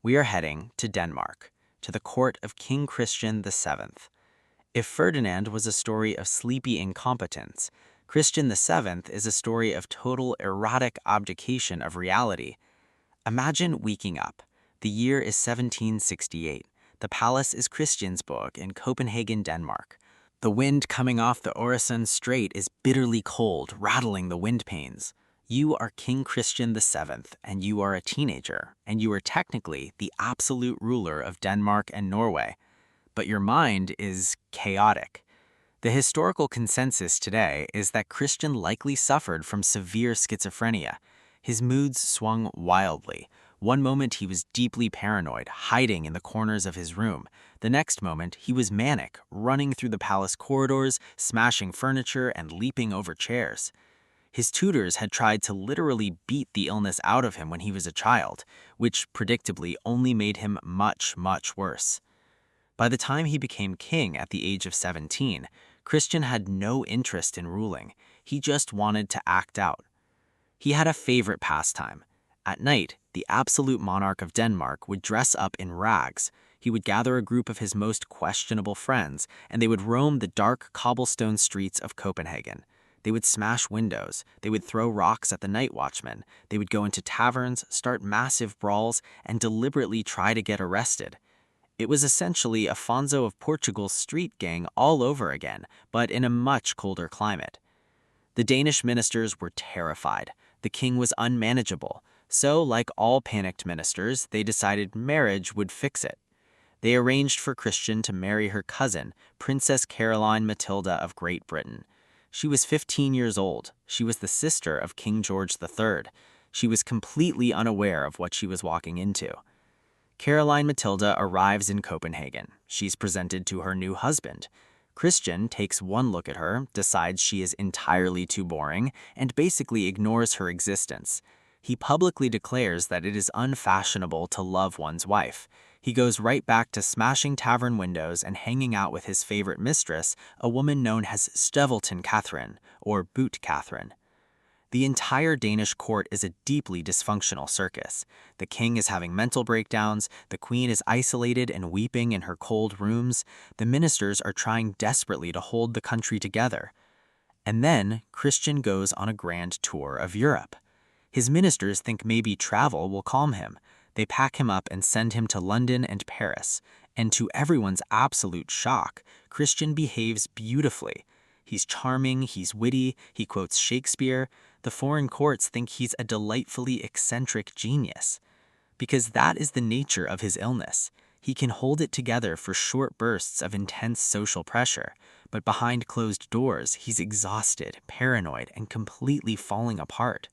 We are heading to Denmark, to the court of King Christian VII. If Ferdinand was a story of sleepy incompetence, Christian VII is a story of total erotic abdication of reality. Imagine waking up. The year is 1768. The palace is Christiansborg in Copenhagen, Denmark. The wind coming off the Øresund Strait is bitterly cold, rattling the windpanes. You are King Christian VII, and you are a teenager, and you are technically the absolute ruler of Denmark and Norway. But your mind is chaotic. The historical consensus today is that Christian likely suffered from severe schizophrenia. His moods swung wildly. One moment he was deeply paranoid, hiding in the corners of his room. The next moment he was manic, running through the palace corridors, smashing furniture, and leaping over chairs. His tutors had tried to literally beat the illness out of him when he was a child, which predictably only made him much, much worse. By the time he became king at the age of 17, Christian had no interest in ruling. He just wanted to act out. He had a favorite pastime. At night, the absolute monarch of Denmark would dress up in rags. He would gather a group of his most questionable friends, and they would roam the dark cobblestone streets of Copenhagen. They would smash windows, they would throw rocks at the night watchmen, they would go into taverns, start massive brawls, and deliberately try to get arrested. It was essentially Afonso of Portugal's street gang all over again, but in a much colder climate. The Danish ministers were terrified. The king was unmanageable. So, like all panicked ministers, they decided marriage would fix it. They arranged for Christian to marry her cousin, Princess Caroline Matilda of Great Britain. She was 15 years old. She was the sister of King George III. She was completely unaware of what she was walking into. Caroline Matilda arrives in Copenhagen. She's presented to her new husband. Christian takes one look at her, decides she is entirely too boring, and basically ignores her existence. He publicly declares that it is unfashionable to love one's wife. He goes right back to smashing tavern windows and hanging out with his favorite mistress, a woman known as Støvleton Catherine, or Boot Catherine. The entire Danish court is a deeply dysfunctional circus. The king is having mental breakdowns, the queen is isolated and weeping in her cold rooms, the ministers are trying desperately to hold the country together. And then Christian goes on a grand tour of Europe. His ministers think maybe travel will calm him. They pack him up and send him to London and Paris. And to everyone's absolute shock, Christian behaves beautifully. He's charming, he's witty, he quotes Shakespeare. The foreign courts think he's a delightfully eccentric genius. Because that is the nature of his illness. He can hold it together for short bursts of intense social pressure, but behind closed doors, he's exhausted, paranoid, and completely falling apart.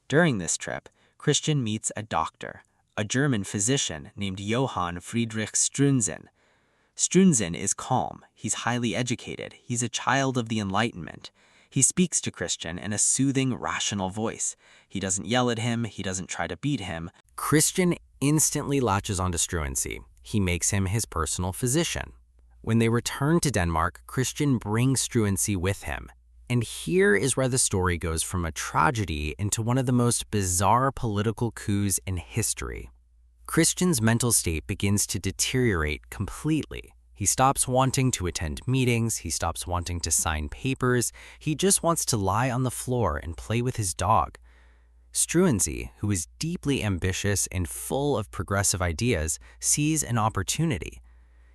During this trip, Christian meets a doctor, a German physician named Johann Friedrich Struensee. Struensee is calm, he's highly educated, he's a child of the Enlightenment. He speaks to Christian in a soothing, rational voice. He doesn't yell at him, he doesn't try to beat him. Christian instantly latches onto Struensee. He makes him his personal physician. When they return to Denmark, Christian brings Struensee with him. And here is where the story goes from a tragedy into one of the most bizarre political coups in history. Christian's mental state begins to deteriorate completely. He stops wanting to attend meetings, he stops wanting to sign papers, he just wants to lie on the floor and play with his dog. Struensee, who is deeply ambitious and full of progressive ideas, sees an opportunity.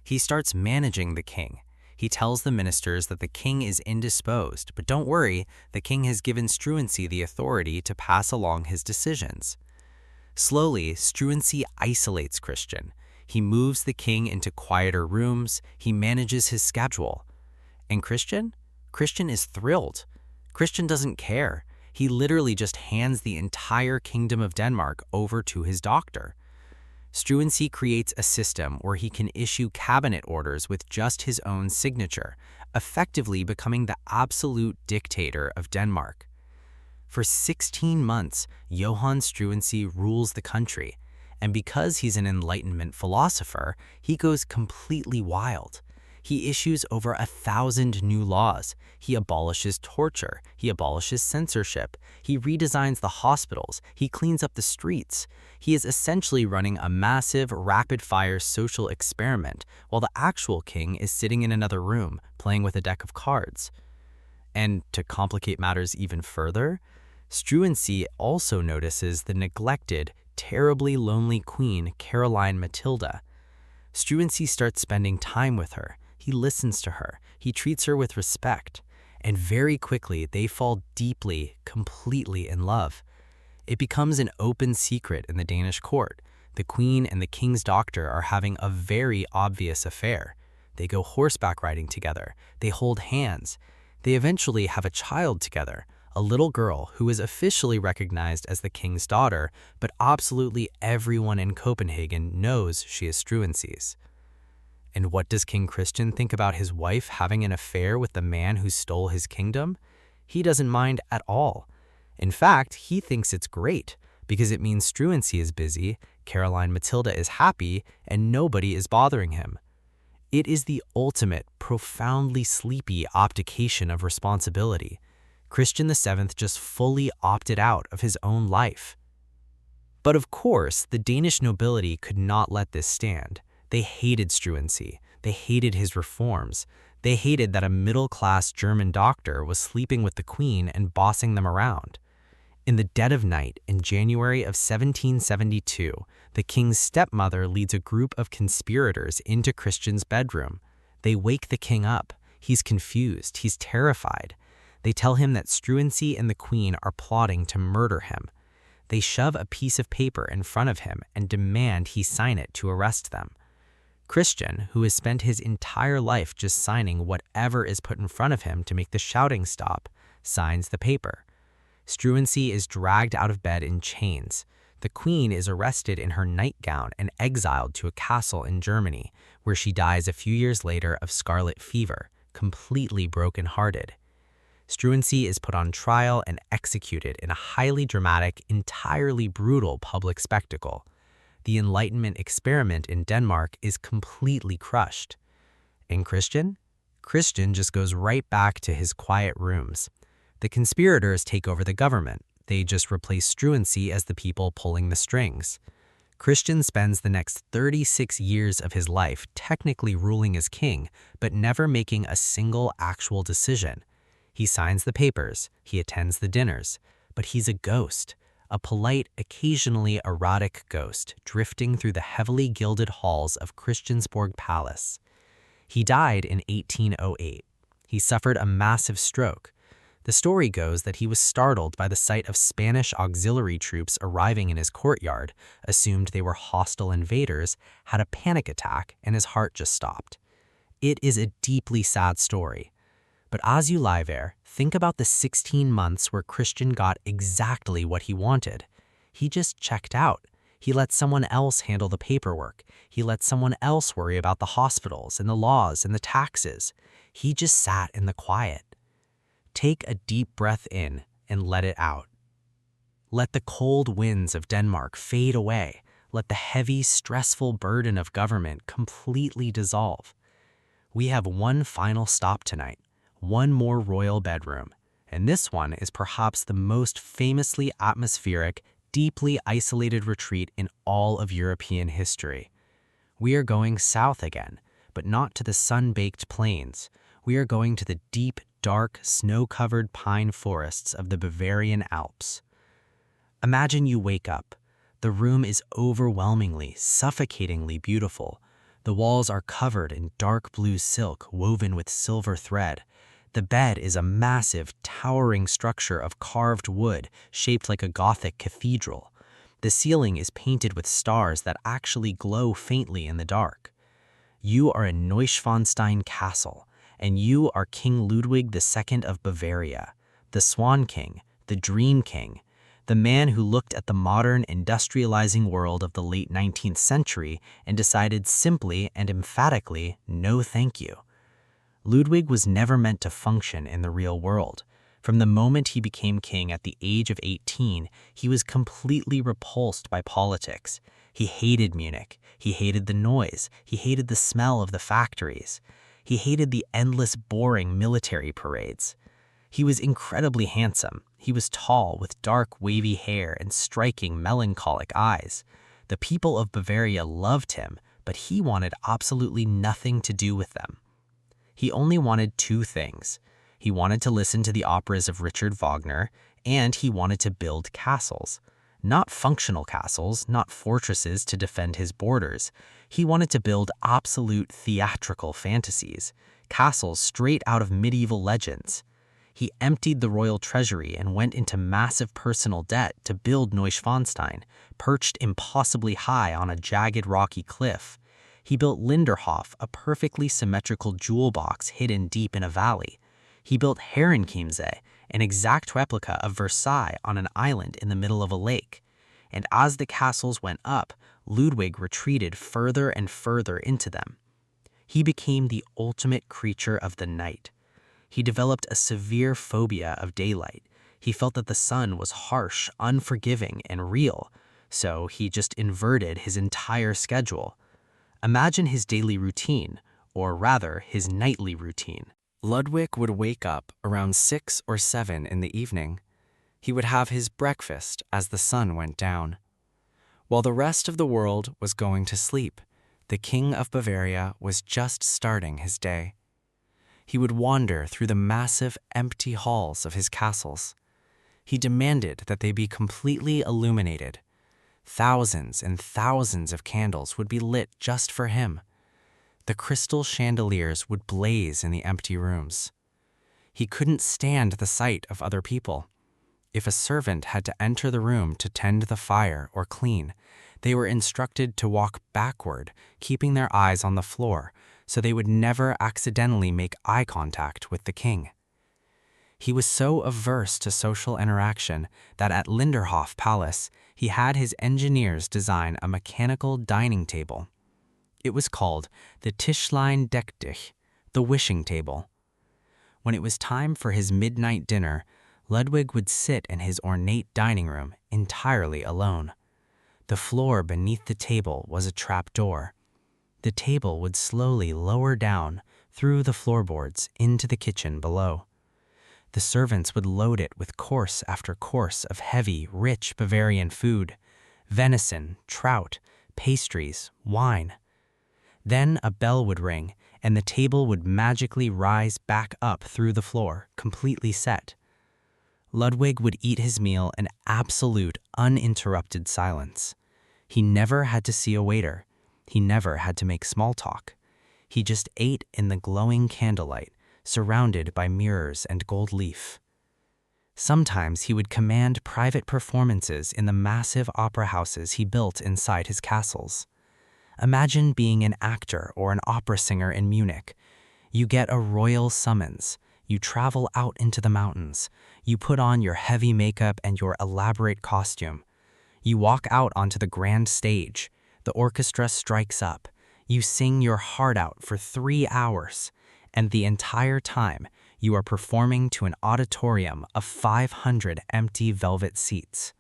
He starts managing the king. He tells the ministers that the king is indisposed, but don't worry, the king has given Struensee the authority to pass along his decisions. Slowly, Struensee isolates Christian. He moves the king into quieter rooms, he manages his schedule. And Christian? Christian is thrilled. Christian doesn't care. He literally just hands the entire kingdom of Denmark over to his doctor. Struensee creates a system where he can issue cabinet orders with just his own signature, effectively becoming the absolute dictator of Denmark. For 16 months, Johann Struensee rules the country, and because he's an Enlightenment philosopher, he goes completely wild. He issues over 1,000 new laws. He abolishes torture. He abolishes censorship. He redesigns the hospitals. He cleans up the streets. He is essentially running a massive, rapid-fire social experiment, while the actual king is sitting in another room, playing with a deck of cards. And to complicate matters even further, Struensee also notices the neglected, terribly lonely queen, Caroline Matilda. Struensee starts spending time with her. He listens to her. He treats her with respect. And very quickly, they fall deeply, completely in love. It becomes an open secret in the Danish court. The queen and the king's doctor are having a very obvious affair. They go horseback riding together. They hold hands. They eventually have a child together, a little girl who is officially recognized as the king's daughter, but absolutely everyone in Copenhagen knows she is Struensee's. And what does King Christian think about his wife having an affair with the man who stole his kingdom? He doesn't mind at all. In fact, he thinks it's great because it means Struensee is busy, Caroline Matilda is happy, and nobody is bothering him. It is the ultimate, profoundly sleepy abdication of responsibility. Christian VII just fully opted out of his own life. But of course, the Danish nobility could not let this stand. They hated Struensee. They hated his reforms. They hated that a middle-class German doctor was sleeping with the queen and bossing them around. In the dead of night, in January of 1772, the king's stepmother leads a group of conspirators into Christian's bedroom. They wake the king up. He's confused. He's terrified. They tell him that Struensee and the queen are plotting to murder him. They shove a piece of paper in front of him and demand he sign it to arrest them. Christian, who has spent his entire life just signing whatever is put in front of him to make the shouting stop, signs the paper. Struensee is dragged out of bed in chains. The queen is arrested in her nightgown and exiled to a castle in Germany, where she dies a few years later of scarlet fever, completely broken-hearted. Struensee is put on trial and executed in a highly dramatic, entirely brutal public spectacle. The Enlightenment experiment in Denmark is completely crushed. And Christian? Christian just goes right back to his quiet rooms. The conspirators take over the government. They just replace Struensee as the people pulling the strings. Christian spends the next 36 years of his life technically ruling as king, but never making a single actual decision. He signs the papers, he attends the dinners, but he's a ghost. A polite, occasionally erotic ghost drifting through the heavily gilded halls of Christiansborg Palace. He died in 1808. He suffered a massive stroke. The story goes that he was startled by the sight of Spanish auxiliary troops arriving in his courtyard, assumed they were hostile invaders, had a panic attack, and his heart just stopped. It is a deeply sad story. But as you lie there, think about the 16 months where Christian got exactly what he wanted. He just checked out. He let someone else handle the paperwork. He let someone else worry about the hospitals and the laws and the taxes. He just sat in the quiet. Take a deep breath in and let it out. Let the cold winds of Denmark fade away. Let the heavy, stressful burden of government completely dissolve. We have one final stop tonight. One more royal bedroom, and this one is perhaps the most famously atmospheric, deeply isolated retreat in all of European history. We are going south again, but not to the sun-baked plains. We are going to the deep, dark, snow-covered pine forests of the Bavarian Alps. Imagine you wake up. The room is overwhelmingly, suffocatingly beautiful. The walls are covered in dark blue silk woven with silver thread. The bed is a massive, towering structure of carved wood shaped like a Gothic cathedral. The ceiling is painted with stars that actually glow faintly in the dark. You are in Neuschwanstein Castle, and you are King Ludwig II of Bavaria, the Swan King, the Dream King, the man who looked at the modern industrializing world of the late 19th century and decided simply and emphatically, no thank you. Ludwig was never meant to function in the real world. From the moment he became king at the age of 18, he was completely repulsed by politics. He hated Munich. He hated the noise. He hated the smell of the factories. He hated the endless, boring military parades. He was incredibly handsome. He was tall, with dark, wavy hair and striking, melancholic eyes. The people of Bavaria loved him, but he wanted absolutely nothing to do with them. He only wanted two things. He wanted to listen to the operas of Richard Wagner, and he wanted to build castles. Not functional castles, not fortresses to defend his borders. He wanted to build absolute theatrical fantasies, castles straight out of medieval legends. He emptied the royal treasury and went into massive personal debt to build Neuschwanstein, perched impossibly high on a jagged rocky cliff. He built Linderhof, a perfectly symmetrical jewel box hidden deep in a valley. He built Herrenchiemsee, an exact replica of Versailles on an island in the middle of a lake. And as the castles went up, Ludwig retreated further and further into them. He became the ultimate creature of the night. He developed a severe phobia of daylight. He felt that the sun was harsh, unforgiving, and real, so he just inverted his entire schedule. Imagine his daily routine, or rather, his nightly routine. Ludwig would wake up around 6 or 7 in the evening. He would have his breakfast as the sun went down. While the rest of the world was going to sleep, the King of Bavaria was just starting his day. He would wander through the massive, empty halls of his castles. He demanded that they be completely illuminated. Thousands and thousands of candles would be lit just for him. The crystal chandeliers would blaze in the empty rooms. He couldn't stand the sight of other people. If a servant had to enter the room to tend the fire or clean, they were instructed to walk backward, keeping their eyes on the floor, so they would never accidentally make eye contact with the king. He was so averse to social interaction that at Linderhof Palace, he had his engineers design a mechanical dining table. It was called the Tischlein deck dich, the wishing table. When it was time for his midnight dinner, Ludwig would sit in his ornate dining room entirely alone. The floor beneath the table was a trapdoor. The table would slowly lower down through the floorboards into the kitchen below. The servants would load it with course after course of heavy, rich Bavarian food: venison, trout, pastries, wine. Then a bell would ring, and the table would magically rise back up through the floor, completely set. Ludwig would eat his meal in absolute, uninterrupted silence. He never had to see a waiter. He never had to make small talk. He just ate in the glowing candlelight, surrounded by mirrors and gold leaf. Sometimes he would command private performances in the massive opera houses he built inside his castles. Imagine being an actor or an opera singer in Munich. You get a royal summons. You travel out into the mountains. You put on your heavy makeup and your elaborate costume. You walk out onto the grand stage. The orchestra strikes up. You sing your heart out for 3 hours. And the entire time, you are performing to an auditorium of 500 empty velvet seats.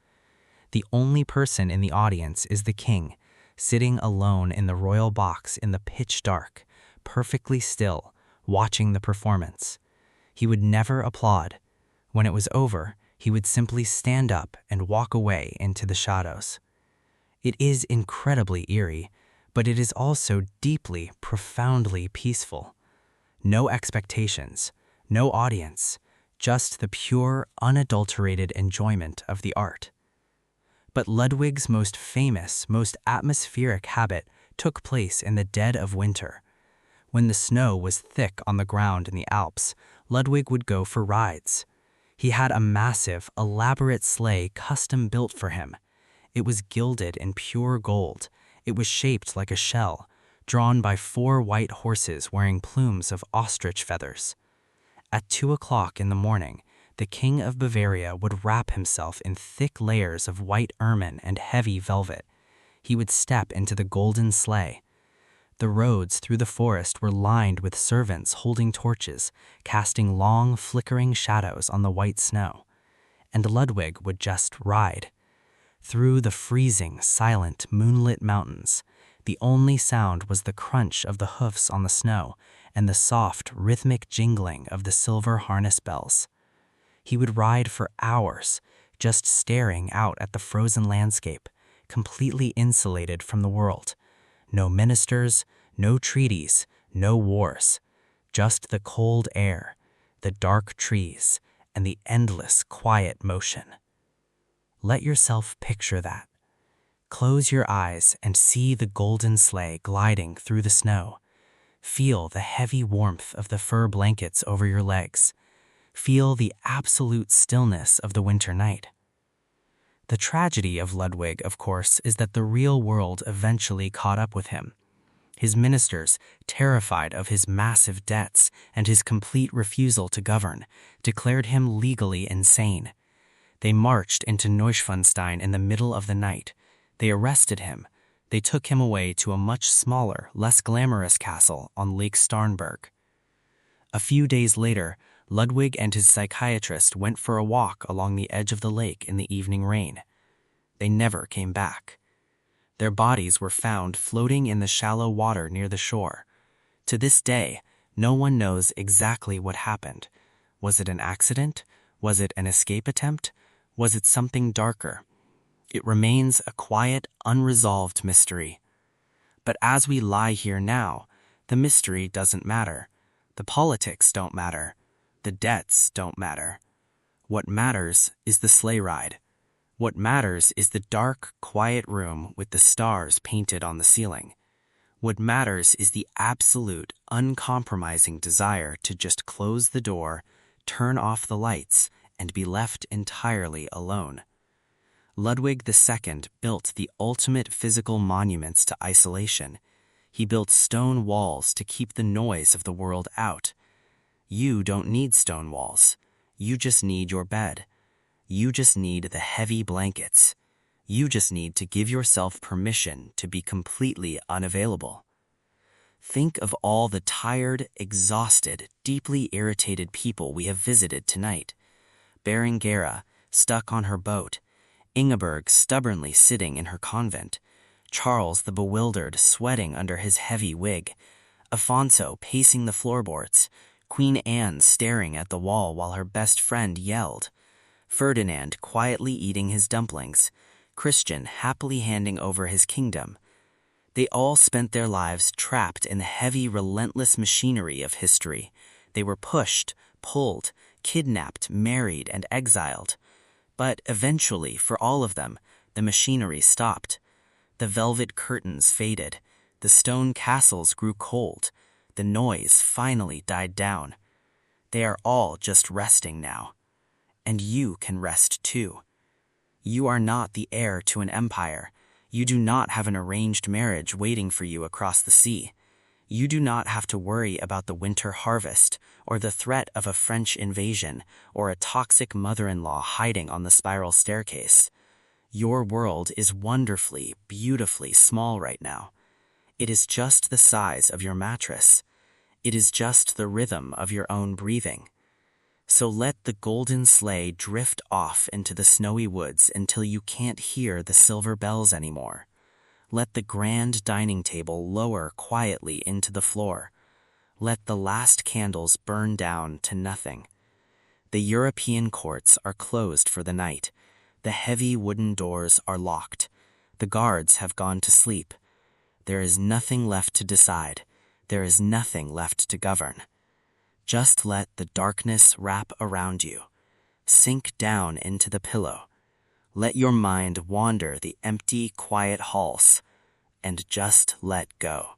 The only person in the audience is the king, sitting alone in the royal box in the pitch dark, perfectly still, watching the performance. He would never applaud. When it was over, he would simply stand up and walk away into the shadows. It is incredibly eerie, but it is also deeply, profoundly peaceful. No expectations, no audience, just the pure, unadulterated enjoyment of the art. But Ludwig's most famous, most atmospheric habit took place in the dead of winter. When the snow was thick on the ground in the Alps, Ludwig would go for rides. He had a massive, elaborate sleigh custom-built for him. It was gilded in pure gold. It was shaped like a shell, drawn by 4 white horses wearing plumes of ostrich feathers. At 2 o'clock in the morning, the King of Bavaria would wrap himself in thick layers of white ermine and heavy velvet. He would step into the golden sleigh. The roads through the forest were lined with servants holding torches, casting long, flickering shadows on the white snow. And Ludwig would just ride. Through the freezing, silent, moonlit mountains, the only sound was the crunch of the hoofs on the snow and the soft, rhythmic jingling of the silver harness bells. He would ride for hours, just staring out at the frozen landscape, completely insulated from the world. No ministers, no treaties, no wars, just the cold air, the dark trees, and the endless, quiet motion. Let yourself picture that. Close your eyes and see the golden sleigh gliding through the snow. Feel the heavy warmth of the fur blankets over your legs. Feel the absolute stillness of the winter night. The tragedy of Ludwig, of course, is that the real world eventually caught up with him. His ministers, terrified of his massive debts and his complete refusal to govern, declared him legally insane. They marched into Neuschwanstein in the middle of the night. They arrested him. They took him away to a much smaller, less glamorous castle on Lake Starnberg. A few days later, Ludwig and his psychiatrist went for a walk along the edge of the lake in the evening rain. They never came back. Their bodies were found floating in the shallow water near the shore. To this day, no one knows exactly what happened. Was it an accident? Was it an escape attempt? Was it something darker? It remains a quiet, unresolved mystery. But as we lie here now, the mystery doesn't matter. The politics don't matter. The debts don't matter. What matters is the sleigh ride. What matters is the dark, quiet room with the stars painted on the ceiling. What matters is the absolute, uncompromising desire to just close the door, turn off the lights, and be left entirely alone. Ludwig II built the ultimate physical monuments to isolation. He built stone walls to keep the noise of the world out. You don't need stone walls. You just need your bed. You just need the heavy blankets. You just need to give yourself permission to be completely unavailable. Think of all the tired, exhausted, deeply irritated people we have visited tonight. Berengera, stuck on her boat. Ingeborg stubbornly sitting in her convent. Charles the bewildered, sweating under his heavy wig. Afonso pacing the floorboards. Queen Anne staring at the wall while her best friend yelled. Ferdinand quietly eating his dumplings. Christian happily handing over his kingdom. They all spent their lives trapped in the heavy, relentless machinery of history. They were pushed, pulled, kidnapped, married, and exiled. But eventually, for all of them, the machinery stopped. The velvet curtains faded. The stone castles grew cold. The noise finally died down. They are all just resting now. And you can rest too. You are not the heir to an empire. You do not have an arranged marriage waiting for you across the sea. You do not have to worry about the winter harvest, or the threat of a French invasion, or a toxic mother-in-law hiding on the spiral staircase. Your world is wonderfully, beautifully small right now. It is just the size of your mattress. It is just the rhythm of your own breathing. So let the golden sleigh drift off into the snowy woods until you can't hear the silver bells anymore. Let the grand dining table lower quietly into the floor. Let the last candles burn down to nothing. The European courts are closed for the night. The heavy wooden doors are locked. The guards have gone to sleep. There is nothing left to decide. There is nothing left to govern. Just let the darkness wrap around you. Sink down into the pillow. Let your mind wander the empty, quiet halls, and just let go.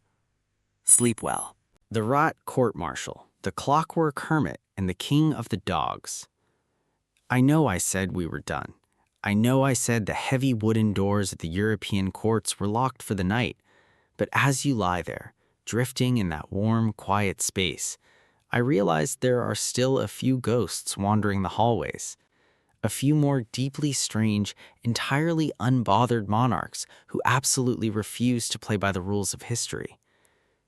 Sleep well. The Rat Court-Martial, the Clockwork Hermit, and the King of the Dogs. I know I said we were done. I know I said the heavy wooden doors of the European courts were locked for the night, but as you lie there, drifting in that warm, quiet space, I realized there are still a few ghosts wandering the hallways. A few more deeply strange, entirely unbothered monarchs who absolutely refuse to play by the rules of history.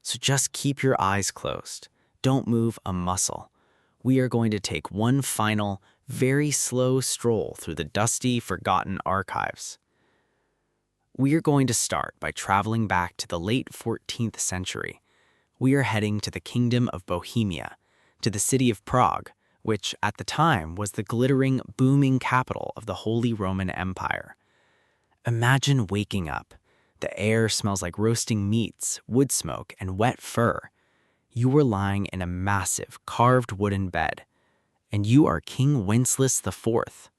So just keep your eyes closed. Don't move a muscle. We are going to take one final, very slow stroll through the dusty, forgotten archives. We are going to start by traveling back to the late 14th century. We are heading to the Kingdom of Bohemia, to the city of Prague, which at the time was the glittering, booming capital of the Holy Roman Empire. Imagine waking up. The air smells like roasting meats, wood smoke, and wet fur. You were lying in a massive, carved wooden bed, and you are King Wenceslas IV.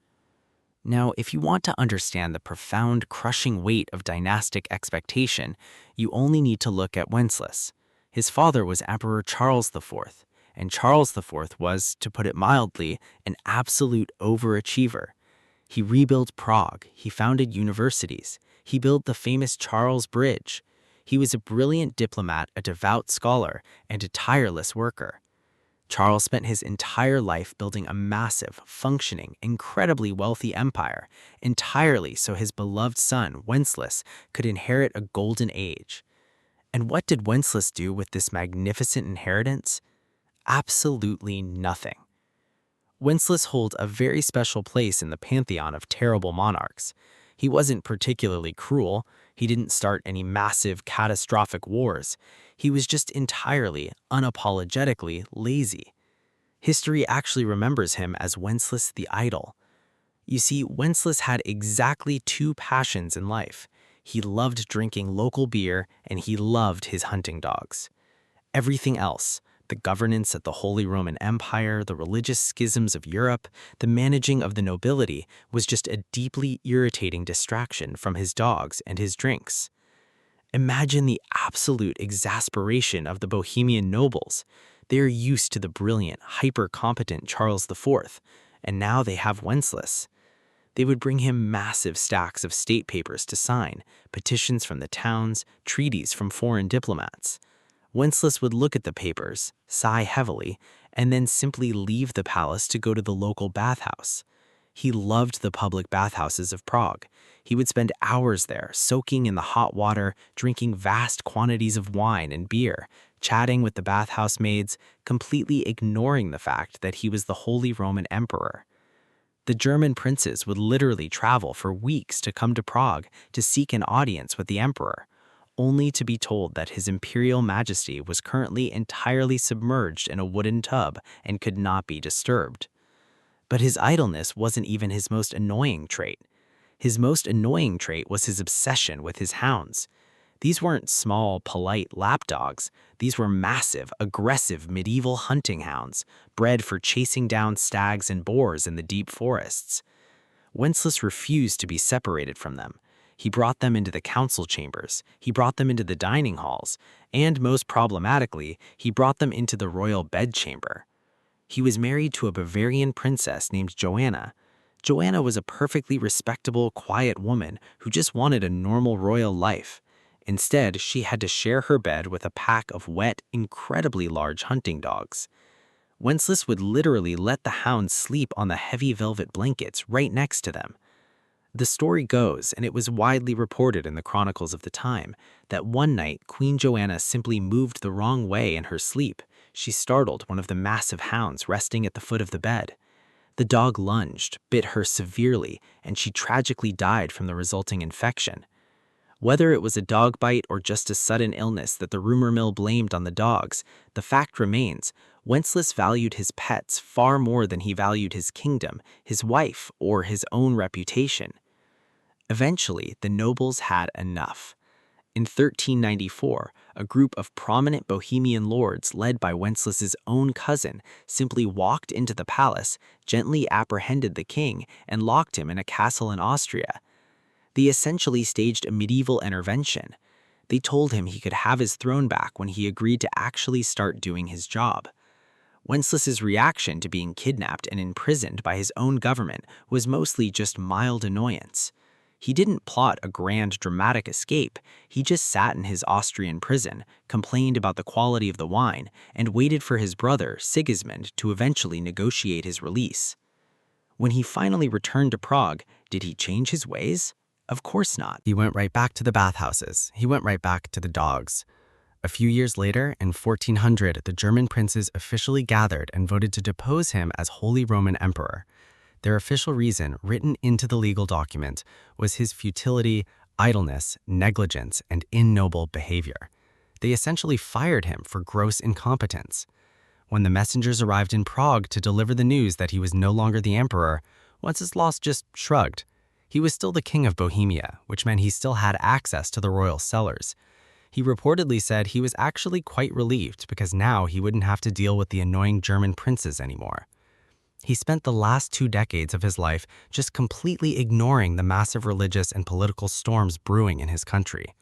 Now, if you want to understand the profound, crushing weight of dynastic expectation, you only need to look at Wenceslas. His father was Emperor Charles IV, and Charles IV was, to put it mildly, an absolute overachiever. He rebuilt Prague, he founded universities, he built the famous Charles Bridge. He was a brilliant diplomat, a devout scholar, and a tireless worker. Charles spent his entire life building a massive, functioning, incredibly wealthy empire, entirely so his beloved son, Wenceslas, could inherit a golden age. And what did Wenceslas do with this magnificent inheritance? Absolutely nothing. Wenceslas holds a very special place in the pantheon of terrible monarchs. He wasn't particularly cruel. He didn't start any massive, catastrophic wars. He was just entirely, unapologetically lazy. History actually remembers him as Wenceslas the Idle. You see, Wenceslas had exactly two passions in life. He loved drinking local beer, and he loved his hunting dogs. Everything else, the governance of the Holy Roman Empire, the religious schisms of Europe, the managing of the nobility, was just a deeply irritating distraction from his dogs and his drinks. Imagine the absolute exasperation of the Bohemian nobles. They are used to the brilliant, hyper-competent Charles IV, and now they have Wenceslas. They would bring him massive stacks of state papers to sign, petitions from the towns, treaties from foreign diplomats. Wenceslas would look at the papers, sigh heavily, and then simply leave the palace to go to the local bathhouse. He loved the public bathhouses of Prague. He would spend hours there, soaking in the hot water, drinking vast quantities of wine and beer, chatting with the bathhouse maids, completely ignoring the fact that he was the Holy Roman Emperor. The German princes would literally travel for weeks to come to Prague to seek an audience with the emperor, only to be told that His Imperial Majesty was currently entirely submerged in a wooden tub and could not be disturbed. But his idleness wasn't even his most annoying trait. His most annoying trait was his obsession with his hounds. These weren't small, polite lapdogs. These were massive, aggressive medieval hunting hounds, bred for chasing down stags and boars in the deep forests. Wenceslas refused to be separated from them. He brought them into the council chambers, he brought them into the dining halls, and most problematically, he brought them into the royal bedchamber. He was married to a Bavarian princess named Joanna. Joanna was a perfectly respectable, quiet woman who just wanted a normal royal life. Instead, she had to share her bed with a pack of wet, incredibly large hunting dogs. Wenceslas would literally let the hounds sleep on the heavy velvet blankets right next to them. The story goes, and it was widely reported in the chronicles of the time, that one night Queen Joanna simply moved the wrong way in her sleep. She startled one of the massive hounds resting at the foot of the bed. The dog lunged, bit her severely, and she tragically died from the resulting infection. Whether it was a dog bite or just a sudden illness that the rumor mill blamed on the dogs, the fact remains, Wenceslas valued his pets far more than he valued his kingdom, his wife, or his own reputation. Eventually, the nobles had enough. In 1394, a group of prominent Bohemian lords led by Wenceslas's own cousin simply walked into the palace, gently apprehended the king, and locked him in a castle in Austria. They essentially staged a medieval intervention. They told him he could have his throne back when he agreed to actually start doing his job. Wenceslas's reaction to being kidnapped and imprisoned by his own government was mostly just mild annoyance. He didn't plot a grand dramatic escape, he just sat in his Austrian prison, complained about the quality of the wine, and waited for his brother, Sigismund, to eventually negotiate his release. When he finally returned to Prague, did he change his ways? Of course not. He went right back to the bathhouses. He went right back to the dogs. A few years later, in 1400, the German princes officially gathered and voted to depose him as Holy Roman Emperor. Their official reason, written into the legal document, was his futility, idleness, negligence, and ignoble behavior. They essentially fired him for gross incompetence. When the messengers arrived in Prague to deliver the news that he was no longer the emperor, Wenceslas just shrugged. He was still the king of Bohemia, which meant he still had access to the royal cellars. He reportedly said he was actually quite relieved because now he wouldn't have to deal with the annoying German princes anymore. He spent the last 2 decades of his life just completely ignoring the massive religious and political storms brewing in his country.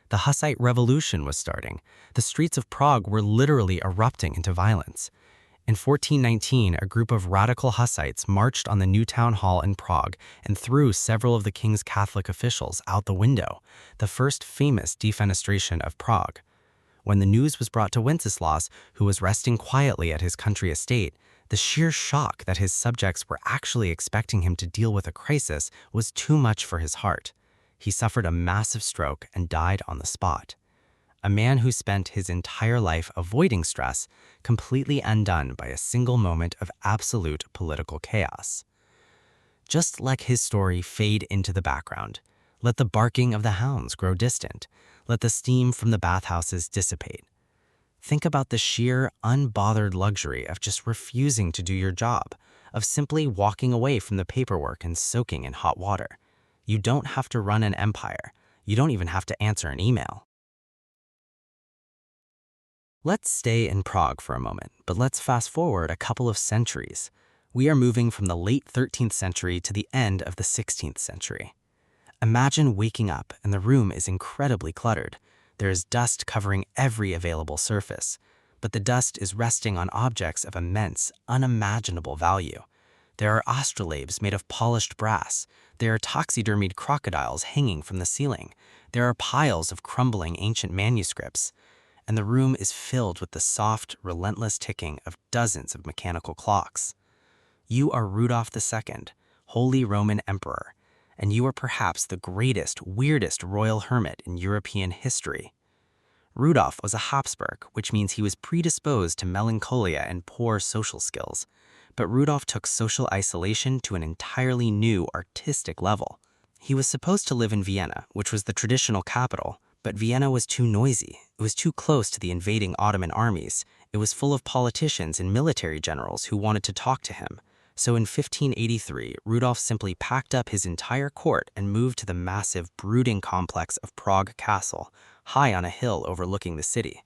The Hussite Revolution was starting. The streets of Prague were literally erupting into violence. In 1419, a group of radical Hussites marched on the new town hall in Prague and threw several of the king's Catholic officials out the window, the first famous defenestration of Prague. When the news was brought to Wenceslas, who was resting quietly at his country estate, the sheer shock that his subjects were actually expecting him to deal with a crisis was too much for his heart. He suffered a massive stroke and died on the spot. A man who spent his entire life avoiding stress, completely undone by a single moment of absolute political chaos. Just let his story fade into the background. Let the barking of the hounds grow distant. Let the steam from the bathhouses dissipate. Think about the sheer, unbothered luxury of just refusing to do your job, of simply walking away from the paperwork and soaking in hot water. You don't have to run an empire. You don't even have to answer an email. Let's stay in Prague for a moment, but let's fast forward a couple of centuries. We are moving from the late 13th century to the end of the 16th century. Imagine waking up and the room is incredibly cluttered. There is dust covering every available surface, but the dust is resting on objects of immense, unimaginable value. There are astrolabes made of polished brass. There are taxidermied crocodiles hanging from the ceiling. There are piles of crumbling ancient manuscripts. And the room is filled with the soft, relentless ticking of dozens of mechanical clocks. You are Rudolf II, Holy Roman Emperor, and you are perhaps the greatest, weirdest royal hermit in European history. Rudolf was a Habsburg, which means he was predisposed to melancholia and poor social skills. But Rudolf took social isolation to an entirely new artistic level. He was supposed to live in Vienna, which was the traditional capital, but Vienna was too noisy. It was too close to the invading Ottoman armies. It was full of politicians and military generals who wanted to talk to him. So in 1583, Rudolf simply packed up his entire court and moved to the massive, brooding complex of Prague Castle, high on a hill overlooking the city.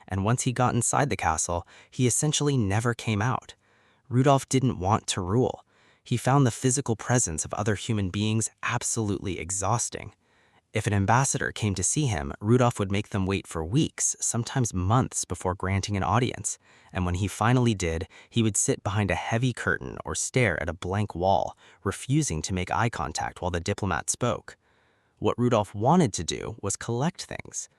And once he got inside the castle, he essentially never came out. Rudolf didn't want to rule. He found the physical presence of other human beings absolutely exhausting. If an ambassador came to see him, Rudolf would make them wait for weeks, sometimes months, before granting an audience. And when he finally did, he would sit behind a heavy curtain or stare at a blank wall, refusing to make eye contact while the diplomat spoke. What Rudolf wanted to do was collect things.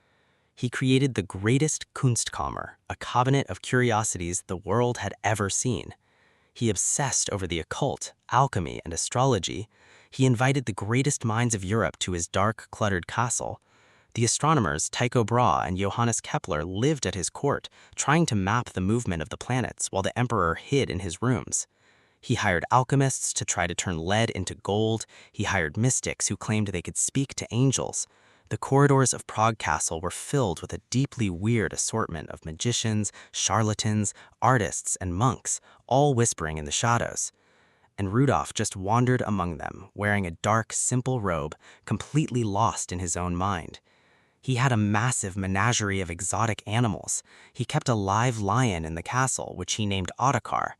He created the greatest Kunstkammer, a cabinet of curiosities the world had ever seen. He obsessed over the occult, alchemy, and astrology. He invited the greatest minds of Europe to his dark, cluttered castle. The astronomers Tycho Brahe and Johannes Kepler lived at his court, trying to map the movement of the planets while the emperor hid in his rooms. He hired alchemists to try to turn lead into gold. He hired mystics who claimed they could speak to angels. The corridors of Prague Castle were filled with a deeply weird assortment of magicians, charlatans, artists, and monks, all whispering in the shadows. And Rudolf just wandered among them, wearing a dark, simple robe, completely lost in his own mind. He had a massive menagerie of exotic animals. He kept a live lion in the castle, which he named Ottokar.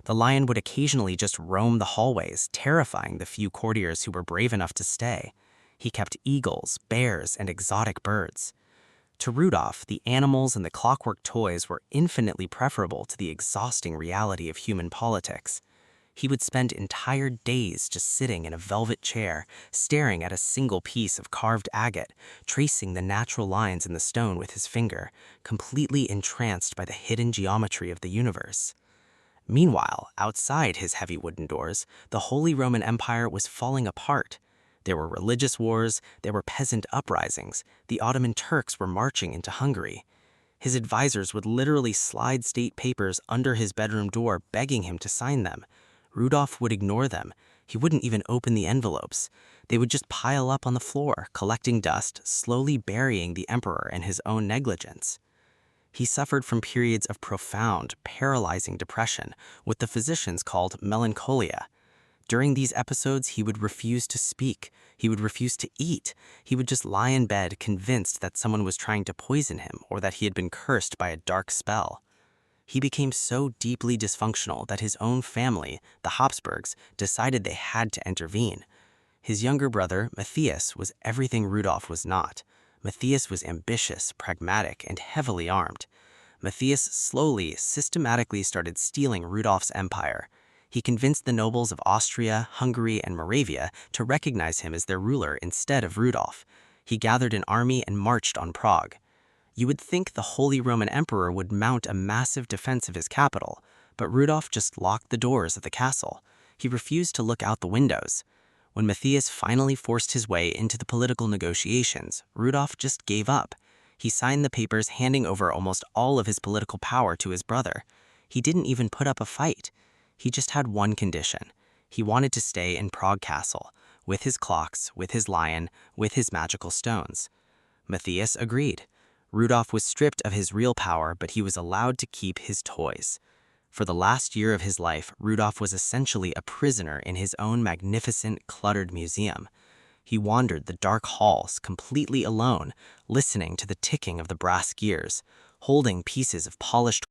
The lion would occasionally just roam the hallways, terrifying the few courtiers who were brave enough to stay. He kept eagles, bears, and exotic birds. To Rudolph, the animals and the clockwork toys were infinitely preferable to the exhausting reality of human politics. He would spend entire days just sitting in a velvet chair, staring at a single piece of carved agate, tracing the natural lines in the stone with his finger, completely entranced by the hidden geometry of the universe. Meanwhile, outside his heavy wooden doors, the Holy Roman Empire was falling apart. There were religious wars, there were peasant uprisings, the Ottoman Turks were marching into Hungary. His advisors would literally slide state papers under his bedroom door, begging him to sign them. Rudolph would ignore them. He wouldn't even open the envelopes. They would just pile up on the floor, collecting dust, slowly burying the emperor in his own negligence. He suffered from periods of profound, paralyzing depression, what the physicians called melancholia. During these episodes, he would refuse to speak. He would refuse to eat. He would just lie in bed, convinced that someone was trying to poison him or that he had been cursed by a dark spell. He became so deeply dysfunctional that his own family, the Habsburgs, decided they had to intervene. His younger brother, Matthias, was everything Rudolph was not. Matthias was ambitious, pragmatic, and heavily armed. Matthias slowly, systematically started stealing Rudolph's empire. He convinced the nobles of Austria, Hungary, and Moravia to recognize him as their ruler instead of Rudolph. He gathered an army and marched on Prague. You would think the Holy Roman Emperor would mount a massive defense of his capital, but Rudolph just locked the doors of the castle. He refused to look out the windows. When Matthias finally forced his way into the political negotiations, Rudolph just gave up. He signed the papers handing over almost all of his political power to his brother. He didn't even put up a fight. He just had one condition. He wanted to stay in Prague Castle, with his clocks, with his lion, with his magical stones. Matthias agreed. Rudolph was stripped of his real power, but he was allowed to keep his toys. For the last year of his life, Rudolph was essentially a prisoner in his own magnificent, cluttered museum. He wandered the dark halls completely alone, listening to the ticking of the brass gears, holding pieces of polished